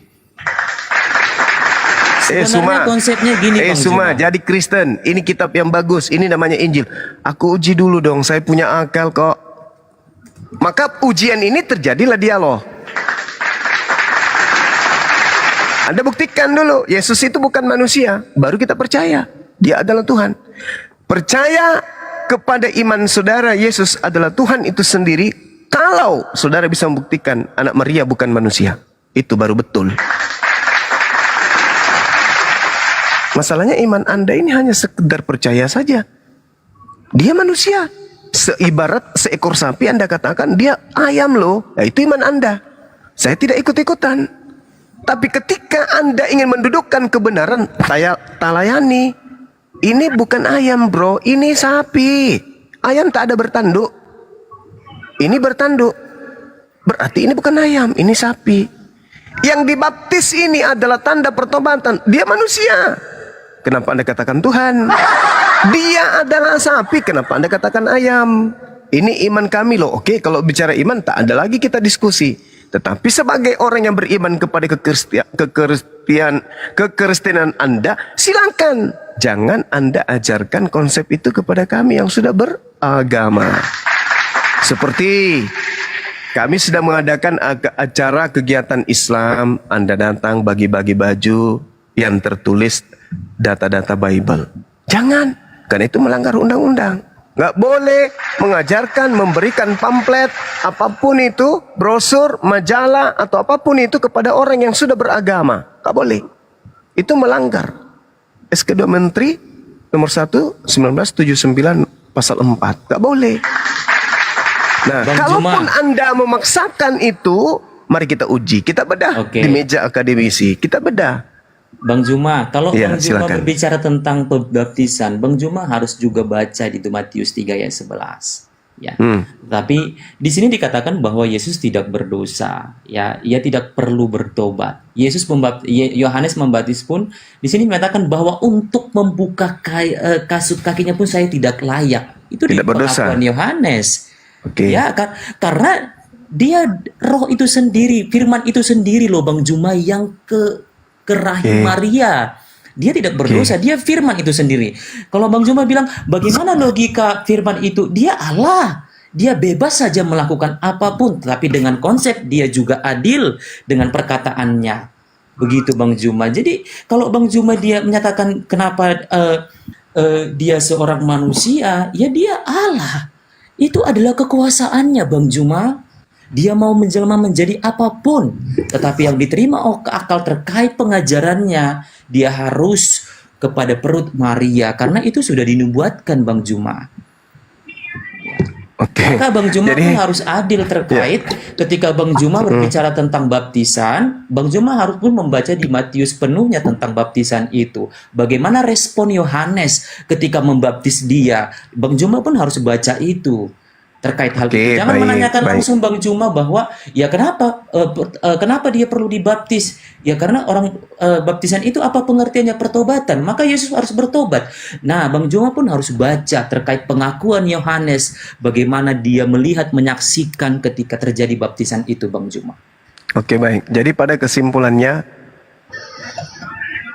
Sebenarnya konsepnya gini Bang Suma, Juma. jadi Kristen, ini kitab yang bagus, ini namanya Injil. Aku uji dulu dong, saya punya akal kok. Maka ujian ini terjadilah dialog. Anda buktikan dulu, Yesus itu bukan manusia, baru kita percaya dia adalah Tuhan. Percaya kepada iman saudara, Yesus adalah Tuhan itu sendiri. Kalau saudara bisa membuktikan anak Maria bukan manusia, itu baru betul. Masalahnya iman Anda ini hanya sekedar percaya saja. Dia manusia. Seibarat seekor sapi Anda katakan dia ayam loh. Nah, itu iman Anda. Saya tidak ikut-ikutan. Tapi ketika Anda ingin mendudukkan kebenaran, saya talayani. Ini bukan ayam bro, ini sapi. Ayam tak ada bertanduk. Ini bertanduk. Berarti ini bukan ayam, ini sapi. Yang dibaptis ini adalah tanda pertobatan. Dia manusia. Kenapa Anda katakan Tuhan? Dia adalah sapi. Kenapa Anda katakan ayam? Ini iman kami loh. Oke, kalau bicara iman tak ada lagi kita diskusi. Tetapi sebagai orang yang beriman kepada kekristenan Anda, silakan. Jangan Anda ajarkan konsep itu kepada kami yang sudah beragama. Seperti kami sedang mengadakan acara kegiatan Islam, Anda datang bagi-bagi baju yang tertulis data-data Bible. Jangan, karena itu melanggar undang-undang. Nggak boleh mengajarkan, memberikan pamflet, apapun itu, brosur, majalah, atau apapun itu kepada orang yang sudah beragama. Nggak boleh. Itu melanggar. SK2 Menteri nomor 1, 1979, pasal 4. Nggak boleh. Nah, Bang kalaupun Juma. Anda memaksakan itu, mari kita uji. Kita bedah Oke. di meja akademisi. Kita bedah. Bang Juma, kalau Ya, Bang Juma silakan. berbicara tentang pembaptisan, Bang Juma harus juga baca di Matius 3 ayat 11. Ya. Tapi di sini dikatakan bahwa Yesus tidak berdosa, ya, ia tidak perlu bertobat. Yohanes membaptis pun di sini mengatakan bahwa untuk membuka kasut kakinya pun saya tidak layak. Itu di Tidak berdosa. pengakuan Yohanes. Oke. Ya, karena dia roh itu sendiri, firman itu sendiri loh Bang Juma yang ke rahim Maria. Dia tidak berdosa, dia firman itu sendiri. Kalau Bang Juma bilang, bagaimana logika firman itu? Dia Allah. Dia bebas saja melakukan apapun, tapi dengan konsep dia juga adil dengan perkataannya. Begitu Bang Juma. Jadi kalau Bang Juma dia menyatakan kenapa dia seorang manusia, ya dia Allah. Itu adalah kekuasaannya Bang Juma. Dia mau menjelma menjadi apapun, tetapi yang diterima akal terkait pengajarannya, dia harus kepada perut Maria, karena itu sudah dinubuatkan Bang Juma. Oke. Maka Bang Juma Jadi- pun harus adil terkait ketika Bang Juma berbicara tentang baptisan, Bang Juma harus pun membaca di Matius penuhnya tentang baptisan itu. Bagaimana respon Yohanes ketika membaptis dia, Bang Juma pun harus baca itu. Terkait hal Oke, itu, jangan baik, menanyakan baik. langsung Bang Juma bahwa ya kenapa dia perlu dibaptis? Ya karena orang baptisan itu apa pengertiannya pertobatan? Maka Yesus harus bertobat. Nah, Bang Juma pun harus baca terkait pengakuan Yohanes, bagaimana dia melihat menyaksikan ketika terjadi baptisan itu, Bang Juma. Oke, baik. Jadi pada kesimpulannya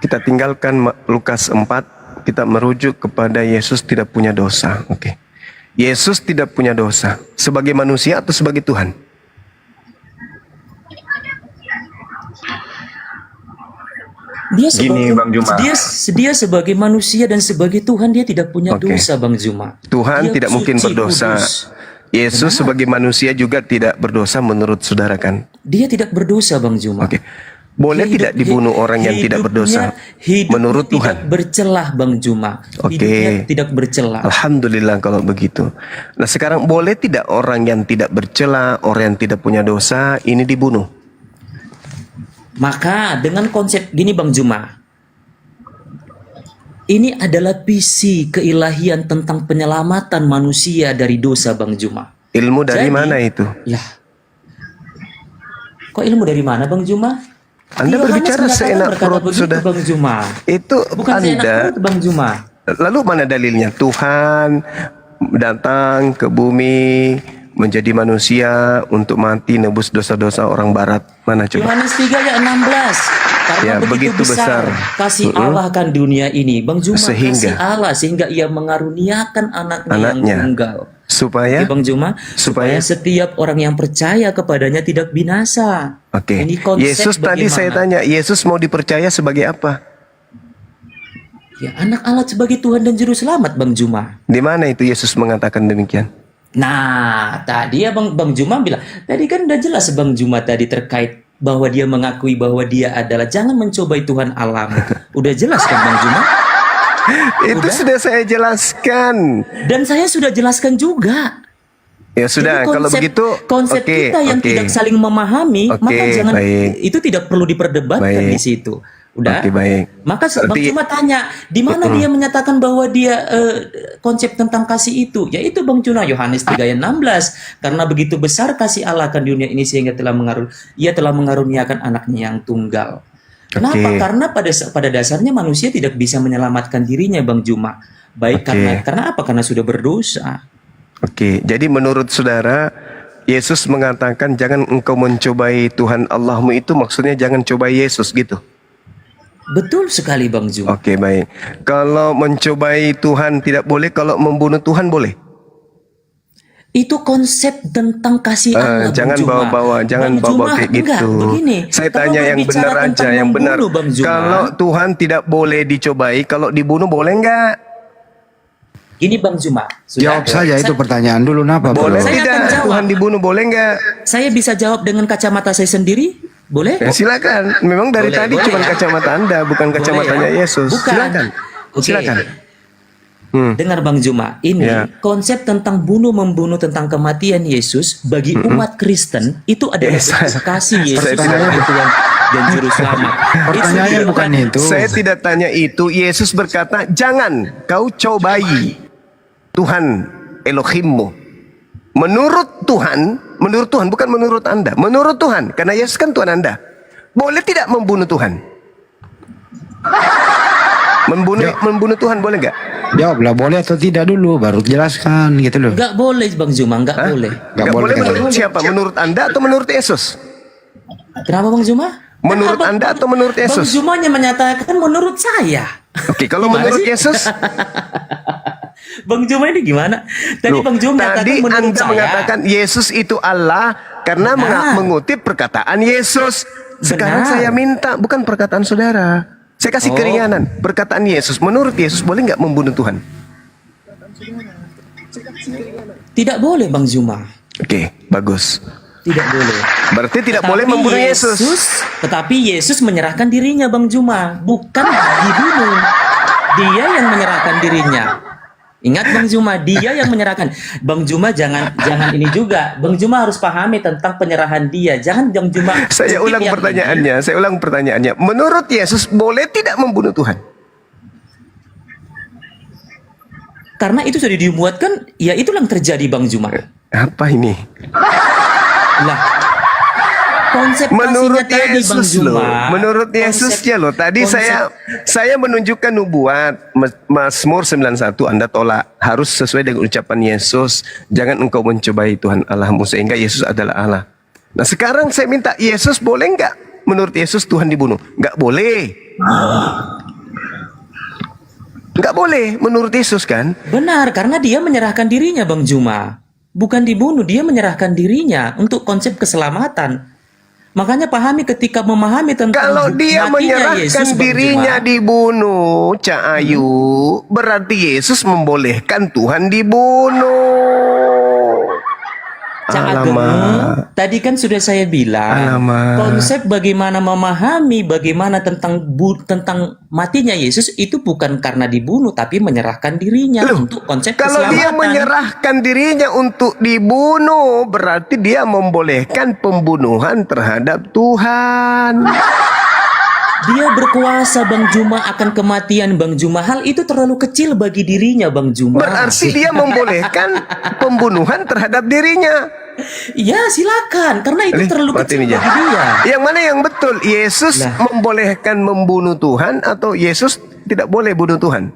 kita tinggalkan Lukas 4, kita merujuk kepada Yesus tidak punya dosa. Oke. Yesus tidak punya dosa sebagai manusia atau sebagai Tuhan? Dia sebagai, Bang Juma. dia sebagai manusia dan sebagai Tuhan dia tidak punya Oke. dosa, Bang Juma. Tuhan Dia tidak mungkin suci, berdosa. kudus. Yesus sebagai manusia juga tidak berdosa menurut saudara kan? Dia tidak berdosa, Bang Juma. Oke. Boleh tidak dibunuh orang yang tidak berdosa menurut Tuhan? Tidak Tuhan? bercelah, Bang Juma. Oke. Hidupnya tidak bercelah. Alhamdulillah kalau begitu. Nah sekarang boleh tidak orang yang tidak bercela, orang yang tidak punya dosa ini dibunuh? Maka dengan konsep gini Bang Juma, ini adalah visi keilahian tentang penyelamatan manusia dari dosa, Bang Juma. Ilmu dari Jadi- mana itu? Ya. Kok ilmu dari mana, Bang Juma? Anda Yohanes berbicara menyatakan seenak berkata perut begitu, sudah. Bang Juma. Itu Bukan seenak Anda. perut, Bang Juma. Lalu mana dalilnya? Tuhan datang ke bumi menjadi manusia untuk mati nebus dosa-dosa orang barat? Mana coba? Yohanes 3 ayat 16. Karena Ya, begitu begitu besar besar. kasih Allah kan dunia ini. Bang Juma, Sehingga- kasih Allah sehingga ia mengaruniakan anaknya yang Anaknya. tunggal. Supaya Oke, Bang Juma, supaya setiap orang yang percaya kepadanya tidak binasa. Oke. Ini konsep Yesus tadi saya bagaimana? tanya, Yesus mau dipercaya sebagai apa? Ya, anak Allah sebagai Tuhan dan Juru Selamat, Bang Juma. Di mana itu Yesus mengatakan demikian? Nah, tadi ya Bang Juma bilang, tadi kan udah jelas Bang Juma tadi terkait bahwa dia mengakui bahwa dia adalah jangan mencobai Tuhan Allah. Udah jelas kan Bang Juma? Itu Udah. sudah saya jelaskan. Dan saya sudah jelaskan juga. Ya sudah, Jadi kalau begitu, konsep oke, kita yang oke. tidak saling memahami, Oke, maka jangan baik. itu tidak perlu diperdebatkan Baik. di situ. Udah. Oke, baik. Maka Bang Berarti- Juma tanya, di mana dia menyatakan bahwa dia konsep tentang kasih itu? Yaitu Bang Juna Yohanes 3 ayat 16. Karena begitu besar kasih Allah akan dunia ini sehingga ia telah mengaruniakan anaknya yang tunggal. Kenapa? Oke. Karena pada dasarnya manusia tidak bisa menyelamatkan dirinya, Bang Juma. Baik Oke. karena apa? Karena sudah berdosa. Oke, jadi menurut saudara, Yesus mengatakan jangan engkau mencobai Tuhan Allahmu, itu maksudnya jangan cobai Yesus gitu. Betul sekali Bang Juma. Oke, baik. Kalau mencobai Tuhan tidak boleh, kalau membunuh Tuhan boleh. Itu konsep tentang kasih Allah. Bang Jangan Juma. bawa-bawa, jangan Bang bawa-bawa Juma, kayak enggak, gitu. begini. Saya Kalau tanya yang berbicara benar aja, tentang yang benar. membunuh, Bang Juma, Kalau Tuhan tidak boleh dicobai, kalau dibunuh boleh nggak? gini Bang Juma. Jawab saja itu pertanyaan dulu, napa Boleh bro? Saya tidak? akan jawab. Tuhan dibunuh boleh nggak? Saya bisa jawab dengan kacamata saya sendiri? Boleh? Ya, silakan. Memang dari Boleh, tadi boleh cuma ya? kacamata Anda, bukan Boleh kacamatanya ya? Yesus. Bukan. Silakan. Oke. Silakan. Dengar Bang Juma, ini Ya. konsep tentang bunuh-membunuh tentang kematian Yesus bagi umat Kristen itu adalah kasih Yesus saya tidak- sebagai Tuhan dan Juru Selamat. Pertanyaannya Itu bukan itu. Saya tidak tanya itu. Yesus berkata, jangan kau cobai Tuhan Elohimmu. Menurut Tuhan, bukan menurut Anda. Menurut Tuhan, karena Yesus kan Tuhan Anda. Boleh tidak membunuh Tuhan? Membunuh Tuhan boleh nggak? Jawablah boleh atau tidak dulu, baru jelaskan gitu loh. Nggak boleh Bang Juma, nggak boleh. Nggak boleh katanya. menurut siapa? Menurut Anda atau menurut Yesus? Kenapa Bang Juma? Menurut Kenapa, Anda Bang- atau menurut Yesus? Bang Juma hanya menyatakan menurut saya. Oke, kalau Gimana menurut sih? Yesus, Bang Juma ini gimana? Tadi loh, Bang Juma menyatakan tadi menurut Anda saya. mengatakan Yesus itu Allah karena Benar. mengutip perkataan Yesus. Sekarang Benar. saya minta, bukan perkataan saudara. Saya kasih Oh. keringanan. Perkataan Yesus, menurut Yesus boleh nggak membunuh Tuhan? Tidak boleh Bang Juma. Oke, bagus. Tidak boleh. Berarti tidak Tetapi boleh membunuh Yesus. Tetapi Yesus menyerahkan dirinya Bang Juma, bukan dibunuh. Dia yang menyerahkan dirinya. Ingat Bang Juma, dia yang menyerahkan. Bang Juma jangan ini juga. Bang Juma harus pahami tentang penyerahan dia. Jangan Bang Juma. Saya ulang yang pertanyaannya. Saya ulang pertanyaannya. Menurut Yesus boleh tidak membunuh Tuhan? Karena itu sudah dibuatkan, ya itulah yang terjadi Bang Juma. Apa ini? Lah, konsep Menurut kasihnya tadi, Bang Yesus Juma, loh, menurut Yesusnya loh. Tadi saya menunjukkan nubuat Mazmur 91 Anda tolak. Harus sesuai dengan ucapan Yesus. Jangan engkau mencobai Tuhan Allahmu, sehingga Yesus adalah Allah. Nah sekarang saya minta, Yesus boleh nggak? Menurut Yesus Tuhan dibunuh? Nggak boleh. Nggak boleh menurut Yesus kan? Benar, karena dia menyerahkan dirinya, Bang Juma. Bukan dibunuh, dia menyerahkan dirinya untuk konsep keselamatan. Makanya pahami ketika memahami tentang Kalau dia matinya menyerahkan Yesus, Bang dirinya Juma. dibunuh, Cak Ayu, berarti Yesus membolehkan Tuhan dibunuh. Cak Ageng, Alamak. tadi kan sudah saya bilang Alamak. konsep bagaimana memahami bagaimana tentang matinya Yesus itu bukan karena dibunuh tapi menyerahkan dirinya Loh, untuk konsep Kalau dia keselamatan. menyerahkan dirinya untuk dibunuh, berarti dia membolehkan pembunuhan terhadap Tuhan. Dia berkuasa Bang Juma akan kematian Bang Juma. Hal itu terlalu kecil bagi dirinya Bang Juma. Berarti dia membolehkan pembunuhan terhadap dirinya. Ya silakan, karena itu terlalu Mati kecil nih, bagi Jan. dia. Yang mana yang betul? Yesus Lah. membolehkan membunuh Tuhan atau Yesus tidak boleh bunuh Tuhan?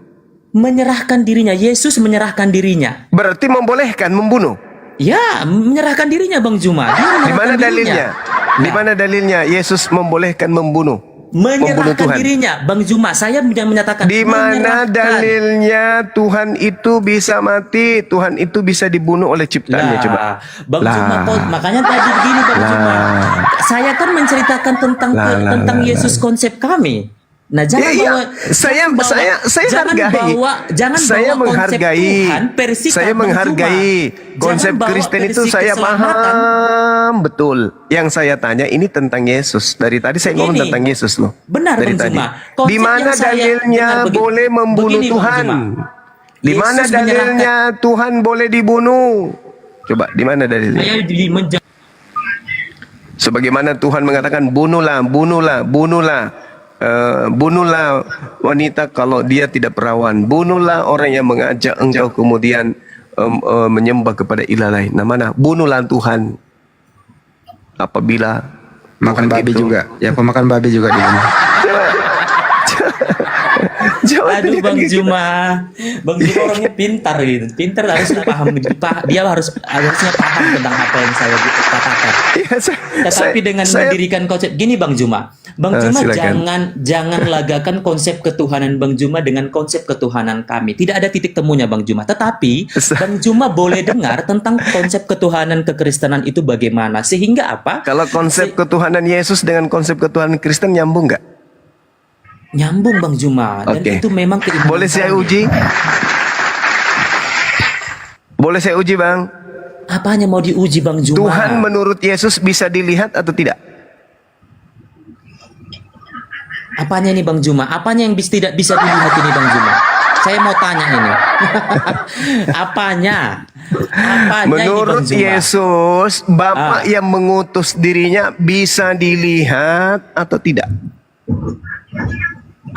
Menyerahkan dirinya, Yesus menyerahkan dirinya. Berarti membolehkan membunuh. Ya, menyerahkan dirinya Bang Juma. Dia Di menyerahkan mana dirinya. dalilnya? Di mana dalilnya Yesus membolehkan membunuh? Membunuh Menyerahkan Tuhan. dirinya, Bang Juma. Saya yang menyatakan. Di mana menyerahkan. dalilnya Tuhan itu bisa mati? Tuhan itu bisa dibunuh oleh ciptaannya, Lah, coba. Bang Lah. Juma, makanya tadi begini Bang Juma. Saya kan menceritakan tentang tentang Yesus konsep kami. Nah, jangan Iya, bawa saya jangan hargai. jangan Saya bawa konsep menghargai. Tuhan versi Saya Bang menghargai Juma. konsep Jangan bawa Kristen itu versi saya keselamatan. paham betul. Yang saya tanya ini tentang Yesus. Dari tadi saya ngomong Begini, tentang Yesus loh. benar, Dari Bang tadi. Juma. Konsep Di mana yang saya dalilnya dengar boleh membunuh begini, Bang Tuhan? Juma. Di mana Yesus dalilnya Tuhan boleh dibunuh? Coba di mana dalilnya? Saya Sebagaimana Tuhan mengatakan bunuhlah, bunuhlah, bunuhlah. Bunuhlah wanita kalau dia tidak perawan. Bunuhlah orang yang mengajak engkau kemudian menyembah kepada ilah lain. Nah, mana? Bunuhlah Tuhan. Apabila Makan Tuhan babi itu- juga. Ya pemakan babi juga di sini. Jawabannya Aduh kan Bang gitu. Juma orangnya pintar gitu. Pintar harusnya paham. Dia harusnya paham tentang apa yang saya katakan. Iya, Tetapi dengan mendirikan konsep gini Bang Juma silakan. jangan lagakan konsep ketuhanan Bang Juma dengan konsep ketuhanan kami. Tidak ada titik temunya Bang Juma. Tetapi Bang Juma boleh dengar tentang konsep ketuhanan kekristenan itu bagaimana sehingga apa? Kalau konsep ketuhanan Yesus dengan konsep ketuhanan Kristen nyambung nggak? Nyambung Bang Juma dan Oke. itu memang keimanan Boleh saya kami. uji? Boleh saya uji, Bang? Apanya mau diuji Bang Juma? Tuhan menurut Yesus bisa dilihat atau tidak? Apanya ini Bang Juma? Apanya yang tidak bisa dilihat ini Bang Juma? Saya mau tanya ini. Apanya? Apanya Menurut ini Bang Juma? Yesus, Bapa Ah. yang mengutus dirinya bisa dilihat atau tidak?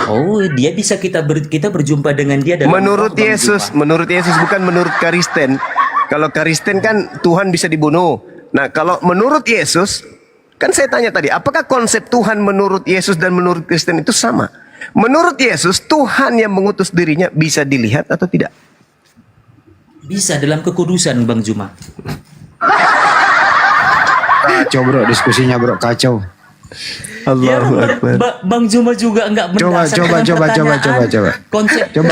Oh, dia bisa kita berjumpa dengan dia dalam Menurut roh, Bang Yesus, Juma. menurut Yesus bukan menurut Kristen. Kalau Kristen kan Tuhan bisa dibunuh. Nah, kalau menurut Yesus, kan saya tanya tadi, apakah konsep Tuhan menurut Yesus dan menurut Kristen itu sama? Menurut Yesus, Tuhan yang mengutus dirinya bisa dilihat atau tidak? Bisa dalam kekudusan Bang Juma. Kacau bro, diskusinya bro, kacau. Allahu Akbar. Bang Juma juga enggak Coba, mendasarkan coba, pertanyaan. coba.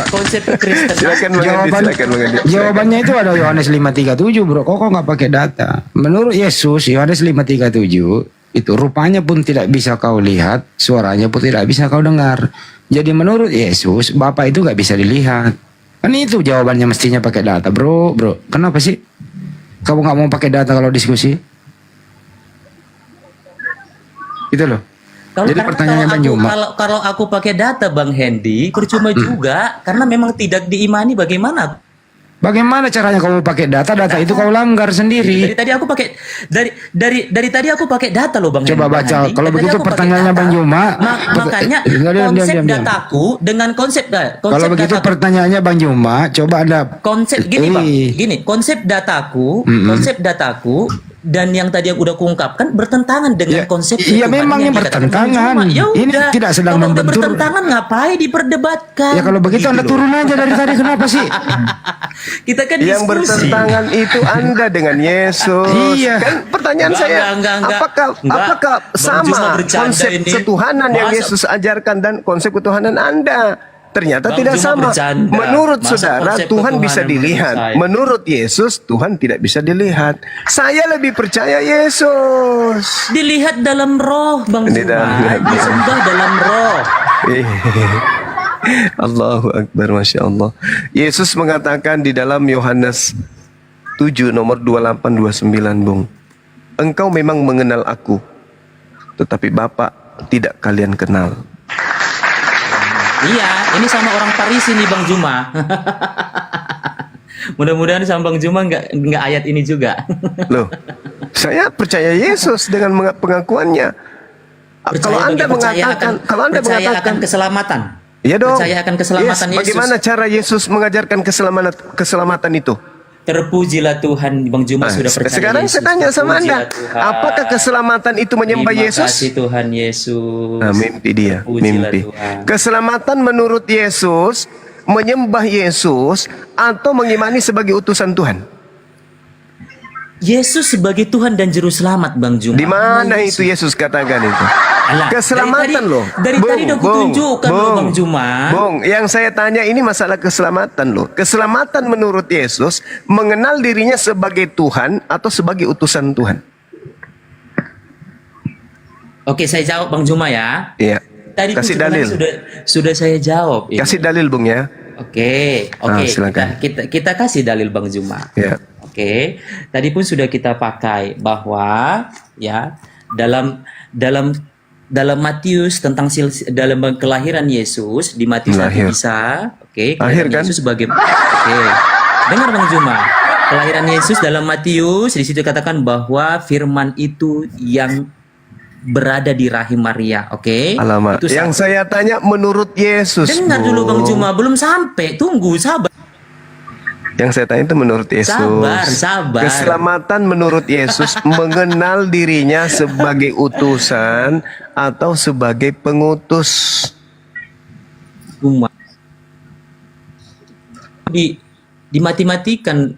Konsep Kristen. Silakan Bang Edi, Jawaban, silakan Bang Edi. jawabannya itu ada Yohanes 5:37 bro. Kok nggak pakai data? Menurut Yesus Yohanes 5:37 itu rupanya pun tidak bisa kau lihat, suaranya pun tidak bisa kau dengar. Jadi menurut Yesus Bapa itu nggak bisa dilihat. Kan itu jawabannya mestinya pakai data bro. Kenapa sih kamu nggak mau pakai data kalau diskusi? Itu loh. Jadi Karena pertanyaannya Bang Juma. kalau aku pakai data Bang Hendy percuma juga karena memang tidak diimani bagaimana. Bagaimana caranya kamu pakai data? Data itu kau langgar Dari sendiri. tadi aku pakai dari tadi aku pakai data loh Bang Coba Hendy. baca. Bang Hendy. Kalau Dari begitu tadi aku pakai pertanyaannya data. Bang Juma. Makanya Diam. konsep dataku dengan konsep Kalau begitu dataku- pertanyaannya Bang Juma, coba Anda konsep gini Bang, Eh, gini konsep dataku dan yang tadi yang udah kuungkapkan bertentangan dengan Ya, konsep iya, Tuhan memang yang yang dikatakan bertentangan. Bang Juma. Ya Ini udah, tidak sedang kalau udah membentur. bertentangan ngapain diperdebatkan? Ya kalau begitu Anda Gitu loh. turun aja dari tadi, kenapa sih? Kita kan Yang diskusi. bertentangan itu Anda dengan Yesus. Iya. Kan pertanyaan Enggak, saya, enggak. apakah Bang sama Juma bercanda konsep ini. ketuhanan yang Masa- Yesus ajarkan dan konsep ketuhanan Anda? Ternyata Bang tidak Juma sama. bercanda. Menurut Masa saudara konsep Tuhan bisa ketuhanan dilihat. menurut saya? Menurut Yesus Tuhan tidak bisa dilihat. Saya lebih percaya Yesus. Dilihat dalam roh Bang Tidak, Juma. tidak. Disembah dalam roh. Allahu Akbar, Masya Allah. Yesus mengatakan di dalam Yohanes 7 nomor 28-29, Bung. Engkau memang mengenal aku, tetapi Bapa tidak kalian kenal. Iya, ini sama orang Parisi nih Bang Juma. Mudah-mudahan sama Bang Juma nggak ayat ini juga. Loh, saya percaya Yesus dengan pengakuannya. Kalau Anda mengatakan, percaya akan keselamatan. iya dong. Percaya akan keselamatan Yesus. Bagaimana cara Yesus mengajarkan keselamatan itu? Terpujilah Tuhan, Bang Juma sudah percaya Sekarang Yesus. saya tanya sama Anda, Terpujilah Tuhan. apakah keselamatan itu menyembah Terima Yesus? kasih Tuhan Yesus. Nah, mimpi dia, Terpujilah mimpi. Tuhan. Keselamatan menurut Yesus, menyembah Yesus atau mengimani sebagai utusan Tuhan? Yesus sebagai Tuhan dan Juru Selamat, Bang Juma. Di mana itu Yesus katakan itu? Alah, Keselamatan loh. Dari tadi udah kutunjukkan loh, Bang Juma. Bung, yang saya tanya ini masalah keselamatan loh. Keselamatan menurut Yesus mengenal dirinya sebagai Tuhan atau sebagai utusan Tuhan? Oke, saya jawab Bang Juma ya. Iya. Tadi Kasih sebenarnya dalil. sudah saya jawab. Ini. Kasih dalil Bung ya. Oke, silakan. kita kasih dalil Bang Juma. Ya. Oke, tadi pun sudah kita pakai bahwa ya dalam Matius tentang dalam kelahiran Yesus di Matius nanti Lahir. bisa, oke, Lahir kelahiran kan? Yesus sebagai oke. Dengar Bang Juma, kelahiran Yesus dalam Matius di situ katakan bahwa firman itu yang berada di rahim Maria, oke? Alamak. Itu Yang satu. saya tanya menurut Yesus. Dengar dulu Bang Bung. Juma, belum sampai. Tunggu, sabar. Yang saya tanya itu menurut Yesus. Sabar. Keselamatan menurut Yesus mengenal dirinya sebagai utusan atau sebagai pengutus. Juma. Dimati-matikan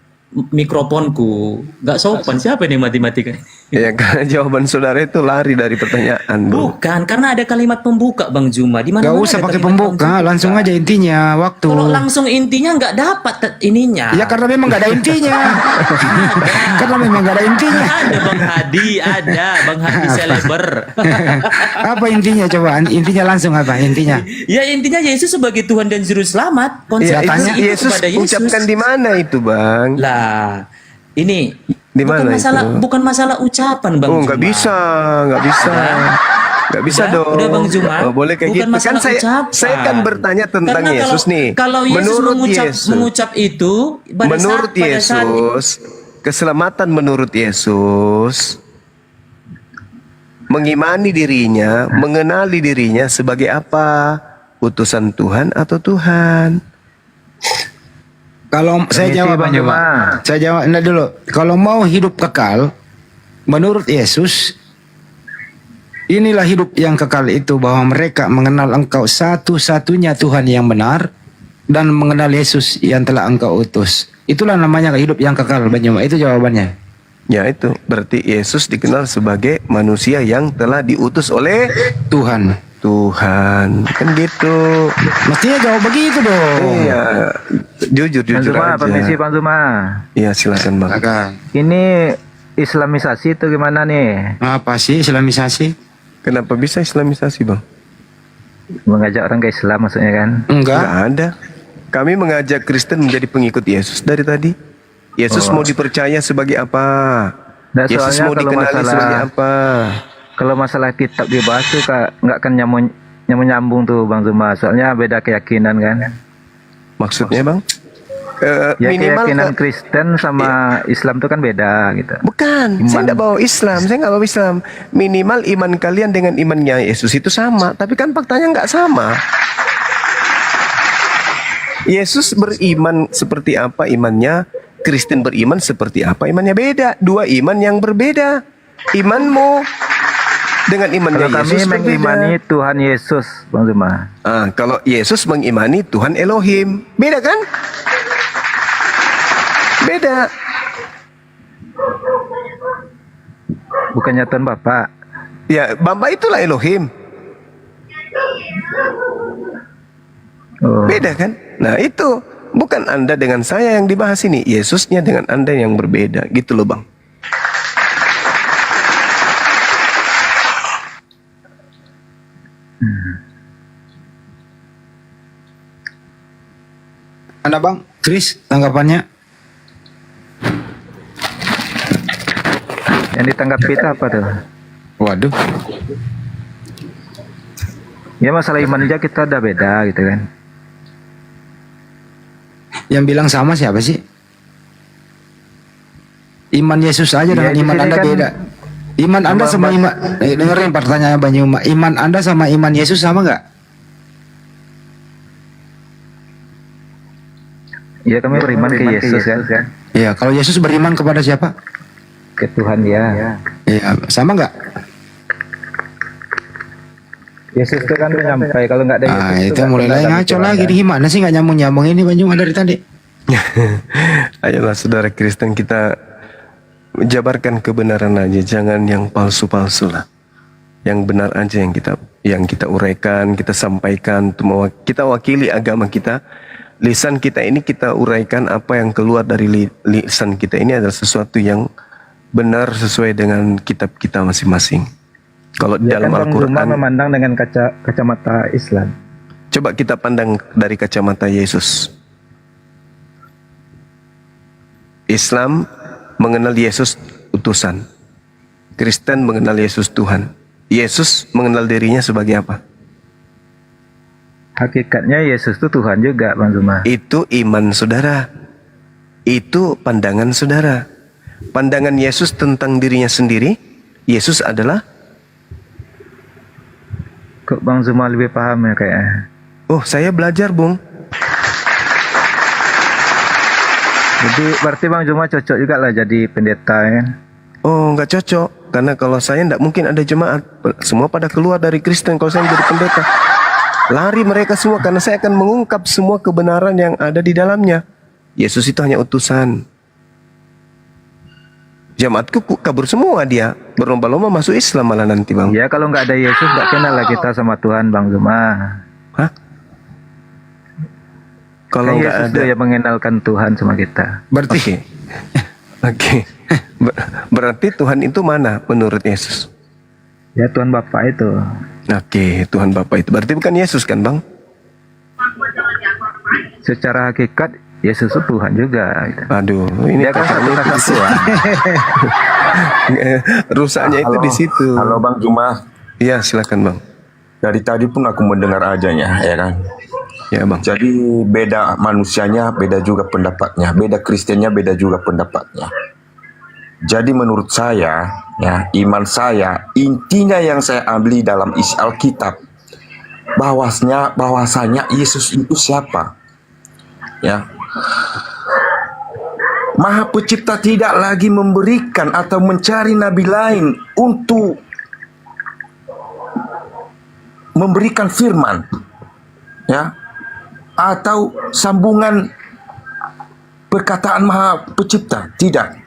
mikrofonku. Nggak sopan. Siapa yang mati-matikan? Ya karena jawaban saudara itu lari dari pertanyaan. Bung. Bukan, karena ada kalimat pembuka Bang Juma. Di mana Gak usah pakai pembuka, langsung aja intinya waktu. Kalau langsung intinya nggak dapat ininya. Ya karena memang gak ada intinya. Karena memang gak ada intinya. Ada Bang Hadi, ada Bang Hadi Seleber. Apa intinya coba? Intinya langsung apa intinya? Ya intinya Yesus sebagai Tuhan dan Juru Selamat. Konsep Ya, tanya itu Yesus kepada Yesus. ucapkan di mana itu, Bang? Lah, ini Di mana itu? bukan masalah ucapan Bang Oh, Juma. nggak bisa. Nggak bisa Udah, dong. udah, Bang Juma. Oh, boleh kayak Bukan gitu. Kan masalah ucapan. saya kan bertanya tentang Karena Yesus nih. Kalau Yesus menurut mengucap itu menurut Yesus, keselamatan menurut Yesus mengimani dirinya, mengenali dirinya sebagai apa? Utusan Tuhan atau Tuhan? Kalau saya jawab Bang Juma. Juma. Saya jawab nah dulu. Kalau mau hidup kekal, menurut Yesus, inilah hidup yang kekal itu bahwa mereka mengenal Engkau satu-satunya Tuhan yang benar dan mengenal Yesus yang telah Engkau utus. Itulah namanya hidup yang kekal, Bang Juma. Itu jawabannya. Ya itu berarti Yesus dikenal sebagai manusia yang telah diutus oleh Tuhan. Tuhan, kan gitu. Mestinya jawab begitu dong. Iya, jujur Bang Zuma, aja. permisi Bang Zuma. Iya silakan Bang. Maka, Ini Islamisasi itu gimana nih? apa sih Islamisasi? Kenapa bisa Islamisasi Bang? Mengajak orang ke Islam maksudnya kan? Enggak. Nggak ada. Kami mengajak Kristen menjadi pengikut Yesus dari tadi. Yesus mau dipercaya sebagai apa? Nah, Yesus soalnya mau kalau dikenali masalah- sebagai apa? Kalau masalah kitab dibahas tuh nggak akan nyambung tuh Bang Zuma. Soalnya beda keyakinan kan? Maksudnya Bang? Ya Minimal keyakinan Kristen sama Islam tuh kan beda gitu. Bukan, saya nggak bawa Islam, saya nggak bawa Islam. Minimal iman kalian dengan imannya Yesus itu sama, tapi kan faktanya nggak sama. Yesus beriman seperti apa imannya, Kristen beriman seperti apa imannya, beda. Dua iman yang berbeda. Imanmu dengan imannya Kalau kami Yesus berbeda. mengimani Tuhan Yesus, Bang Zuma. Kalau Yesus mengimani Tuhan Elohim, beda kan? Beda. Bukannya Tuhan Bapak. Ya, Bapa itulah Elohim. Oh. Beda kan? Nah itu bukan Anda dengan saya yang dibahas ini, Yesusnya dengan Anda yang berbeda, gitu loh Bang. Mana Bang? Chris, tanggapannya? Yang ditanggapi itu apa tuh? Waduh. Ya masalah iman aja kita udah beda gitu kan. Yang bilang sama siapa sih? Iman Yesus aja Ya, dengan di iman sini Anda kan beda. Iman Anda sama iman dengerin pertanyaan Bang Yuma. Iman Anda sama iman Yesus sama nggak? Ya kami beriman ke Yesus kan. Iya, kalau Yesus beriman kepada siapa? Ke Tuhan ya. Iya, sama nggak? Yesus itu kan menyampai kalau nggak ada Yesus. Ah, itu itu nggak mulai ada ngaco Tuhan, lagi kan? di gimana sih nggak nyambung-nyambung ini Bang Yuma dari tadi? Ayolah saudara Kristen kita jabarkan kebenaran aja, jangan yang palsu-palsu lah. Yang benar aja yang kita uraikan, kita sampaikan, kita wakili agama kita. Lisan kita ini kita uraikan apa yang keluar dari lisan kita ini adalah sesuatu yang benar sesuai dengan kitab kita masing-masing. Kalau Ya dalam kan Bang Zuma Al-Quran, memandang dengan kacamata Islam. coba kita pandang dari kacamata Yesus. Islam mengenal Yesus utusan. Kristen mengenal Yesus Tuhan. Yesus mengenal dirinya sebagai apa? Hakikatnya Yesus itu Tuhan juga, Bang Zuma. Itu iman saudara. Itu pandangan saudara. Pandangan Yesus tentang dirinya sendiri, Yesus adalah, Kok Bang Zuma lebih paham ya kayaknya? oh saya belajar Bung. Jadi berarti Bang Zuma cocok juga lah jadi pendeta ya kan? Oh nggak cocok. Karena kalau saya nggak mungkin ada jemaat. Semua pada keluar dari Kristen kalau saya jadi pendeta. Lari mereka semua karena saya akan mengungkap semua kebenaran yang ada di dalamnya. Yesus itu hanya utusan. Jemaatku kabur semua dia. Berlomba-lomba masuk Islam malah nanti Bang. Ya kalau nggak ada Yesus nggak kenal lah kita sama Tuhan, Bang Zuma. Hah? Kalau Kan nggak Yesus ada, dia yang mengenalkan Tuhan sama kita. Berarti Oke. Oke. Berarti Tuhan itu mana menurut Yesus? Ya Tuhan Bapa itu. Oke, Tuhan Bapa itu berarti bukan Yesus kan Bang? Secara hakikat Yesus itu Tuhan juga. Gitu. Aduh, ini Dia kan satu kakaknya kesatuan. rusaknya itu di situ. Halo Bang Zuma, Iya, silakan Bang. dari tadi pun aku mendengar ajanya, ya kan. Ya Bang. Jadi beda manusianya, beda juga pendapatnya, beda Kristennya, beda juga pendapatnya. Jadi menurut saya, ya iman saya, intinya yang saya ambil dalam isi Alkitab, bahwasanya Yesus itu siapa? Ya, Maha Pencipta tidak lagi memberikan atau mencari nabi lain untuk memberikan firman, ya, atau sambungan perkataan Maha Pencipta, tidak.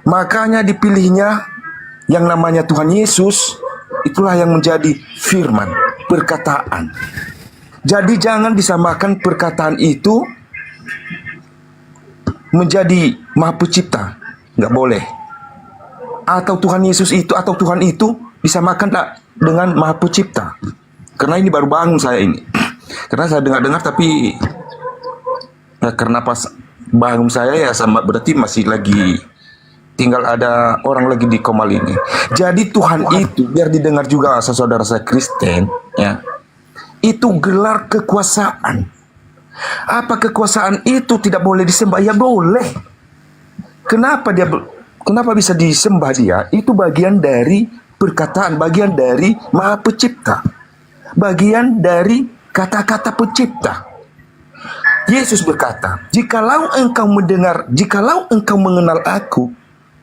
Makanya dipilihnya yang namanya Tuhan Yesus, itulah yang menjadi firman, perkataan. Jadi jangan disamakan perkataan itu menjadi Maha Pencipta, nggak boleh. Atau Tuhan Yesus itu atau Tuhan itu disamakan tak dengan Maha Pencipta. Karena ini baru bangun saya ini. Karena saya dengar-dengar tapi ya, karena pas bangun saya ya sama berarti masih lagi tinggal ada orang lagi di komal ini. Jadi Tuhan itu biar didengar juga saudara saya Kristen, ya. Itu gelar kekuasaan. Apa kekuasaan itu tidak boleh disembah? Ya boleh. Kenapa bisa disembah dia? Itu bagian dari perkataan, bagian dari Maha Pencipta. Bagian dari kata-kata pencipta. Yesus berkata, jikalau engkau mengenal aku,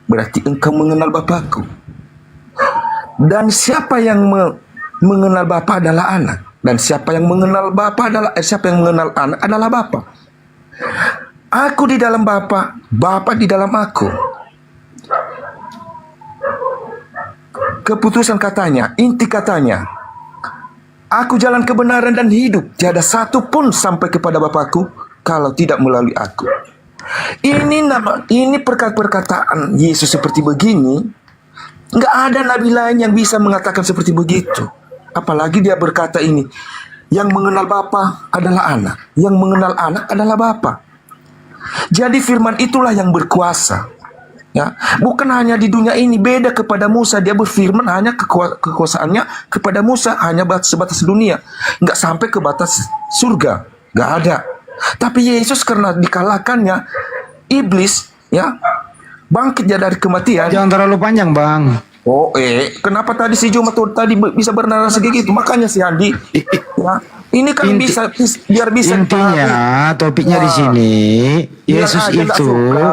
berarti engkau mengenal Bapakku. Dan siapa yang mengenal Bapa adalah anak. Dan siapa yang mengenal siapa yang mengenal anak adalah Bapa. Aku di dalam Bapa, Bapa di dalam aku. Keputusan katanya, inti katanya, aku jalan kebenaran dan hidup. Tiada satu pun sampai kepada Bapakku kalau tidak melalui aku. Ini perkataan Yesus seperti begini. Nggak ada nabi lain yang bisa mengatakan seperti begitu. Apalagi dia berkata ini, yang mengenal Bapa adalah anak, yang mengenal anak adalah Bapa. Jadi firman itulah yang berkuasa. Ya, bukan hanya di dunia ini, beda kepada Musa. Dia berfirman hanya kekuasaannya kepada Musa hanya sebatas dunia, nggak sampai ke batas surga, nggak ada. Tapi Yesus karena dikalahkannya iblis, ya, bangkit dia dari kematian. jangan terlalu panjang Bang. Oh, kenapa tadi si Juma tuh tadi bisa bernarasi kayak gitu? Makanya si Andi, ya, ini kan bisa biar bisa Intinya topiknya di sini Yesus Biar aja nggak itu suka.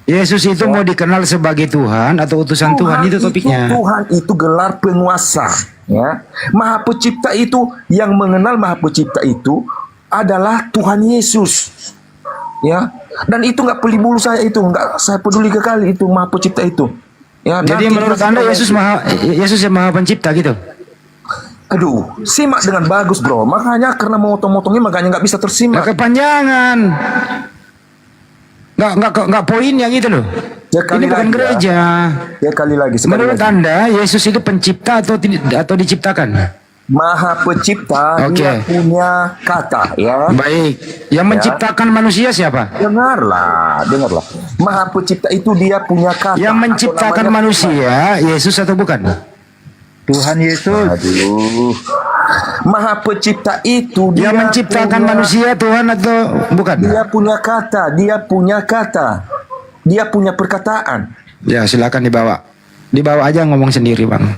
Yesus itu mau dikenal sebagai Tuhan atau utusan Tuhan, itu topiknya. Tuhan itu gelar penguasa, ya. Maha Pencipta itu yang mengenal Maha Pencipta itu adalah Tuhan Yesus, ya. Dan itu nggak peduli bulu saya itu, nggak saya peduli kekali itu Maha Pencipta itu. Ya, Jadi nanti menurut Anda Yesus yang Maha Pencipta gitu? Aduh, simak dengan bagus bro. Makanya karena motong-motongnya makanya nggak bisa Nggak tersimak. kepanjangan. Nggak poinnya gitu loh. Ya, kali Ini bukan lagi ya. gereja. Ya kali lagi. Sekali Menurut lagi. Anda Yesus itu pencipta atau diciptakan? Maha Pencipta, Oke. dia punya kata ya. Baik. Yang menciptakan manusia siapa? Dengarlah. Maha Pencipta itu dia punya kata. Yang atau menciptakan namanya- manusia Yesus atau bukan? Tuhan Yesus. Aduh. Maha Pencipta itu dia Yang menciptakan punya- manusia Tuhan atau bukan? Dia punya kata, dia punya perkataan. Ya silakan dibawa. Dibawa aja ngomong sendiri bang.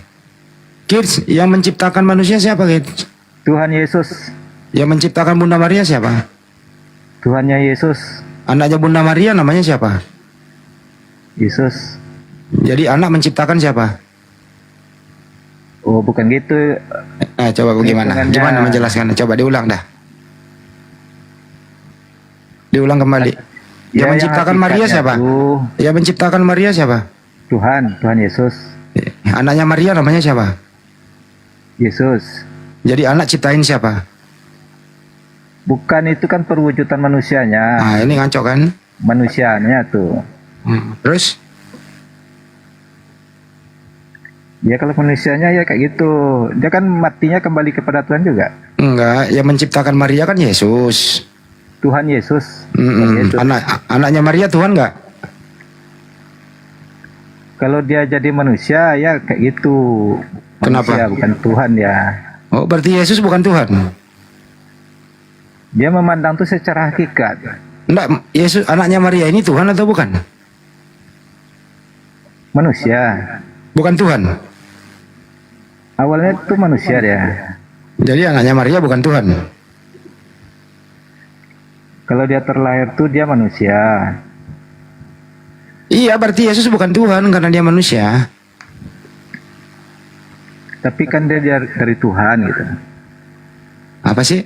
Kids, yang menciptakan manusia siapa kids? Tuhan Yesus. Yang menciptakan Bunda Maria siapa? Tuhannya Yesus. Anaknya Bunda Maria namanya siapa? Yesus. Jadi anak menciptakan siapa? Oh, bukan gitu. Coba bagaimana? Hitungannya- Gimana menjelaskannya? Coba diulang dah. Diulang kembali. Ya, Yang menciptakan Maria hakikatnya siapa? tuh Yang menciptakan Maria siapa? Tuhan Yesus. Anaknya Maria namanya siapa? Yesus. Jadi anak ciptain siapa? Bukan, itu kan perwujudan manusianya. Nah ini ngaco kan? Manusianya tuh. Terus? Ya kalau manusianya ya kayak gitu. Dia kan matinya kembali kepada Tuhan juga. Enggak, yang menciptakan Maria kan Yesus. Tuhan Yesus. Mm-mm. Tuhan Yesus. Anaknya Maria Tuhan enggak? Kalau dia jadi manusia ya kayak gitu. Kenapa? Manusia, bukan Tuhan ya. Oh berarti Yesus bukan Tuhan? Dia memandang tuh secara hakikat. Enggak, Yesus anaknya Maria ini Tuhan atau bukan? Manusia. Bukan Tuhan. Awalnya itu manusia dia. Jadi anaknya Maria bukan Tuhan. Kalau dia terlahir tuh dia manusia. Iya, berarti Yesus bukan Tuhan karena dia manusia. Tapi kan dia dari Tuhan gitu. Apa sih?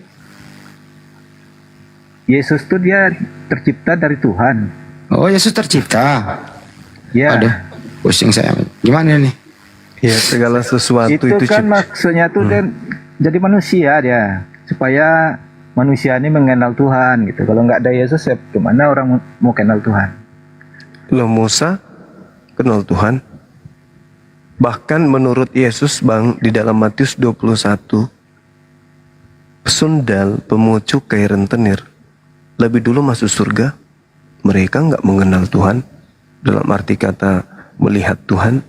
Yesus tuh dia tercipta dari Tuhan. Oh, Yesus tercipta. Ya. Aduh, pusing saya. Gimana nih? Ya segala sesuatu Itu itu kan maksudnya tuh dia jadi manusia dia, supaya manusia ini mengenal Tuhan gitu. Kalau nggak ada Yesus ya gimana orang mau kenal Tuhan? Loh, Musa kenal Tuhan. Bahkan menurut Yesus bang, di dalam Matius 21, pesundal, pemucuk, kayak rentenir lebih dulu masuk surga. Mereka nggak mengenal Tuhan, dalam arti kata melihat Tuhan.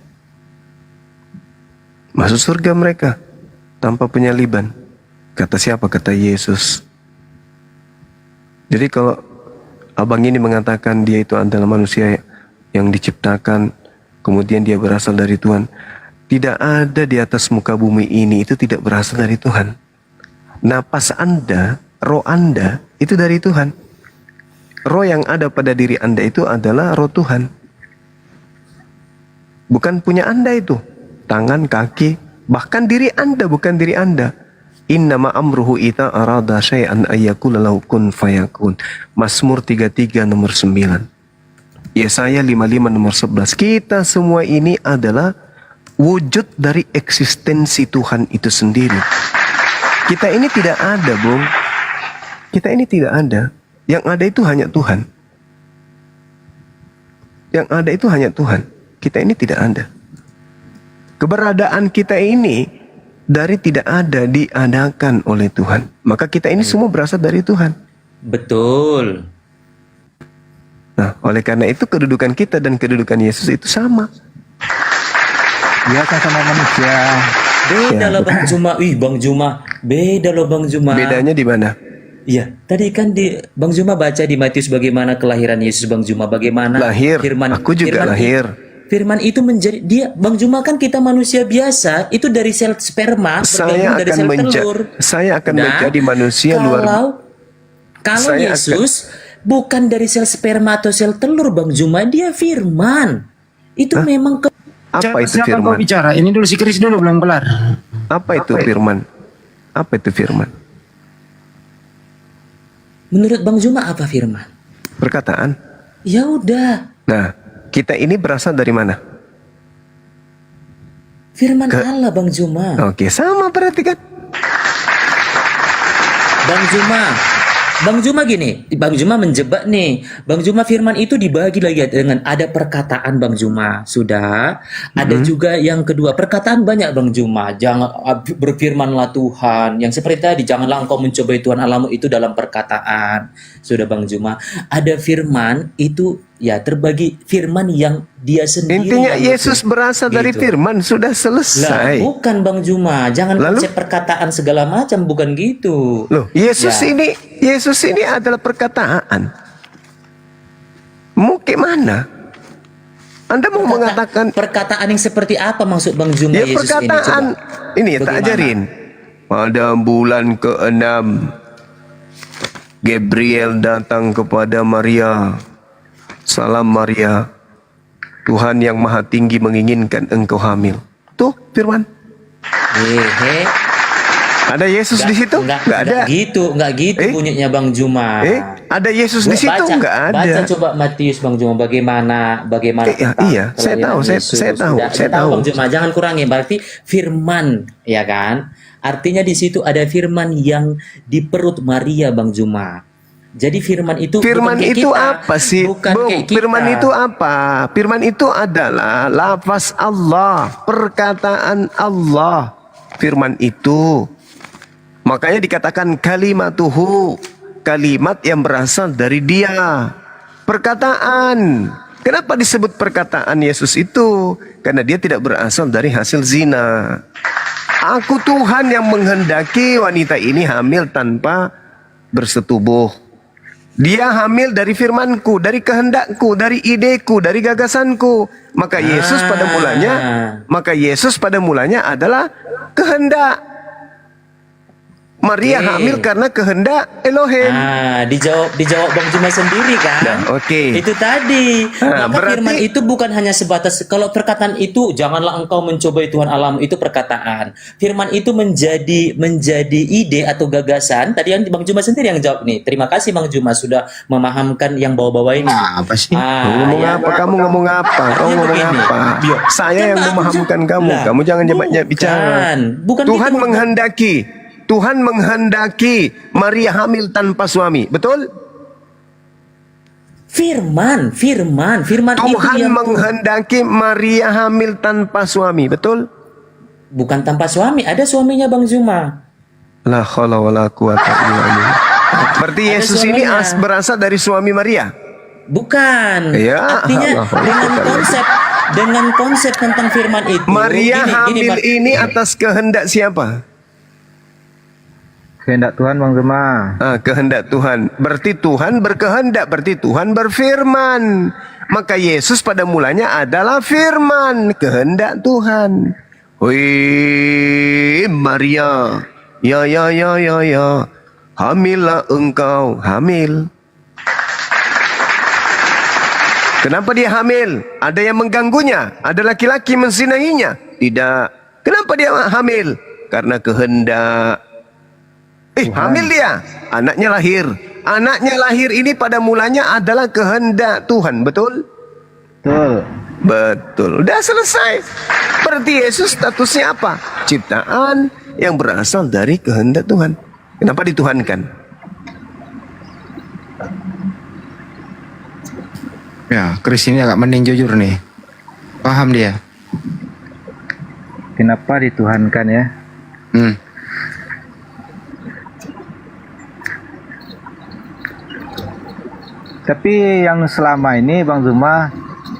Masuk surga mereka tanpa penyaliban. Kata siapa? Kata Yesus. Jadi kalau abang ini mengatakan dia itu adalah manusia yang diciptakan, kemudian dia berasal dari Tuhan, tidak ada di atas muka bumi ini itu tidak berasal dari Tuhan. Napas Anda, roh Anda itu dari Tuhan. Roh yang ada pada diri Anda itu adalah roh Tuhan. Bukan punya Anda itu. Tangan, kaki, bahkan diri Anda bukan diri Anda. Innama amruhu ita arada syai'an ayyakula lahu kun fayakun. Mazmur 33 nomor 9. Yesaya 55 nomor 11. Kita semua ini adalah wujud dari eksistensi Tuhan itu sendiri. Kita ini tidak ada, Bung. Kita ini tidak ada. Yang ada itu hanya Tuhan. Yang ada itu hanya Tuhan. Kita ini tidak ada. Keberadaan kita ini dari tidak ada diadakan oleh Tuhan. Maka kita ini semua berasal dari Tuhan. Betul. Nah, oleh karena itu kedudukan kita dan kedudukan Yesus itu sama. Dia kan sama manusia. Beda loh Bang Juma. Ih Bang Juma. Beda loh Bang Juma. Bedanya di mana? Iya, tadi kan Bang Juma baca di Matius bagaimana kelahiran Yesus Bang Juma, bagaimana Lahir. Aku juga lahir. Firman itu menjadi dia Bang Juma kan kita manusia biasa itu dari sel sperma bergabung dari sel telur. Saya akan Nah, menjadi manusia kalau Saya Yesus bukan dari sel sperma atau sel telur Bang Juma, dia firman. Itu memang Apa itu Siapa kau firman? bicara? Ini dulu si Kris dulu belum kelar. Apa itu firman? Apa itu firman? menurut Bang Juma apa firman? Perkataan. Ya udah, Nah, kita ini berasal dari mana? firman Allah Bang Juma. Oke, sama berarti kan? Bang Juma gini, Bang Juma menjebak nih. Bang Juma firman itu dibagi lagi dengan ada perkataan Bang Juma, sudah. Ada juga yang kedua, perkataan banyak Bang Juma. Jangan berfirmanlah Tuhan. Yang seperti tadi, janganlah engkau mencobai Tuhan Allahmu, itu dalam perkataan. Sudah Bang Juma. Ada firman itu ya terbagi firman yang dia sendiri. Intinya yang Yesus berasal dari Gitu. firman, sudah Lah, selesai. bukan Bang Juma. Jangan Lalu? konsep perkataan segala macam, bukan gitu. Loh, Yesus ini adalah perkataan. Mau ke mana? Anda mau mengatakan Perkataan yang seperti apa maksud Bang Juma ya Yesus perkataan ini? ini tak Bagaimana? ajarin. Pada bulan ke-6 Gabriel datang kepada Maria. Salam Maria. Tuhan yang Maha Tinggi menginginkan engkau hamil. Tuh firman. Hehe. Ada Yesus di situ? Enggak ada. Enggak gitu bunyinya Bang Juma. Ada Yesus di situ? Enggak ada. Baca coba Matius Bang Juma bagaimana Iya, saya tahu, saya tahu. Bang Juma, jangan kurangi, berarti firman, ya kan? Artinya di situ ada firman yang di perut Maria Bang Juma. Jadi firman itu Firman bukan kayak itu kita. apa sih? Bukan Bung, kayak kita. firman itu apa? Firman itu adalah lafaz Allah, perkataan Allah. Firman itu. Makanya dikatakan kalimatuhu, kalimat yang berasal dari Dia. Perkataan. Kenapa disebut perkataan Yesus itu? Karena Dia tidak berasal dari hasil zina. Aku Tuhan yang menghendaki wanita ini hamil tanpa bersetubuh. Dia hamil dari firmanku, dari kehendakku, dari ideku, dari gagasanku. Maka Yesus pada mulanya adalah kehendak. Maria hamil karena kehendak Elohim. Dijawab Bang Juma sendiri kan? Nah, oke. Itu tadi. Maka berarti- firman itu bukan hanya sebatas kalau perkataan itu janganlah engkau mencobai Tuhan Allahmu, itu perkataan. Firman itu menjadi ide atau gagasan. Tadi yang Bang Juma sendiri yang jawab nih. Terima kasih Bang Juma sudah memahamkan yang bawa-bawa ini. Apa sih? Ngomong apa? Kamu ngomong apa? Kamu ngomong begini. apa? Saya yang Kan memahamkan kamu. Lah, Kamu jangan banyak bicara. Bukan Tuhan gitu, menghendaki Maria hamil tanpa suami. Betul? Firman Tuhan itu yang menghendaki Maria hamil tanpa suami. Betul? bukan tanpa suami, ada suaminya Bang Juma. La haula wala quwata illa billah. Berarti Ada Yesus ini suaminya. berasal dari suami Maria. Bukan. Ya, Artinya Allah. dengan konsep tentang firman itu. Maria gini, hamil Bang. ini atas kehendak siapa? Kehendak Tuhan Bang Juma. Kehendak Tuhan. Berarti Tuhan berkehendak, berarti Tuhan berfirman. Maka Yesus pada mulanya adalah firman, kehendak Tuhan. Wih, Maria. Ya. Hamillah engkau, hamil. Kenapa dia hamil? Ada yang mengganggunya? Ada laki-laki menzinahinya? Tidak. Kenapa dia hamil? Karena kehendak. Hamil dia. Anaknya lahir. Anaknya lahir ini pada mulanya adalah kehendak Tuhan. Betul? Betul. Betul. Udah selesai. Berarti Yesus statusnya apa? Ciptaan yang berasal dari kehendak Tuhan. Kenapa dituhankan? Ya, Chris ini agak mending jujur nih. Paham dia. Kenapa dituhankan ya? Tapi yang selama ini Bang Juma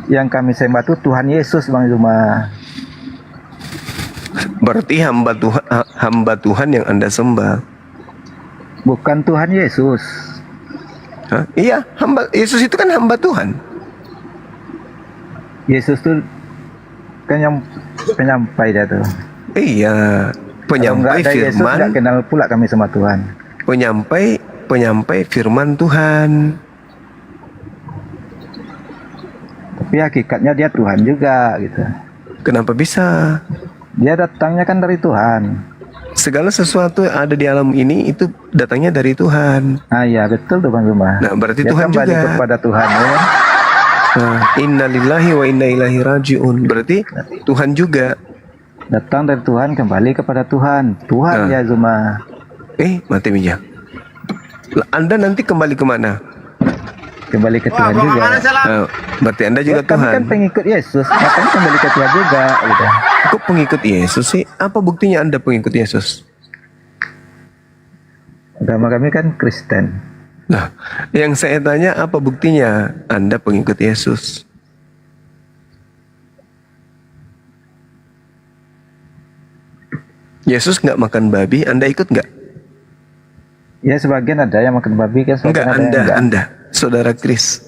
yang kami sembah itu Tuhan Yesus Bang Juma. Berarti hamba Tuhan yang Anda sembah. Bukan Tuhan Yesus. Hah? Iya, hamba Yesus itu kan hamba Tuhan. Yesus tuh kan yang penyampai dia tuh. Iya, Kalau nggak penyampai ada Yesus firman, nggak kenal pula kami sama Tuhan. penyampai firman Tuhan. Tapi hakikatnya dia Tuhan juga gitu. Kenapa bisa? Dia datangnya kan dari Tuhan. segala sesuatu yang ada di alam ini itu datangnya dari Tuhan. Ah ya betul tuh Bang Zuma. Nah, berarti Ya, Tuhan kembali juga. kepada Tuhan ya. Nah, innalillahi wa inna ilaihi rajiun. Berarti Tuhan juga. Datang dari Tuhan kembali kepada Tuhan. Tuhan ya Zuma. Mati Mija. Anda nanti kembali kemana? Kembali ke Tuhan juga. Berarti Anda juga Ya, kami Tuhan. kan pengikut Yesus, makanya kembali ke Tuhan juga gitu. Kok pengikut Yesus sih? Apa buktinya Anda pengikut Yesus? Agama kami kan Kristen. Nah, yang saya tanya apa buktinya Anda pengikut Yesus? Yesus nggak makan babi, Anda ikut nggak? Ya sebagian ada yang makan babi kan, Enggak, sebagian ada yang enggak. Anda, saudara Kris,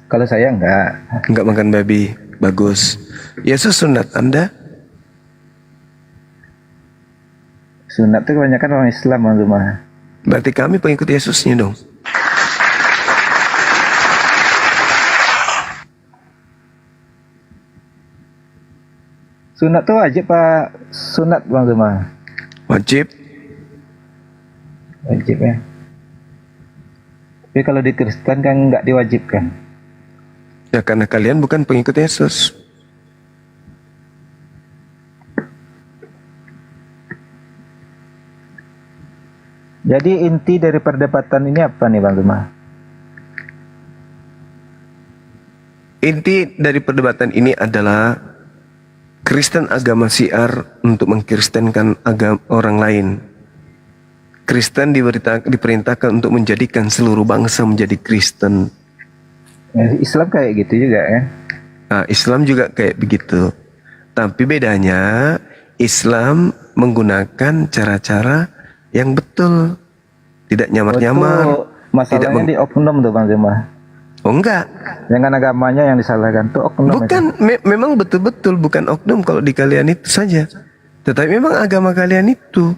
Kalau saya enggak. nggak makan babi, bagus. Yesus sunat, Anda? Sunat itu kebanyakan orang Islam Bang Zuma. Berarti kami pengikut Yesusnya dong. Sunat tuh wajib Pak. Sunat Bang Zuma. Wajib. Wajib ya. Tapi kalau di Kristen kan enggak diwajibkan. Ya karena kalian bukan pengikut Yesus. Jadi inti dari perdebatan ini apa nih Bang Zuma? Inti dari perdebatan ini adalah Kristen agama syiar untuk mengkristenkan agama orang lain. Kristen diperintahkan untuk menjadikan seluruh bangsa menjadi Kristen. Islam kayak gitu juga ya. Nah, Islam juga kayak begitu. Tapi bedanya Islam menggunakan cara-cara yang betul. Tidak nyamar-nyamar. Itu masalahnya di oknum tuh Bang Zuma. Oh enggak. Jangan agamanya yang disalahkan tuh oknum. Bukan, memang betul-betul bukan oknum kalau di kalian itu saja. Tetapi memang agama kalian itu.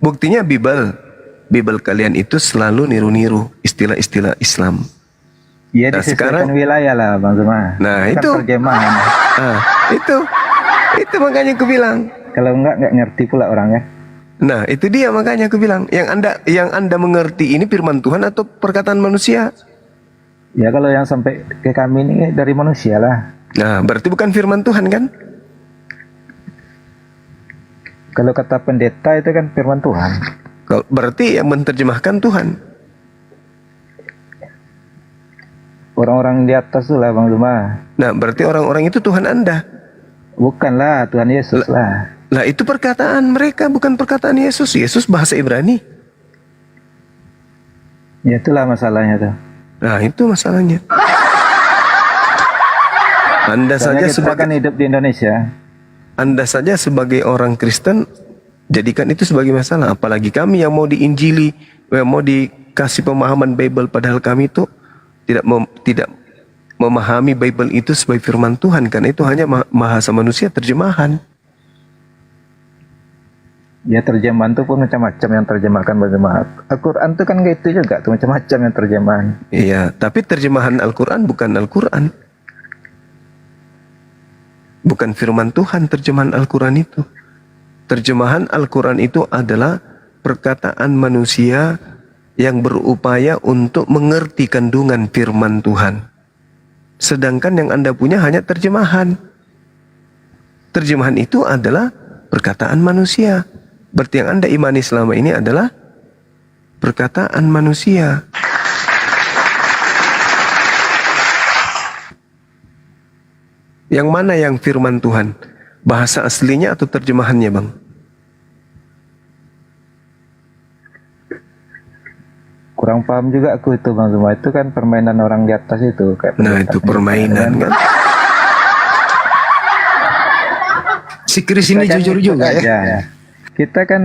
Buktinya Bible kalian itu selalu niru-niru istilah-istilah Islam. Iya Nah, disesuaikan sekarang- wilayah lah Bang Zuma. Nah, Kan itu. terjemahan. Ah, itu makanya aku bilang. Kalau enggak ngerti pula orangnya. Nah, itu dia makanya aku bilang, yang anda mengerti ini firman Tuhan atau perkataan manusia? Ya kalau yang sampai ke kami ini dari manusia lah. Nah, berarti bukan firman Tuhan kan? Kalau kata pendeta itu kan firman Tuhan. Berarti yang menerjemahkan Tuhan. Orang-orang di atas tuh lah Bang Zuma. Nah, berarti orang-orang itu Tuhan Anda. Bukanlah Tuhan Yesus lah. Lah itu perkataan mereka, bukan perkataan Yesus. Yesus bahasa Ibrani. Ya itulah masalahnya tuh. Nah, itu masalahnya. Anda Soalnya saja kita kan hidup di Indonesia. Anda saja sebagai orang Kristen jadikan itu sebagai masalah. Apalagi kami yang mau diinjili, yang mau dikasih pemahaman Bible, padahal kami itu tidak memahami Bible itu sebagai firman Tuhan, karena itu hanya bahasa manusia, terjemahan. Ya terjemahan tuh pun macam-macam yang terjemahkan Bang Zuma. Al-Quran tuh kan gitu juga tuh macam-macam yang terjemahan. Iya, tapi terjemahan Al-Quran bukan Al-Quran. Bukan firman Tuhan terjemahan Al-Quran itu. Terjemahan Al-Quran itu adalah perkataan manusia yang berupaya untuk mengerti kandungan firman Tuhan. Sedangkan yang Anda punya hanya terjemahan. Terjemahan itu adalah perkataan manusia. Berarti yang Anda imani selama ini adalah perkataan manusia. Yang mana yang firman Tuhan? Bahasa aslinya atau terjemahannya, Bang? Kurang paham juga aku itu Bang Zuma. Itu kan permainan orang di atas itu kayak Nah, itu permainan kan. Si Kris ini Kita kan jujur ngikut juga ya. aja. Kita kan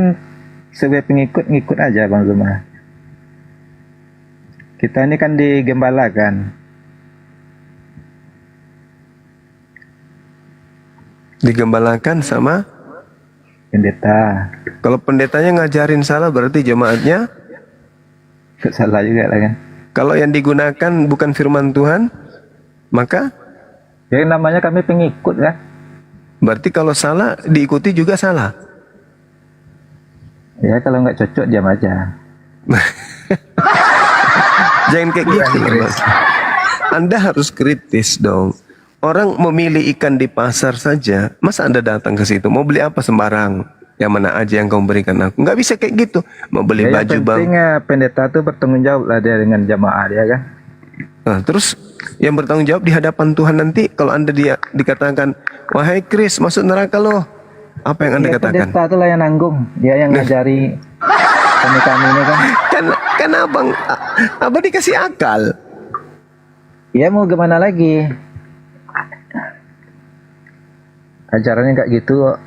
sebagai pengikut ngikut aja Bang Zuma. Kita ini kan digembalakan. Digembalakan sama Pendeta. kalau pendetanya ngajarin salah berarti jemaatnya. Salah juga lah kan. Kalau yang digunakan bukan firman Tuhan, maka Ya namanya kami pengikut kan. berarti kalau salah diikuti juga salah. Ya kalau nggak cocok diam aja. Jangan kayak gitu loh, Mas. Anda harus kritis dong. Orang memilih ikan di pasar saja, masa Anda datang ke situ mau beli apa sembarang? Yang mana aja yang kau berikan aku? Nggak bisa kayak gitu. Mau beli Ya, baju yang bang. penting pendeta tuh bertanggung jawab lah dia dengan jamaah dia kan. Nah, terus yang bertanggung jawab di hadapan Tuhan nanti kalau Anda dikatakan, wahai Kris masuk neraka loh. Apa yang Anda Ya, katakan? pendeta tuh lah yang nanggung, dia yang ngajari kami ini kan. Kan abang dikasih akal. Ya mau gimana lagi? Ajarannya kayak gitu kok.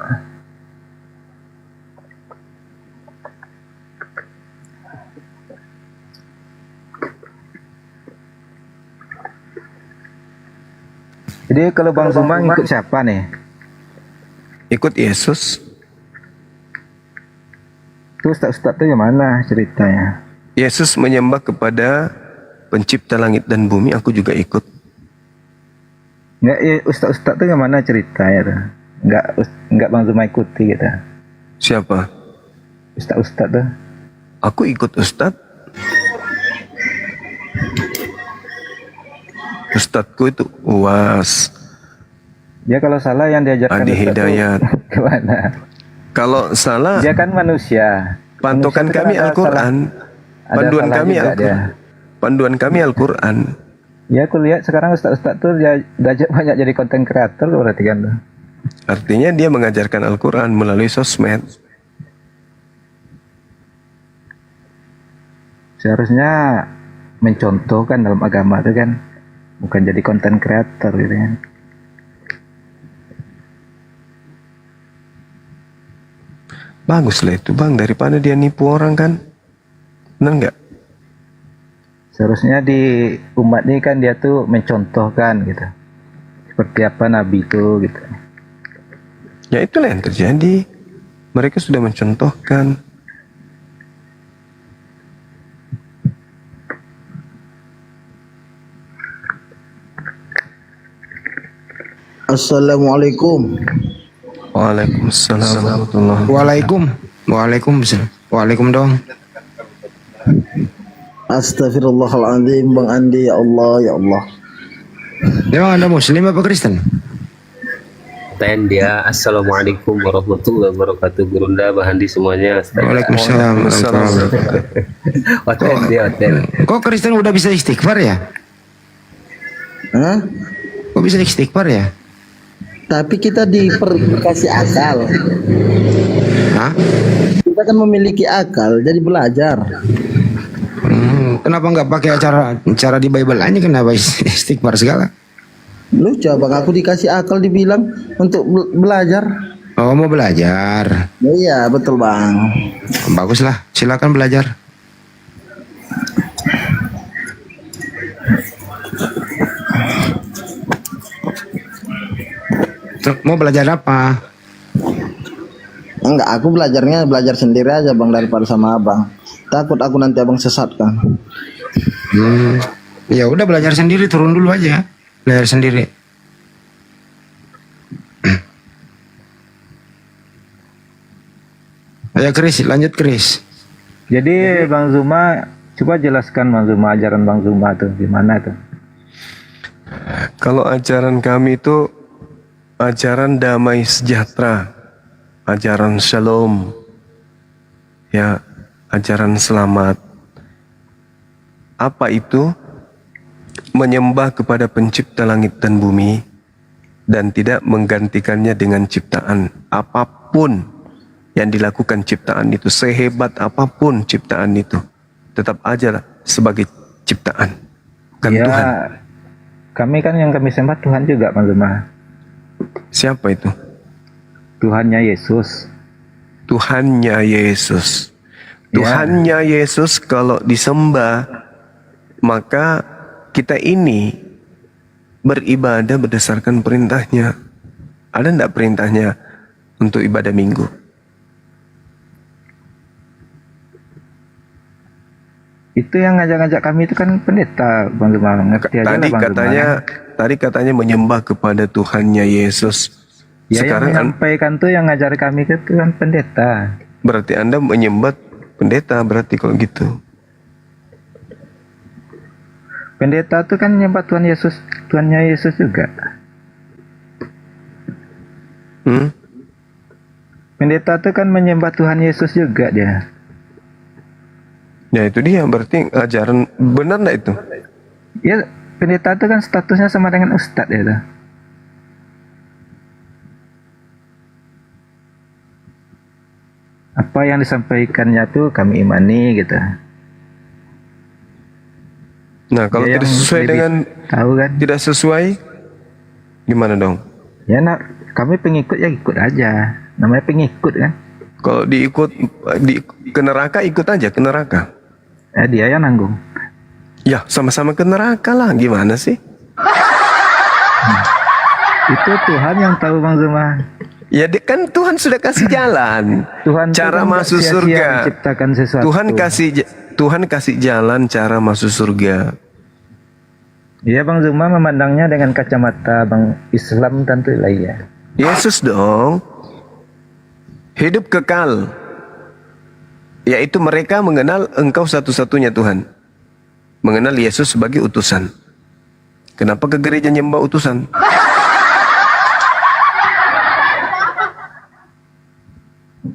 Jadi kalau Bang Zuma ngikut siapa nih? Ikut Yesus. Tuh Ustaz-Ustaz tuh gimana ceritanya? Yesus menyembah kepada pencipta langit dan bumi, aku juga ikut. Enggak, ya, Ustaz-Ustaz tuh gimana ceritanya tuh? Enggak Bang Zuma ikuti gitu. Siapa? Ustaz-Ustaz tuh. Aku ikut Ustadz. Ustadzku itu UAS. Ya kalau salah yang diajarkan Adi Ustaz tuh Hidayat. kemana? Kalau salah, Dia kan manusia. pantokan Manusia kami kan ada Al-Quran. salah- Panduan salah kami juga Al-Quran. dia. Panduan kami Al-Quran. Ya aku lihat sekarang Ustaz-Ustaz tuh dia banyak jadi konten kreator berarti kan tuh. Artinya dia mengajarkan Al-Quran melalui sosmed. Seharusnya mencontohkan dalam agama itu kan, bukan jadi konten kreator gitu kan. Bagus lah itu bang, daripada dia nipu orang kan. Benar nggak? Seharusnya di umat ini kan dia tuh mencontohkan gitu. Seperti apa Nabi itu gitu. Ya itulah yang terjadi. Mereka sudah mencontohkan. Assalamualaikum. Waalaikumsalam warahmatullahi wabarakatuh. Waalaikum dong. Astagfirullahaladzim Bang Andi, ya Allah, ya Allah. Memang Anda Muslim apa Kristen? Dan dia Assalamualaikum warahmatullahi wabarakatuh. Gurunda Bahandi semuanya. Waalaikumsalam warahmatullahi wabarakatuh. Hotel dia hotel. Kok Kristen udah bisa istighfar ya? Hah? Kok bisa istighfar ya? Tapi kita dikasih akal. Hah? Kita kan memiliki akal, jadi belajar. Kenapa nggak pakai cara di Bible aja? Kenapa istighfar segala? Lu coba, aku dikasih akal dibilang untuk belajar. Oh, mau belajar. Iya betul Bang. Baguslah, silakan belajar. Mau belajar apa? Enggak, aku belajar sendiri aja Bang, daripada sama Abang. Takut aku nanti Abang sesatkan. Ya udah belajar sendiri, turun dulu aja. Belajar sendiri. Ayo Kris, lanjut Kris. Jadi Bang Zuma, coba jelaskan Bang Zuma, ajaran Bang Zuma tuh gimana tuh? Kalau ajaran kami itu ajaran damai sejahtera, ajaran shalom, ya, ajaran selamat. Apa itu? Menyembah kepada pencipta langit dan bumi dan tidak menggantikannya dengan ciptaan apapun yang dilakukan ciptaan itu, sehebat apapun ciptaan itu, tetap aja sebagai ciptaan, bukan Ya, Tuhan. kami kan yang kami sembah Tuhan juga Bang Zuma. Siapa itu? Tuhannya Yesus. Tuhannya Yesus. Tuhannya Yesus kalau disembah, maka kita ini beribadah berdasarkan perintahnya. Ada enggak perintahnya untuk ibadah minggu? Itu yang ngajak-ngajak kami itu kan pendeta Bang Zuma. Ngerti aja lah Bang Zuma. Tadi katanya menyembah kepada Tuhannya Yesus. Ya, Sekarang yang menyampaikan tuh yang ngajar kami itu kan pendeta. Berarti Anda menyembah pendeta berarti kalau gitu. Pendeta itu kan nyembah Tuhan Yesus, Tuhannya Yesus juga. Pendeta itu kan menyembah Tuhan Yesus juga dia. Ya itu dia, berarti ajaran benar enggak itu? Ya, pendeta itu kan statusnya sama dengan ustadz ya. Tuh. Apa yang disampaikannya tuh kami imani gitu. Nah, kalau Dia tidak yang sesuai lebih dengan tahu kan. tidak sesuai gimana dong? Ya kami pengikut ya ikut aja. Namanya pengikut kan. Kalau ke neraka ikut aja ke neraka. Dia yang nanggung. Ya, sama-sama ke neraka lah. Gimana sih? Itu Tuhan yang tahu Bang Zuma. Ya kan Tuhan sudah kasih jalan. Tuhan cara kan nggak masuk sia-sia surga. menciptakan sesuatu. Tuhan kasih jalan cara masuk surga. Iya Bang Zuma memandangnya dengan kacamata Bang Islam tentu lah ya. Yesus dong. Hidup kekal. Yaitu mereka mengenal Engkau satu-satunya Tuhan. Mengenal Yesus sebagai utusan. Kenapa ke gereja nyembah utusan?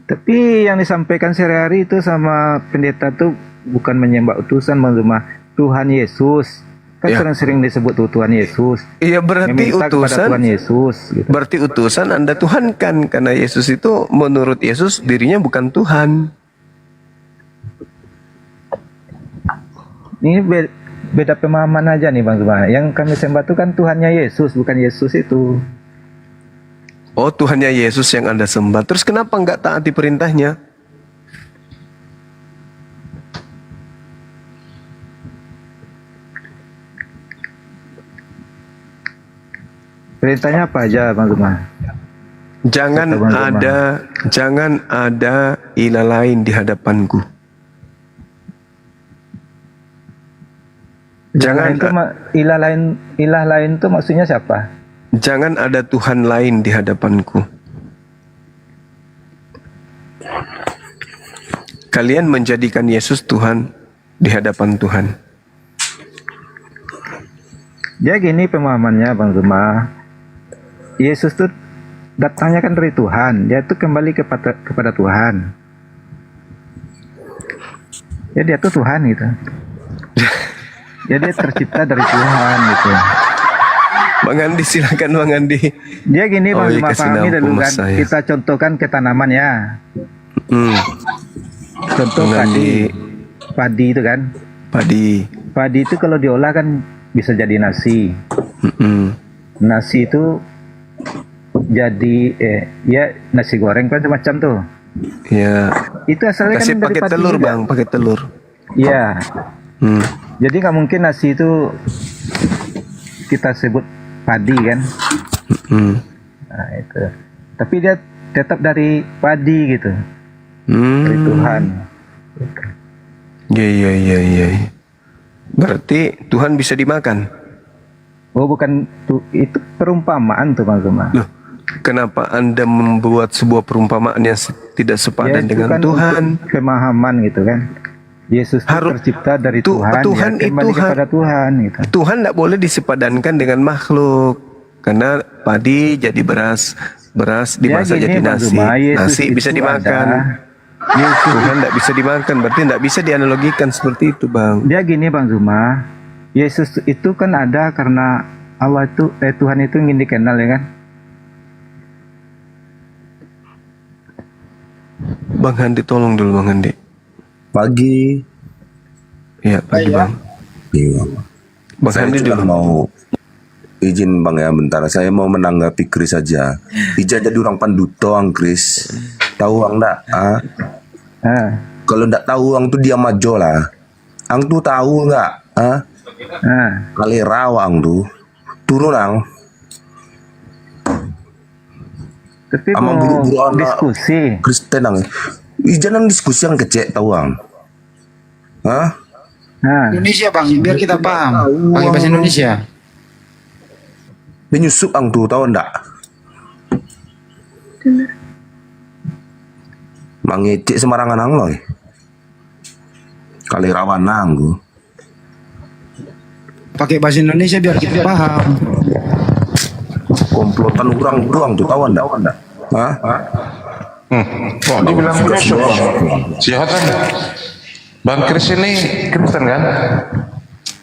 Tapi yang disampaikan sehari-hari itu sama pendeta tuh bukan menyembah utusan Bang Zuma. Tuhan Yesus. Kan Ya. sering-sering disebut tuh Tuhan Yesus. Iya berarti Meminta kepada utusan. Tuhan Yesus. Gitu. Berarti utusan Anda tuhankan. Karena Yesus itu menurut Yesus dirinya bukan Tuhan. Ini beda pemahaman aja nih Bang Zuma. Yang kami sembah itu kan Tuhannya Yesus, bukan Yesus itu. Oh, Tuhannya Yesus yang Anda sembah. Terus kenapa nggak taati perintahnya? Perintahnya apa aja Bang Zuma? Jangan Kata Bang Zuma. jangan ada ilah lain di hadapanku. Jangan itu ilah lain itu maksudnya siapa? jangan ada Tuhan lain di hadapanku. Kalian menjadikan Yesus Tuhan di hadapan Tuhan. Dia gini pemahamannya Bang Zuma. Yesus tuh datangnya kan dari Tuhan. Dia tuh kembali kepada Tuhan. Ya dia tuh Tuhan gitu. Ya dia tercipta dari Tuhan gitu. Bang Andi silakan Bang Andi. Dia gini Bang iya, Zuma kasih pahami lampu dulu mas kan. saya. Kita contohkan ke tanaman ya. Contoh Bang Andi. padi itu kan. Padi itu kalau diolah kan bisa jadi nasi. Nasi itu jadi ya nasi goreng kan semacam tuh. Ya. Itu asalnya Kasih kan dari pakai padi telur juga. Bang, pakai telur. Iya. Jadi nggak mungkin nasi itu kita sebut padi kan. Nah itu. Tapi dia tetap dari padi gitu. Dari Tuhan. Iya. Berarti Tuhan bisa dimakan. Oh bukan itu perumpamaan tuh Bang Zuma. Loh, kenapa Anda membuat sebuah perumpamaan yang tidak sepadan itu dengan kan Tuhan? untuk pemahaman gitu kan. Yesus itu tercipta dari Tuhan. Tuhan ya, kembali itu kepada Tuhan gitu. Tuhan tidak boleh disepadankan dengan makhluk. Karena padi jadi beras, beras dimasak gini, jadi Bang nasi, Zuma, Yesus nasi bisa itu dimakan. Tuhan tidak bisa dimakan, berarti tidak bisa dianalogikan seperti itu, Bang. Dia gini Bang Zuma, Yesus itu kan ada karena Allah itu Tuhan itu ingin dikenal ya kan. Bang Andi tolong dulu Bang Andi. Pagi. Ya pagi Bang. Iya. Bang Saya Andi cuma dulu. mau izin Bang ya bentar. Saya mau menanggapi Chris saja. Ija jadi orang panduto Chris. Tahu Ang enggak? Kalau enggak tahu Ang tuh diam aja lah. Ang tuh tahu enggak? Kali rawang tuh. Turun Ang. Tapi Ama mau buru-buru anak diskusi. Kristen Ang. Ija nang diskusi yang kecek tahu Ang. Indonesia Bang, biar kita paham. Pakai bahasa Indonesia. Penyusup Ang tuh tahu enggak? Mangecek sembarangan ang loy. Kali rawan nanggu. Pakai bahasa Indonesia biar kita paham. Komplotan orang doang tuh tahu anda? Hah? Wah, dibilang musuh. Siapa kan? Bang Kris ini Kristen kan?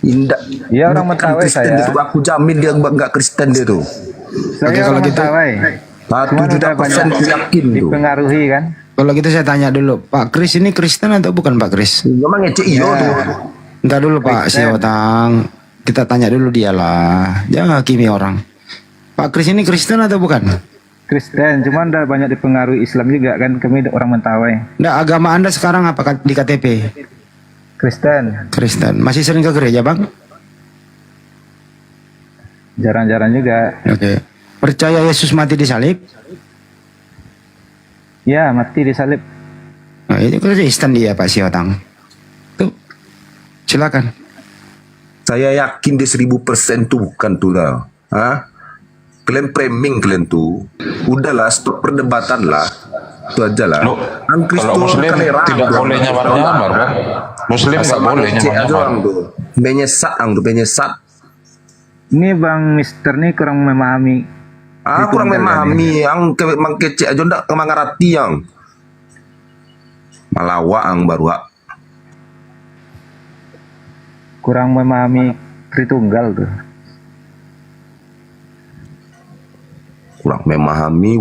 Indah. Iya, orang Mentawai Kristen saya. itu, aku jamin dia nggak Kristen dia tuh. Saya kalau orang gitu- Mentawai. Cuman udah 7% banyak yakin tuh. dipengaruhi kan. Kalau gitu saya tanya dulu, Pak Kris ini Kristen atau bukan Pak Kris? Memang ngecek iyo tuh. Entar dulu Pak Siotang, kita tanya dulu dia lah, jangan hakimi orang. Pak Kris ini Kristen atau bukan? Kristen, cuman udah banyak dipengaruhi Islam juga kan. Kami orang Mentawai. Nggak, agama Anda sekarang apa di KTP? Kristen, Kristen. Masih sering ke gereja Bang? jarang-jarang juga. Oke. Percaya Yesus mati di salib? Ya, mati disalib. Nah, itu Kristen dia Pak Siotang. Tuh, silakan. Saya yakin di 1000% tuh bukan tuh tau. Hah? Kalian framing kalian tuh. Udahlah, stop perdebatan lah. Itu aja lah. Loh, kalau Muslim tidak boleh nyamar-nyamar kan? Muslim nggak boleh nyamar-nyamar. Penyesat, penyesat. Ini Bang Mister nih kurang memahami. Kurang memahami yang mangkece aja ndak kemangarati yang malawa ang baru Kurang memahami Tritunggal tuh. kurang memahami.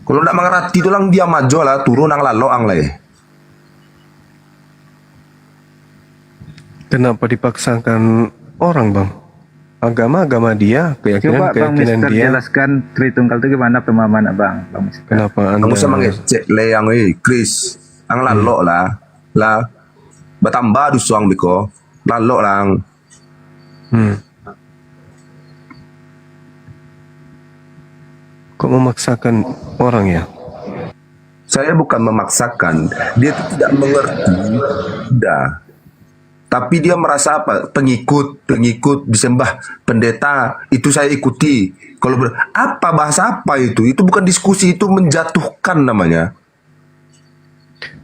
Kalau ndak mengerti itu lang dia maju lah, turun ang lalo ang leh. Kenapa dipaksakan orang bang? Agama dia, Coba Bang keyakinan Mister dia. jelaskan Tritunggal itu gimana pemahaman Abang, Bang Mister. Kenapa Kamu anda? sama ngecek le yang Chris, ang lalo lah, bertambah dusuang biko, lalo lang. Kok memaksakan orang ya? Saya bukan memaksakan, dia itu tidak mengerti, dah. Tapi dia merasa apa? Pengikut disembah pendeta itu saya ikuti. Kalau apa bahasa apa itu? Itu bukan diskusi, itu menjatuhkan namanya.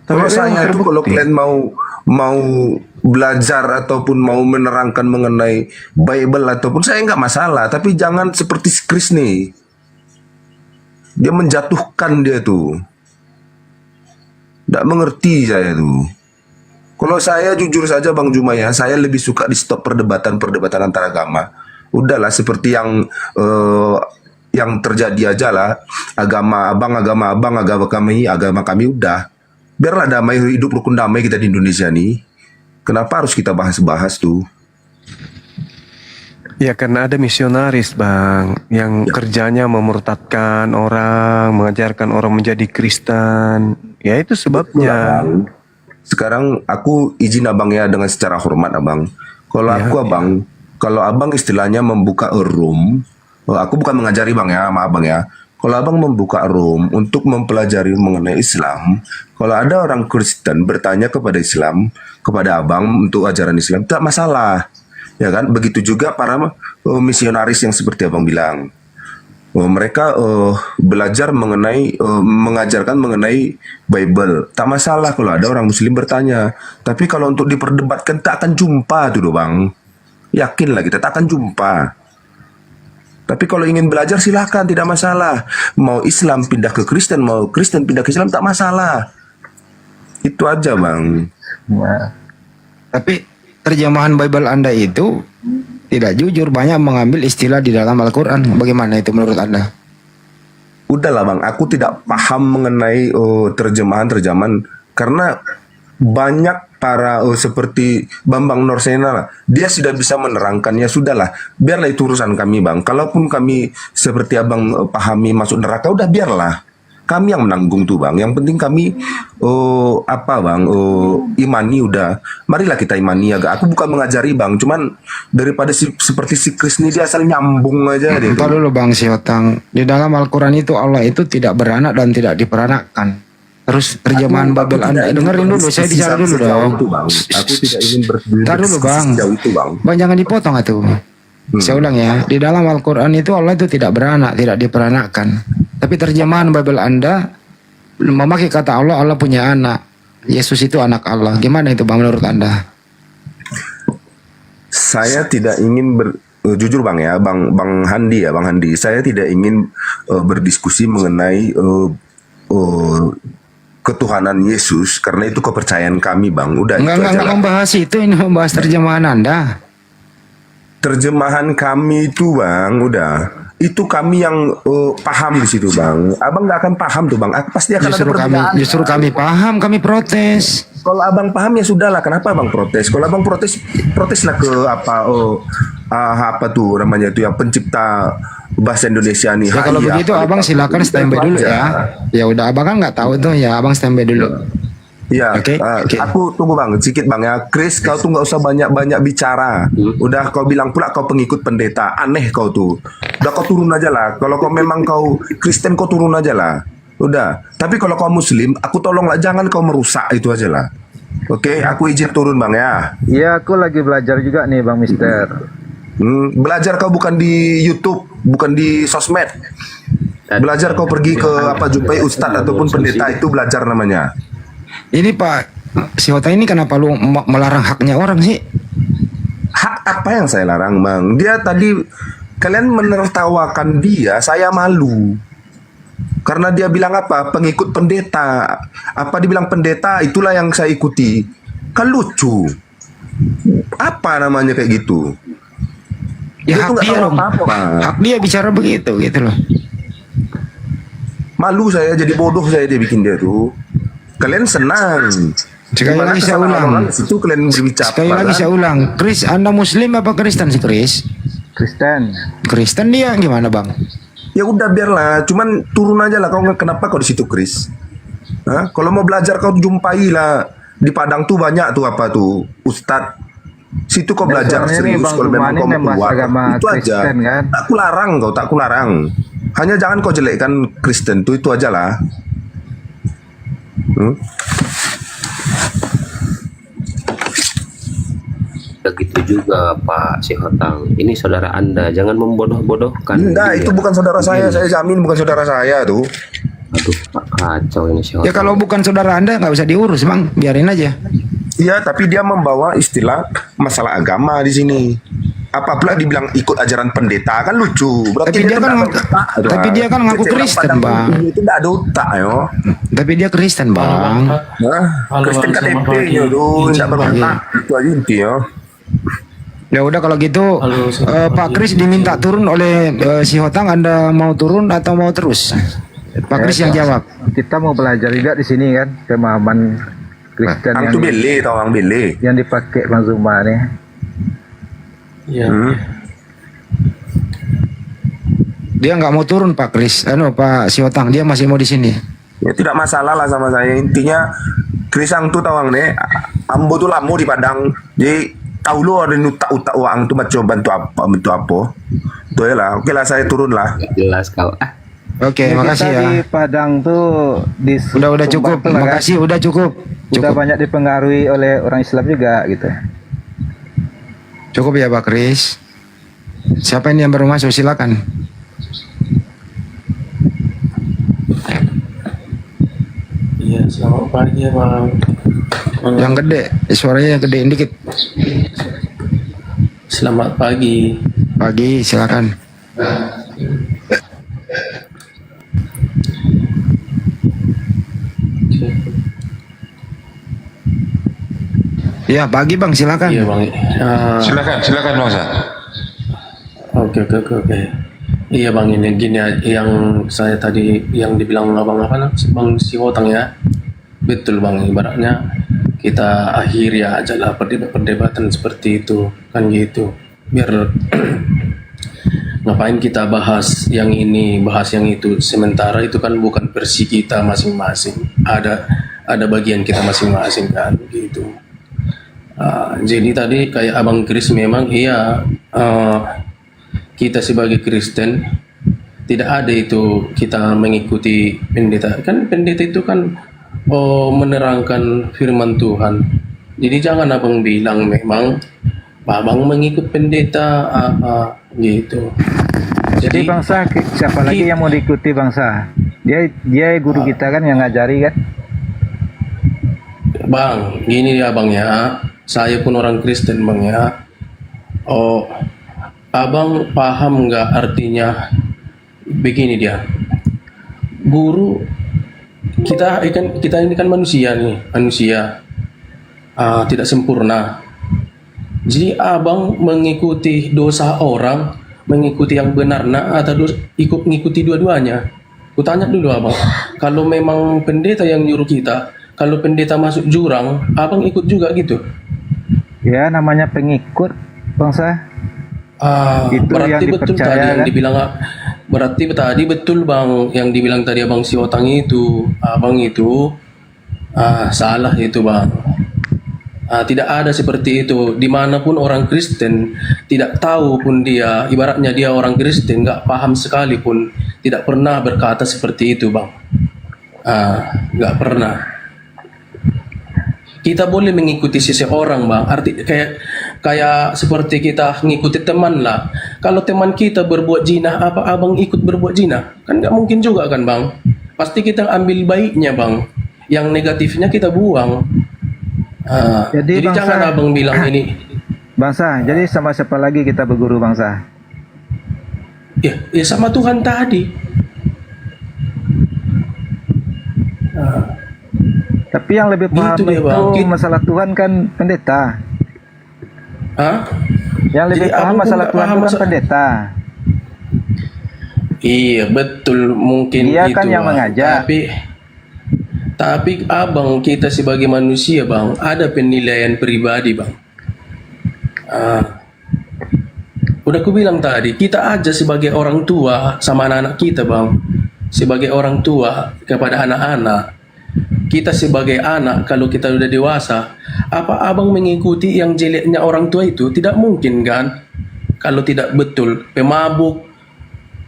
Kalau saya itu kalau kalian mau belajar ataupun mau menerangkan mengenai Bible ataupun saya nggak masalah. Tapi jangan seperti Chris nih. Dia menjatuhkan dia tuh. Nggak mengerti saya tuh. Kalau saya jujur saja Bang Jumaya, saya lebih suka di stop perdebatan antar agama. Udahlah seperti yang terjadi aja lah. Agama abang, agama kami udah. Biarlah damai, hidup rukun damai kita di Indonesia nih. Kenapa harus kita bahas-bahas tuh? Ya karena ada misionaris bang, yang kerjanya memurtadkan orang, mengajarkan orang menjadi Kristen. Ya itu sebabnya. Sekarang aku izin abang ya dengan secara hormat abang. Kalau aku abang, kalau abang istilahnya membuka room, aku bukan mengajari bang ya, maaf bang ya. Kalau abang membuka room untuk mempelajari mengenai Islam, kalau ada orang Kristen bertanya kepada Islam, kepada abang untuk ajaran Islam, tak masalah, ya kan? Begitu juga para misionaris yang seperti abang bilang. Mereka belajar mengenai mengajarkan mengenai Bible, tak masalah kalau ada orang Muslim bertanya. Tapi kalau untuk diperdebatkan tak akan jumpa tuh bang, yakinlah kita tak akan jumpa. Tapi kalau ingin belajar silahkan, tidak masalah. Mau Islam pindah ke Kristen, mau Kristen pindah ke Islam tak masalah. Itu aja bang. Nah, Tapi terjemahan Bible Anda itu tidak jujur, banyak mengambil istilah di dalam Al-Quran. Bagaimana itu menurut Anda? Udahlah bang, aku tidak paham mengenai terjemahan karena banyak para seperti Bambang Norsena lah, dia sudah bisa menerangkannya. Sudahlah, biarlah itu urusan kami bang. Kalaupun kami seperti abang pahami masuk neraka, udah biarlah. Kami yang menanggung tuh bang. Yang penting kami imani udah. Marilah kita imani agak. Aku bukan mengajari bang, cuman daripada seperti si Chris ini dia asal nyambung aja deh. Entar dulu Bang Siotang, di dalam Al-Quran itu Allah itu tidak beranak dan tidak diperanakkan. Terus terjemahan Bible Anda, dengerin dulu, saya bicara dulu dong. Aku tidak ingin Entar dulu Bang, sejauh itu bang. Bang jangan dipotong atuh. Saya ulang ya, di dalam Al-Quran itu Allah itu tidak beranak, tidak diperanakkan. Tapi terjemahan Bible Anda memakai kata Allah, Allah punya anak. Yesus itu anak Allah. Gimana itu Bang menurut Anda? Saya tidak ingin jujur Bang ya, Bang Handi ya, Bang Handi. Saya tidak ingin berdiskusi mengenai ketuhanan Yesus karena itu kepercayaan kami, Bang. Udah Enggak membahas itu, ini membahas terjemahan Anda. Terjemahan kami itu, Bang, udah. Itu kami yang paham di situ, Bang. Abang nggak akan paham tuh, Bang. Pasti akan ada perbedaan. Justru kami paham, kami protes. Kalau abang paham ya sudahlah. Kenapa abang protes? Kalau abang proteslah ke apa tuh namanya itu yang pencipta bahasa Indonesia nih. Ya kalau begitu abang silakan standby dulu ya. Ya udah abang kan nggak tahu tuh ya, abang standby dulu. Iya, aku tunggu Bang, sedikit Bang ya. Chris, kau tuh nggak usah banyak bicara. Udah kau bilang pula kau pengikut pendeta, aneh kau tuh. Udah kau turun aja lah. Kalau kau memang kau Kristen, kau turun aja lah. Udah. Tapi kalau kau Muslim, aku tolonglah jangan kau merusak itu aja lah. Oke, aku izin turun Bang ya. Iya, aku lagi belajar juga nih Bang Mister. Belajar kau bukan di YouTube, bukan di sosmed. Belajar kau pergi ke jumpai ustadz ataupun pendeta, itu belajar namanya. Ini Pak, si Hota ini kenapa lu melarang haknya orang sih? Hak apa yang saya larang, Bang? Dia tadi, kalian menertawakan dia, saya malu. Karena dia bilang apa? Pengikut pendeta. Apa dibilang pendeta, itulah yang saya ikuti. Kan lucu. Apa namanya kayak gitu? Ya hak dia dong. Hak dia bicara begitu gitu loh. Malu saya, jadi bodoh saya dia bikin dia tuh. Kalian senang. Sekali lagi saya ulang. Itu kalian berbicara. Sekali lagi saya ulang. Chris, Anda Muslim apa Kristen sih Chris? Kristen. Kristen dia gimana Bang? Ya udah biarlah. Cuman turun aja lah. Kenapa kau di situ Chris? Hah? Kalau mau belajar kau jumpai lah. Di Padang tuh banyak tuh apa tuh Ustadz. Situ kau belajar serius. Kalau memang kau mau keluar itu aja. Kan? Tak aku larang. Hanya jangan kau jelekkan Kristen tuh, itu aja lah. Begitu juga Pak Syihotang. Ini saudara Anda, jangan membodoh-bodohkan. Enggak, itu bukan saudara saya jamin bukan saudara saya tuh. Aduh, Pak, kacau ini Syihotang. Ya kalau bukan saudara Anda nggak usah diurus Bang, biarin aja. Iya, tapi dia membawa istilah masalah agama di sini. Apa pula dibilang ikut ajaran pendeta, kan lucu. Berarti dia kan ngaku Kristen Bang. Itu enggak ada otak yo. Tapi dia Kristen Bang. Kristen KTP-nya tuh enggak berotak. Itu aja inti yo. Ya udah kalau gitu Pak Kris diminta turun oleh si Hotang, Anda mau turun atau mau terus? Pak Kris yang jawab. Kita mau belajar juga di sini kan pemahaman Kristen yang bele atau orang bele yang dipakai Bang Zuma nih. Iya. Dia nggak mau turun Pak Kris, Pak Siotang, dia masih mau di sini. Ya tidak masalah lah sama saya. Intinya Krisang tuh tawang nih, ambo tuh lama di Padang. Jadi tahu lo ada utak uang tuh macam bantu apa. Tuh ya lah. Oke lah saya turun lah. Jelas kau. Oke, makasih ya. Di Padang tuh udah cukup. Makasih, udah cukup. Udah banyak dipengaruhi oleh orang Islam juga gitu. Cukup ya Pak Kris. Siapa ini yang baru masuk? Silakan. Iya, selamat pagi ya Bang. Yang gede, suaranya yang gedein dikit. Selamat pagi. Pagi, silakan. Ya, pagi Bang, silakan. Iya Bang. Silakan Bang Sa. Oke. Iya Bang, ini gini yang saya tadi yang dibilang Abang Bang Siwotang ya. Betul Bang, ibaratnya kita akhiri aja lah perdebatan seperti itu kan gitu. Biar ngapain kita bahas yang ini, bahas yang itu, sementara itu kan bukan versi kita masing-masing. Ada bagian kita masing-masing kan gitu. Jadi tadi kayak Abang Kris memang kita sebagai Kristen tidak ada itu kita mengikuti pendeta. Kan pendeta itu kan menerangkan firman Tuhan. Jadi jangan Abang bilang memang Abang mengikut pendeta gitu. Jadi bangsa siapa lagi yang mau diikuti bangsa? Dia guru kita kan yang ngajari kan. Bang, gini ya bang ya, saya pun orang Kristen bang ya. Oh, abang paham nggak artinya? Begini dia, guru kita ini kan manusia nih, tidak sempurna. Jadi abang mengikuti dosa orang, mengikuti yang benar, atau mengikuti dua-duanya. Kutanya dulu abang, kalau memang pendeta yang nyuruh kita, kalau pendeta masuk jurang, abang ikut juga gitu? Ya namanya pengikut bangsa. Itu Berarti yang betul dipercaya, tadi yang kan? dibilang, berarti tadi betul bang yang dibilang tadi abang si Otang itu, abang itu salah itu bang. Tidak ada seperti itu. Dimanapun orang Kristen tidak tahu pun dia, ibaratnya dia orang Kristen nggak paham sekalipun, tidak pernah berkata seperti itu bang. Nggak pernah. Kita boleh mengikuti seseorang bang, arti kayak seperti kita mengikuti teman lah. Kalau teman kita berbuat zina, apa abang ikut berbuat zina? Kan nggak mungkin juga kan bang. Pasti kita ambil baiknya bang, yang negatifnya kita buang. Jadi bangsa, jangan abang bilang ini. Bangsa, jadi sama siapa lagi kita berguru bangsa? Ya sama Tuhan tadi. Tapi yang lebih paham Gitu dia, itu Bang. masalah Tuhan kan pendeta. Yang lebih Jadi paham abang masalah nggak Tuhan paham itu kan pendeta. Iya betul, mungkin Dia itu kan yang bang. mengajak. Tapi abang, kita sebagai manusia bang, ada penilaian pribadi bang. Udah aku bilang tadi, kita aja sebagai orang tua sama anak-anak kita bang, sebagai orang tua kepada anak-anak, kita sebagai anak kalau kita udah dewasa, apa abang mengikuti yang jeleknya orang tua itu? Tidak mungkin kan? Kalau tidak betul, pemabuk,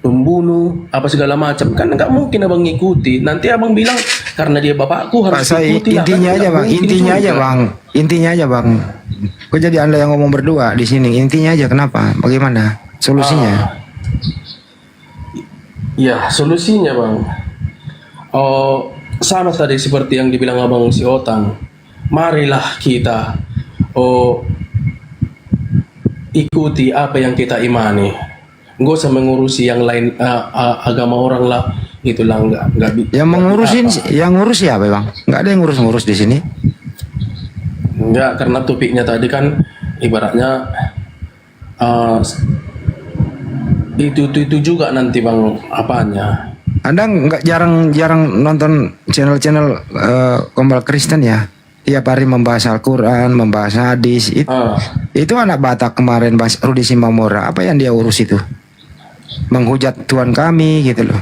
pembunuh, apa segala macam, kan nggak mungkin abang ngikuti. Nanti abang bilang karena dia bapakku harus Pak, ikuti lah. intinya Kan aja nggak bang, mungkin intinya juga. aja bang, intinya aja bang. Kok jadi anda yang ngomong berdua di sini? Intinya aja kenapa? Bagaimana solusinya? Ya solusinya bang, sama tadi seperti yang dibilang abang si Otang. Marilah kita ikuti apa yang kita imani. Nggak usah mengurusi yang lain, agama orang lah. Itulah nggak. Yang ngurus siapa bang? Nggak ada yang ngurus di sini. Enggak, karena topiknya tadi kan ibaratnya itu juga nanti bang apanya. Anda nggak jarang nonton channel Kombal Kristen ya? Tiap hari membahas Al-Quran, membahas hadis. Itu anak Batak kemarin bahas Rudi Simbamora. Apa yang dia urus itu? Menghujat Tuhan kami gitu loh.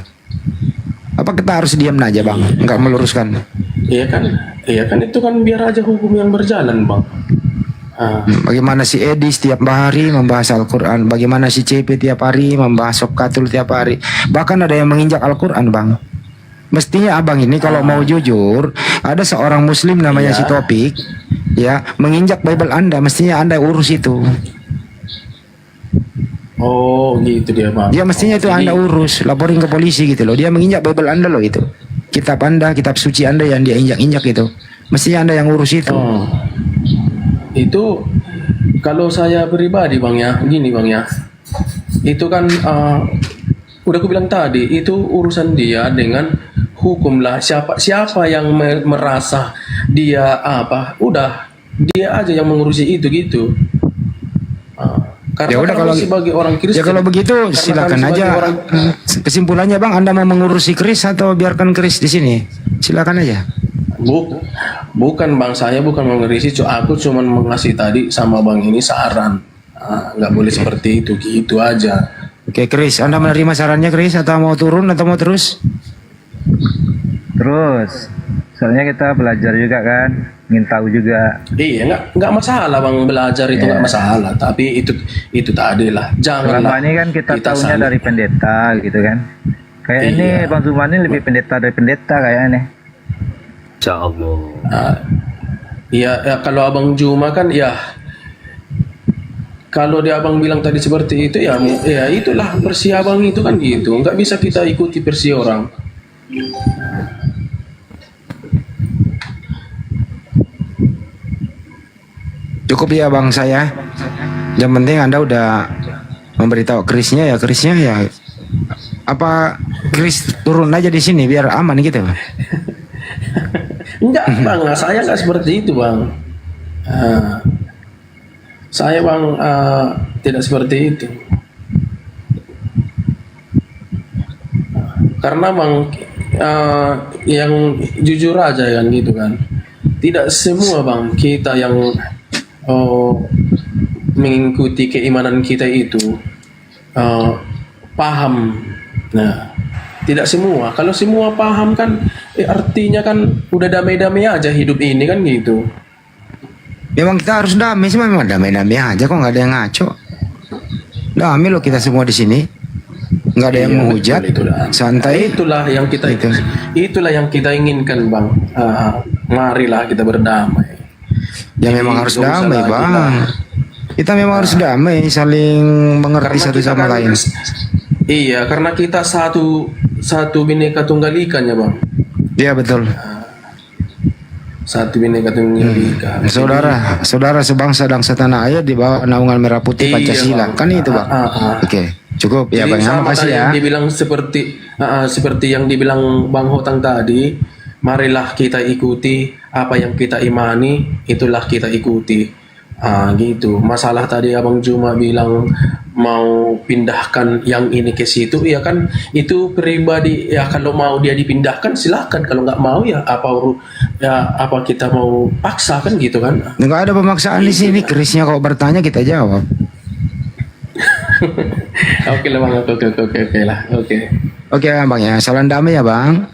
Apa kita harus diam aja bang? Nggak meluruskan? Iya kan itu kan biar aja hukum yang berjalan bang. Bagaimana si Edi setiap hari membahas Al-Quran, bagaimana si CP tiap hari membahas Sopkatul tiap hari, bahkan ada yang menginjak Al-Quran bang. Mestinya abang ini kalau mau jujur, ada seorang muslim namanya si Topik, ya menginjak Bible Anda, mestinya Anda urus itu. Oh gitu dia bang. Ya mestinya itu Anda urus, laporin ke polisi gitu loh. Dia menginjak Bible Anda loh itu. Kitab Anda, kitab suci Anda yang dia injak-injak itu. Mestinya Anda yang urus itu. Itu kalau saya pribadi bang ya, gini bang ya. Itu kan udah aku bilang tadi, itu urusan dia dengan hukum lah. Siapa yang merasa dia apa, udah dia aja yang mengurusi itu gitu. Karena Ya udah kalau sebagai orang Kristen. Ya kalau begitu silakan aja. Kesimpulannya bang, Anda mau mengurusi Kris atau biarkan Kris di sini? Silakan aja. Bukan bang, saya bukan mengurusi. Aku cuma mengasih tadi sama bang ini saran. Nggak boleh seperti itu, gitu aja. Oke Kris, Anda menerima sarannya Kris atau mau turun atau mau terus? Terus, soalnya kita belajar juga kan, ingin tahu juga. Iya, nggak masalah bang, belajar itu nggak masalah. Tapi itu tadi lah. Jangan. Selama ini kan kita tahunya saling- dari pendeta gitu kan. Kayak ini Bang Zuma ini lebih pendeta dari pendeta kayaknya. Insya Allah. Ya kalau abang Juma kan ya. Kalau dia abang bilang tadi seperti itu ya itulah versi abang itu kan gitu. Nggak bisa kita ikuti versi orang. cukup ya bang saya. Yang penting Anda udah memberitahu Krisnya ya apa Kris turun aja di sini biar aman gitu. Enggak bang, saya nggak seperti itu bang. Saya bang tidak seperti itu. Karena bang yang jujur aja kan gitu kan. Tidak semua bang kita yang mengikuti keimanan kita itu paham. Nah, tidak semua. Kalau semua paham kan artinya kan udah damai-damai aja hidup ini kan gitu. Memang kita harus damai sih, memang damai-damai aja kok, nggak ada yang ngaco. Damai loh kita semua di sini. Nggak ada yang menghujat, santai. Itulah yang kita itulah yang kita inginkan bang. Marilah kita berdamai. Ya memang harus damai bang. Kita memang harus damai, saling mengerti satu sama lain. Iya, karena kita satu Bhinneka Tunggal Ika ya bang. Iya betul. Satu Bhinneka Tunggal Ika. Saudara sebangsa dan setanah air di bawah naungan merah putih Pancasila. Kan itu bang. Oke, cukup ya bang. Terima kasih ya. Yang dibilang seperti yang dibilang Bang Hotang tadi, marilah kita ikuti apa yang kita imani, itulah kita ikuti. Gitu. Masalah tadi Abang Juma bilang mau pindahkan yang ini ke situ, ya kan itu pribadi ya, kalau mau dia dipindahkan silahkan, kalau nggak mau ya apa kita mau paksa kan gitu kan. Nggak ada pemaksaan di sini. Krisnya kok bertanya kita jawab. Oke lah bang, oke lah, oke. Oke bang ya, salam damai ya bang.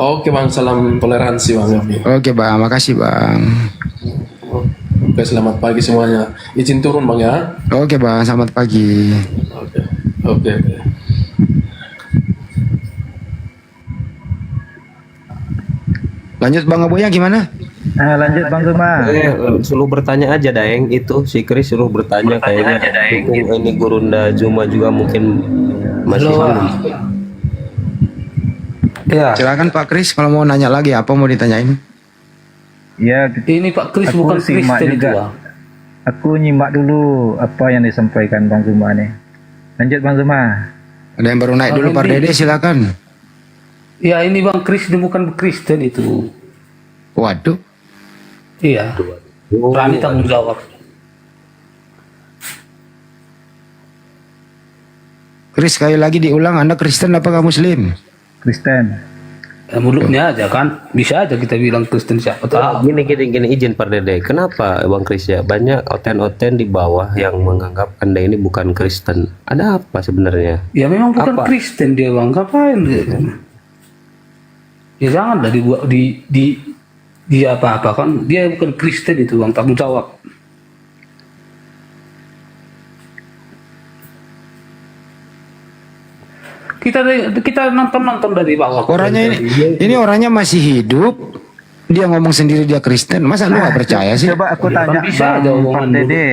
Oke bang, salam toleransi bang. Oke bang, makasih bang. Oke, selamat pagi semuanya. Izin turun bang ya. Oke bang, selamat pagi. Oke. Lanjut bang Abuya gimana? Lanjut bang Zuma. Suruh bertanya aja Daeng, itu si Kris suruh bertanya kayaknya. Mungkin ini Gurunda Juma juga mungkin masih sanggup. Ya. Silakan Pak Kris kalau mau nanya lagi, apa mau ditanyain? Ya, Ini Pak Kris bukan Kristen itu bang. Aku nyimak dulu apa yang disampaikan Bang Zuma nih. Lanjut Bang Zuma. Ada yang baru naik dulu Pak Dede, silakan. Ya ini Bang Kris bukan Kristen itu. Waduh. Iya. Berani tanggung jawab. Kris sekali lagi diulang, Anda Kristen apa nggak Muslim? Kristen. Mulutnya aja kan, bisa aja kita bilang Kristen siapa tahu. Gini izin Pak Dede, kenapa Bang Kris ya banyak oten-oten di bawah yang menganggap Anda ini bukan Kristen? Ada apa sebenarnya? Ya memang bukan Kristen dia bang, ngapain dia? Ya janganlah dibuat di apa-apa kan, dia bukan Kristen itu bang, tanggung jawab. Kita nonton dari bawah. Orangnya ini orangnya masih hidup. Dia ngomong sendiri dia Kristen. Masa lu gak percaya sih? Coba aku tanya Bang Pak Dede.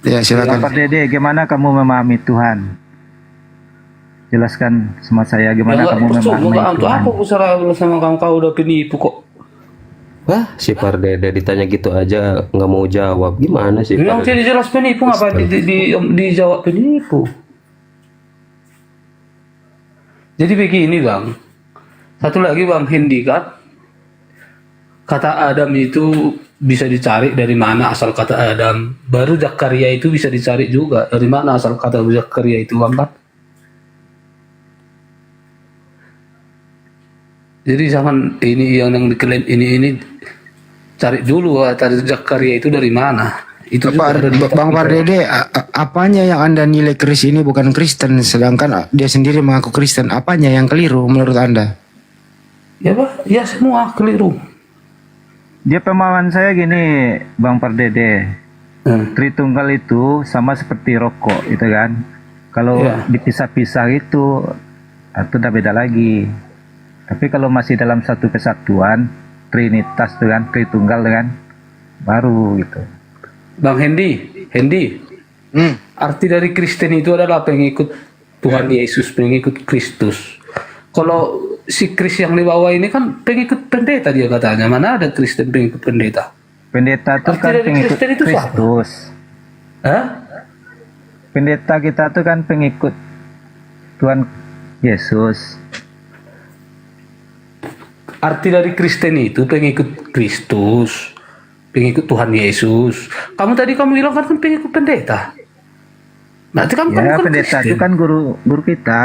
Ya silakan. Pak Dede, gimana kamu memahami Tuhan? Jelaskan sama saya gimana kamu memahami Tuhan. Apa usaha sama kamu, kau udah penipu kok. Wah, si Pak Dede ditanya gitu aja nggak mau jawab. Gimana sih? Yang saya jelas penipu, ngapa dijawab penipu? Jadi begini bang, satu lagi bang Hendi kan, kata Adam itu bisa dicari dari mana asal kata Adam. Baru Zakaria itu bisa dicari juga dari mana asal kata Zakaria itu bang kan. Jadi jangan ini yang diklaim ini cari dulu kata Zakaria itu dari mana. Itu Bang Pardede, apanya yang Anda nilai Kris ini bukan Kristen, sedangkan dia sendiri mengaku Kristen? Apanya yang keliru menurut Anda? Ya Pak, ya semua keliru. Dia pemahaman saya gini, Bang Pardede. Tritunggal itu sama seperti rokok, itu kan. Kalau dipisah-pisah itu udah beda lagi. Tapi kalau masih dalam satu kesatuan, Trinitas itu kan, Tritunggal kan, baru gitu. Bang Hendi, arti dari Kristen itu adalah pengikut Tuhan Yesus, pengikut Kristus. Kalau si Kris yang di bawah ini kan pengikut pendeta dia katanya, mana ada Kristen pengikut pendeta? Pendeta tuh Arti kan dari pengikut Kristen itu siapa? Kristus. Hah? Pendeta kita tuh kan pengikut Tuhan Yesus. Arti dari Kristen itu pengikut Kristus, pengikut Tuhan Yesus. Kamu bilang kan pengikut pendeta. Berarti kamu kan Ya, bukan pendeta Kristen. itu kan guru kita.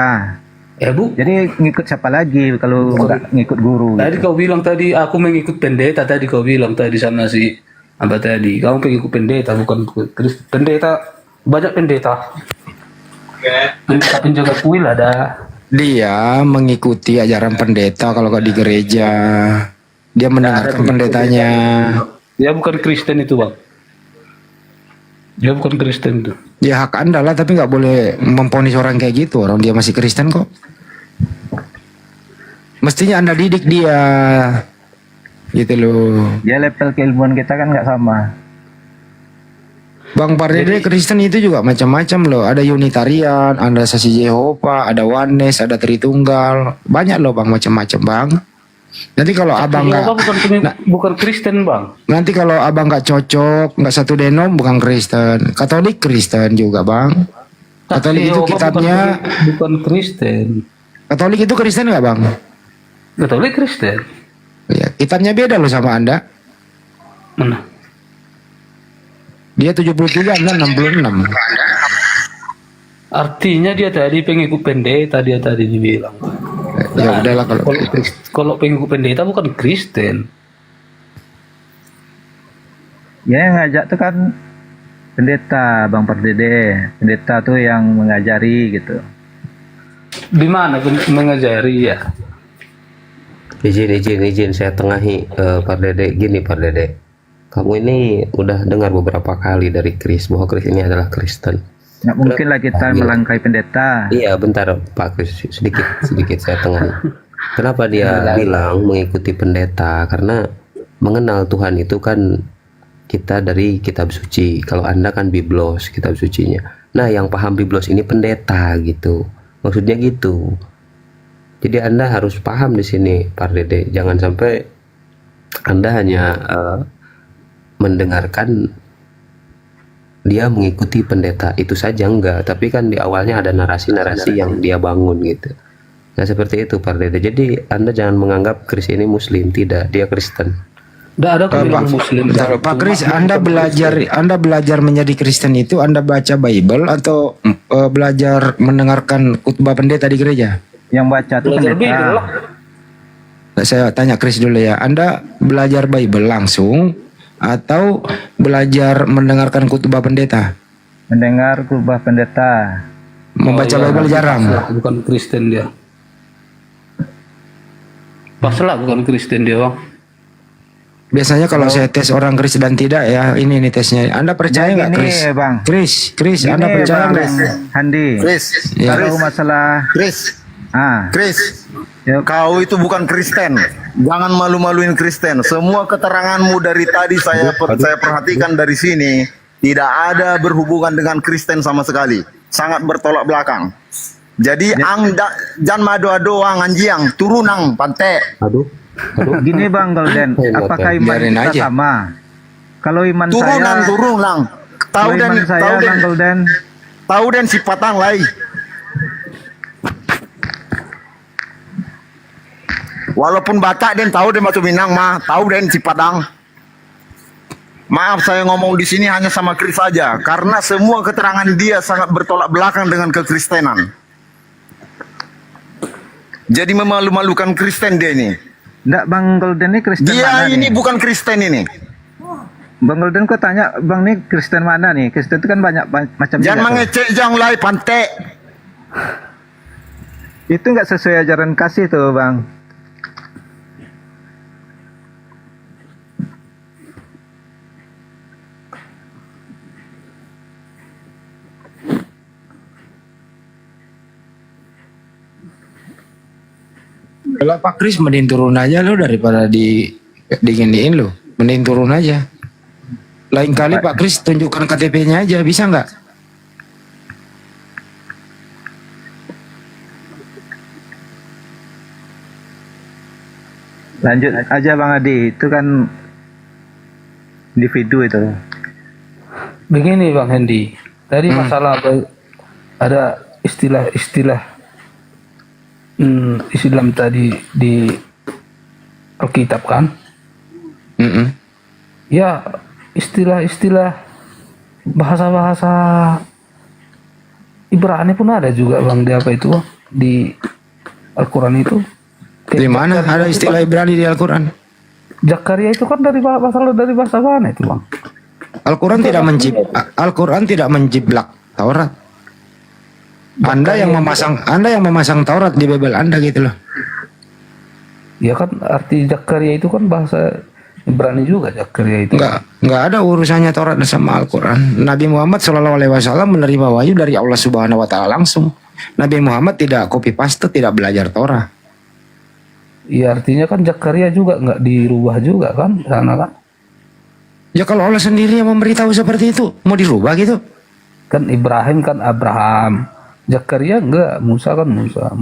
Bu. Jadi ngikut siapa lagi kalau nggak ngikut guru? Tadi gitu. kau bilang tadi aku mengikut pendeta. Tadi kau bilang tadi sama si apa tadi? Kamu pengikut pendeta bukan Kristen. Pendeta banyak pendeta. Pendeta penjaga kuil ada. Dia mengikuti ajaran pendeta kalau di gereja. Dia mendengarkan pendetanya. Dia bukan Kristen itu bang. Dia bukan Kristen itu. Ya hak Anda lah, tapi nggak boleh memponis orang kayak gitu. Orang dia masih Kristen kok. Mestinya Anda didik dia, gitu loh. Ya level keilmuan kita kan nggak sama. Bang Pardede, Kristen itu juga macam-macam loh. Ada Unitarian, ada Saksi Yehova, ada Oneness, ada Tritunggal. Banyak loh bang, macam-macam bang. Nanti kalau abang nggak, bukan Kristen bang. nanti kalau abang nggak cocok, nggak satu denom, bukan Kristen. Katolik Kristen juga bang. Katolik itu Yehova kitabnya. bukan Kristen. Katolik itu Kristen nggak bang? Katolik Kristen. Ya, kitabnya beda loh sama Anda. Mana? Dia 73, Anda 66. Artinya dia tadi pengikut pendeta, dia tadi dibilang. Ya udahlah Kalau pengikut pendeta bukan Kristen. Ya yang ngajak tuh kan pendeta, Bang Pardede. Pendeta tuh yang mengajari gitu. Di mana mengajari ya? Izin saya tengahi Pardede. Gini Pardede, kamu ini udah dengar beberapa kali dari Kris bahwa Kris ini adalah Kristen. Nggak mungkin lah kita melangkai pendeta. Iya bentar Pak Kris, sedikit saya tengahi. Kenapa dia bilang mengikuti pendeta? Karena mengenal Tuhan itu kan kita dari kitab suci. Kalau Anda kan biblos, kitab sucinya. Nah yang paham biblos ini pendeta gitu. Maksudnya gitu. Jadi Anda harus paham di sini, Pardede. Jangan sampai Anda hanya mendengarkan dia mengikuti pendeta itu saja, enggak. Tapi kan di awalnya ada narasi-narasi yang dia bangun gitu. Nah seperti itu, Pardede. Jadi Anda jangan menganggap Kris ini Muslim, tidak. Dia Kristen. Tidak ada orang Muslim. Bentar, Pak Kris, Anda belajar menjadi Kristen itu Anda baca Bible atau belajar mendengarkan khutbah pendeta di gereja? Yang baca tuh pendeta. Saya tanya Kris dulu ya. Anda belajar Bible langsung atau belajar mendengarkan khutbah pendeta? Mendengar khutbah pendeta. Membaca Bible jarang. Bukan Kristen dia. Paslah bukan Kristen dia bang. Biasanya kalau saya tes orang Kris dan tidak ya, ini tesnya. Anda percaya nggak Kris? Bang. Kris, Anda percaya nggak? Handi. Kris, Ya. Kalau masalah Kris, Chris, ya, kau itu bukan Kristen. Jangan malu-maluin Kristen. Semua keteranganmu dari tadi saya perhatikan dari sini tidak ada berhubungan dengan Kristen sama sekali. Sangat bertolak belakang. Jadi jangan madu-ado anjiang turunang pantai. Aduh. Gini Bang Golden, apakah iman Biarin kita aja. sama? Kalau iman Turunang. Tahu kalau dan iman saya Bang Golden, tahu dan si patang lain. Walaupun Batak dan tahu dia masuk Minang mah, tahu dan si Padang. Maaf saya ngomong di sini hanya sama Kris saja karena semua keterangan dia sangat bertolak belakang dengan kekristenan. Jadi memalu-malukan Kristen dia ini. enggak Bang Golden ini Kristen Dia mana ini nih? bukan Kristen ini. Bang Golden kok tanya Bang nih Kristen mana nih? Kristen itu kan banyak macam juga Jangan tuh. mengecek jangan mulai pantai. Itu nggak sesuai ajaran kasih tuh Bang. Kalau Pak Kris mending turun aja lo daripada diginiin lo. Mending turun aja. Lain kali Pak Kris tunjukkan KTP-nya aja, bisa nggak? Lanjut aja Bang Adi, itu kan individu itu. Begini Bang Hendy, tadi masalah ada istilah-istilah Islam tadi di Alkitab kan? Ya, istilah-istilah bahasa-bahasa Ibrani pun ada juga Bang di apa itu Bang? Di Al-Quran itu. Di mana ada istilah Ibrani di Al-Quran? Zakaria itu kan dari bahasa mana itu Bang? Al-Quran tidak menjiplak Taurat. Anda yang memasang Taurat di Bible Anda gitu loh. Ya kan arti Zakaria itu kan bahasa Ibrani juga Zakaria itu. Enggak ada urusannya Taurat sama Al-Quran. Nabi Muhammad SAW menerima wahyu dari Allah Subhanahu Wa Taala langsung. Nabi Muhammad tidak copy paste, tidak belajar Torah. Iya artinya kan Zakaria juga nggak dirubah juga kan sana kan? Ya kalau Allah sendiri yang memberitahu seperti itu, mau dirubah gitu? Kan Ibrahim kan Abraham, Zakaria enggak, Musa kan Musa,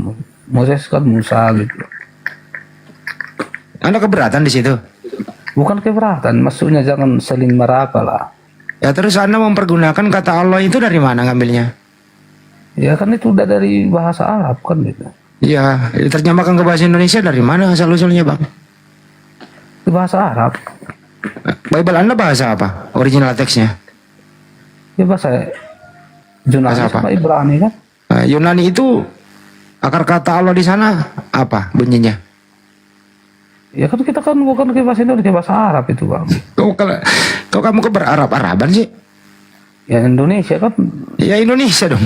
Moses kan Musa gitu. Anda keberatan di situ? Bukan keberatan, maksudnya jangan saling meraba lah. Ya terus Anda mempergunakan kata Allah itu dari mana ngambilnya? Ya kan itu udah dari bahasa Arab kan gitu. Ya, diterjemahkan ke bahasa Indonesia dari mana asal-usulnya Bang? Itu bahasa Arab. Bible Anda bahasa apa? Original teksnya? Ya bahasa Yunani sama Ibrani kan? Nah, Yunani itu akar kata Allah di sana apa bunyinya? Ya kan kita kan bukan ke bahasa Indonesia, ke bahasa Arab itu Bang. Kok kamu ke berarab-araban sih? Ya Indonesia kan. Ya Indonesia dong.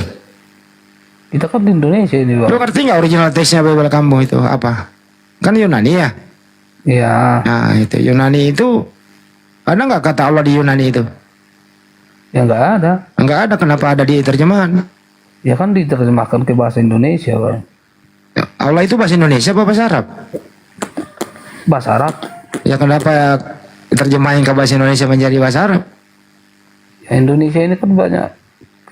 Kita kan di Indonesia ini Bang. Lu ngerti nggak original teksnya Bible kamu itu apa? Kan Yunani ya? Iya. Nah itu Yunani itu ada nggak kata Allah di Yunani itu? Ya nggak ada. Nggak ada, kenapa ada di terjemahan? Ya kan diterjemahkan ke bahasa Indonesia Bang. Ya, Allah itu bahasa Indonesia apa bahasa Arab? Bahasa Arab. Ya kenapa diterjemahin ke bahasa Indonesia menjadi bahasa Arab? Ya Indonesia ini kan banyak.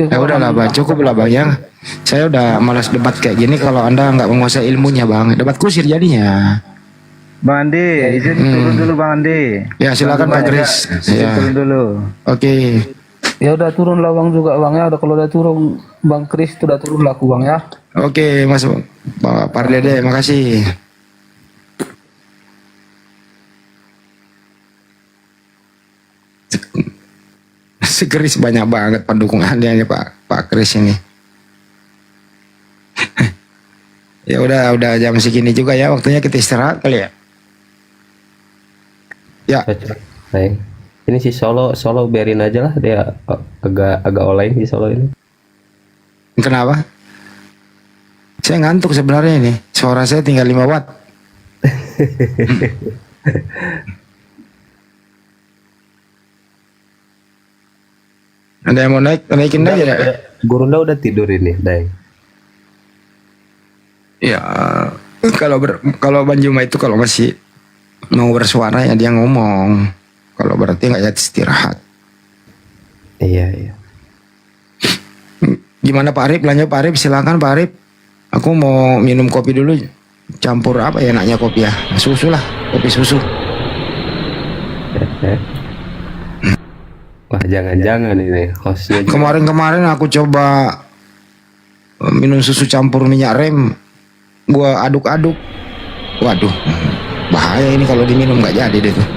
Ya udahlah Bang, cukup lah Bang ya. Saya udah malas debat kayak gini kalau Anda nggak menguasai ilmunya Bang. Debat kusir jadinya. Bang Andi, izin turun dulu Bang Andi. Ya silakan Pak Kris. Ya. Turun dulu. Oke. Ya udah turun lah Bang juga Bang ya. Udah kalau udah turun Bang Kris itu udah turun lah aku Bang ya. Oke Mas Pak Pardede, makasih. Si Kris banyak banget pendukungannya Pak Kris ini. Ya udah jam segini juga ya, waktunya kita istirahat kali ya. Ya. Baik. Ini si Solo biarin aja lah, dia agak online di Solo ini. Kenapa? Saya ngantuk sebenarnya ini. Suara saya tinggal 5 watt. Ada yang mau naikin aja ya? Gurunda udah tidur ini, Dai. Ya, kalau Banjuma itu kalau masih mau bersuara ya dia ngomong. Kalau berarti nggak ya istirahat. Iya. Gimana Pak Arif? Lanjut Pak Arif, silakan Pak Arif. Aku mau minum kopi dulu. Campur apa ya enaknya kopi ya? Susu lah, kopi susu. Wah jangan-jangan ini hostnya. Kemarin aku coba minum susu campur minyak rem. Gua aduk-aduk. Waduh, bahaya ini kalau diminum nggak jadi deh tuh.